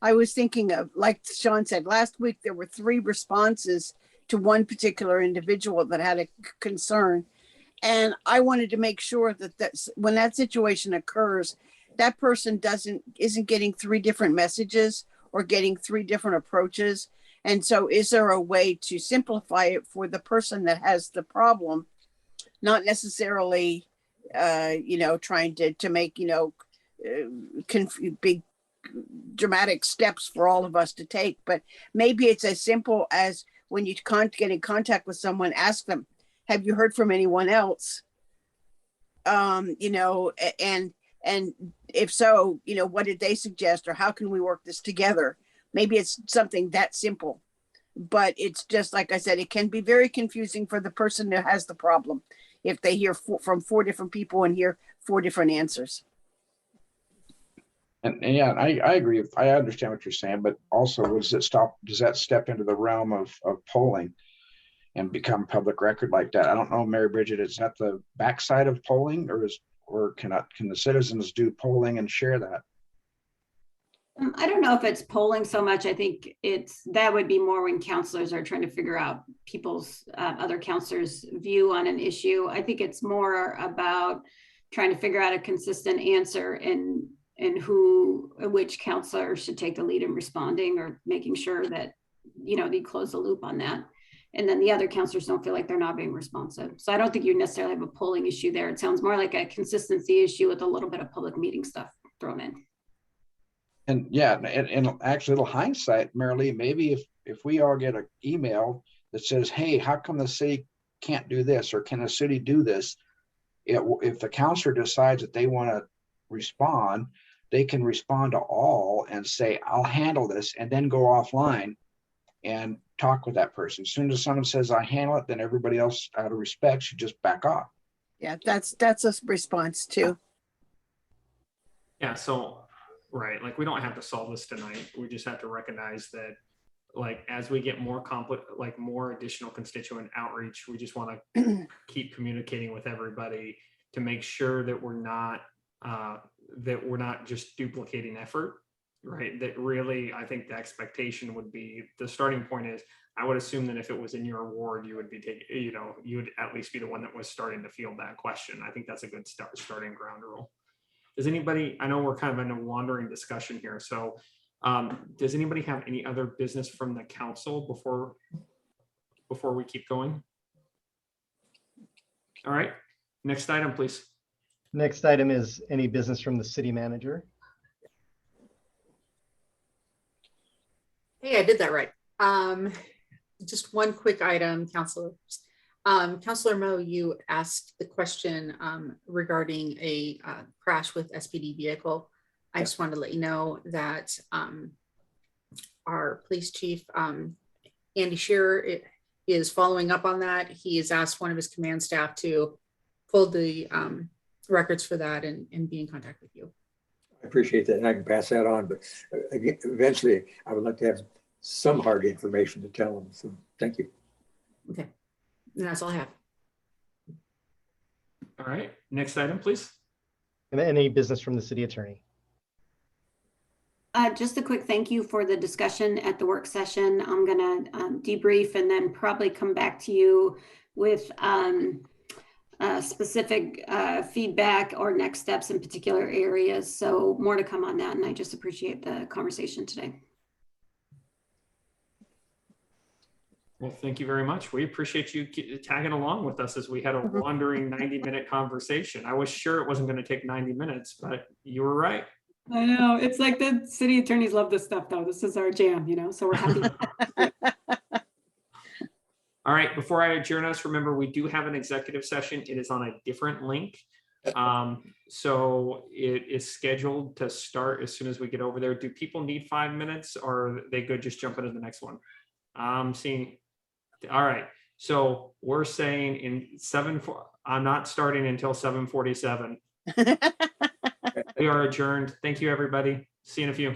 S4: I was thinking of, like Sean said, last week, there were 3 responses to one particular individual that had a concern. And I wanted to make sure that when that situation occurs, that person isn't getting 3 different messages or getting 3 different approaches. And so is there a way to simplify it for the person that has the problem, not necessarily, trying to make, big dramatic steps for all of us to take, but maybe it's as simple as when you get in contact with someone, ask them, have you heard from anyone else? And if so, what did they suggest, or how can we work this together? Maybe it's something that simple, but it's just, like I said, it can be very confusing for the person that has the problem if they hear from 4 different people and hear 4 different answers.
S5: And yeah, I agree. I understand what you're saying, but also, does that step into the realm of polling and become public record like that? I don't know, Mary Bridget, is that the backside of polling, or can the citizens do polling and share that?
S6: I don't know if it's polling so much. I think that would be more when counselors are trying to figure out people's other counselors' view on an issue. I think it's more about trying to figure out a consistent answer and which counselor should take the lead in responding, or making sure that, they close the loop on that. And then the other counselors don't feel like they're not being responsive. So I don't think you necessarily have a polling issue there. It sounds more like a consistency issue with a little bit of public meeting stuff thrown in.
S5: And yeah, and actually, a little hindsight, Marilee, maybe if we all get an email that says, hey, how come the city can't do this, or can the city do this? If the counselor decides that they want to respond, they can respond to all and say, I'll handle this, and then go offline and talk with that person. As soon as someone says I handle it, then everybody else, out of respect, should just back off.
S4: Yeah, that's a response too.
S1: Yeah, so, right, like, we don't have to solve this tonight. We just have to recognize that, like, as we get more more additional constituent outreach, we just want to keep communicating with everybody to make sure that we're not just duplicating effort, right? That really, I think the expectation would be, the starting point is, I would assume that if it was in your ward, you would be taking, you would at least be the one that was starting to field that question. I think that's a good starting ground rule. Does anybody, I know we're kind of in a wandering discussion here, so does anybody have any other business from the council before we keep going? All right, next item, please.
S11: Next item is any business from the city manager.
S8: Hey, I did that right. just one quick item, Counselor. Counselor Mo, you asked the question regarding a crash with SPD vehicle. I just wanted to let you know that our police chief, Andy Shearer, is following up on that. He has asked one of his command staff to pull the records for that and be in contact with you.
S10: I appreciate that, and I can pass that on, but eventually I would like to have some hard information to tell them, so thank you.
S8: Okay, and that's all I have.
S1: All right, next item, please.
S11: And any business from the city attorney?
S6: Just a quick thank you for the discussion at the work session. I'm gonna debrief and then probably come back to you with specific feedback or next steps in particular areas. So more to come on that. And I just appreciate the conversation today.
S1: Well, thank you very much. We appreciate you tagging along with us as we had a wandering 90-minute conversation. I was sure it wasn't going to take 90 minutes, but you were right.
S6: I know. It's like the city attorneys love this stuff, though. This is our jam, you know, so we're happy.
S1: All right, before I adjourn us, remember, we do have an executive session. It is on a different link. So it is scheduled to start as soon as we get over there. Do people need 5 minutes, or are they good just jumping to the next one? I'm seeing. All right, so we're saying I'm not starting until 7:47. We are adjourned. Thank you, everybody. See you in a few.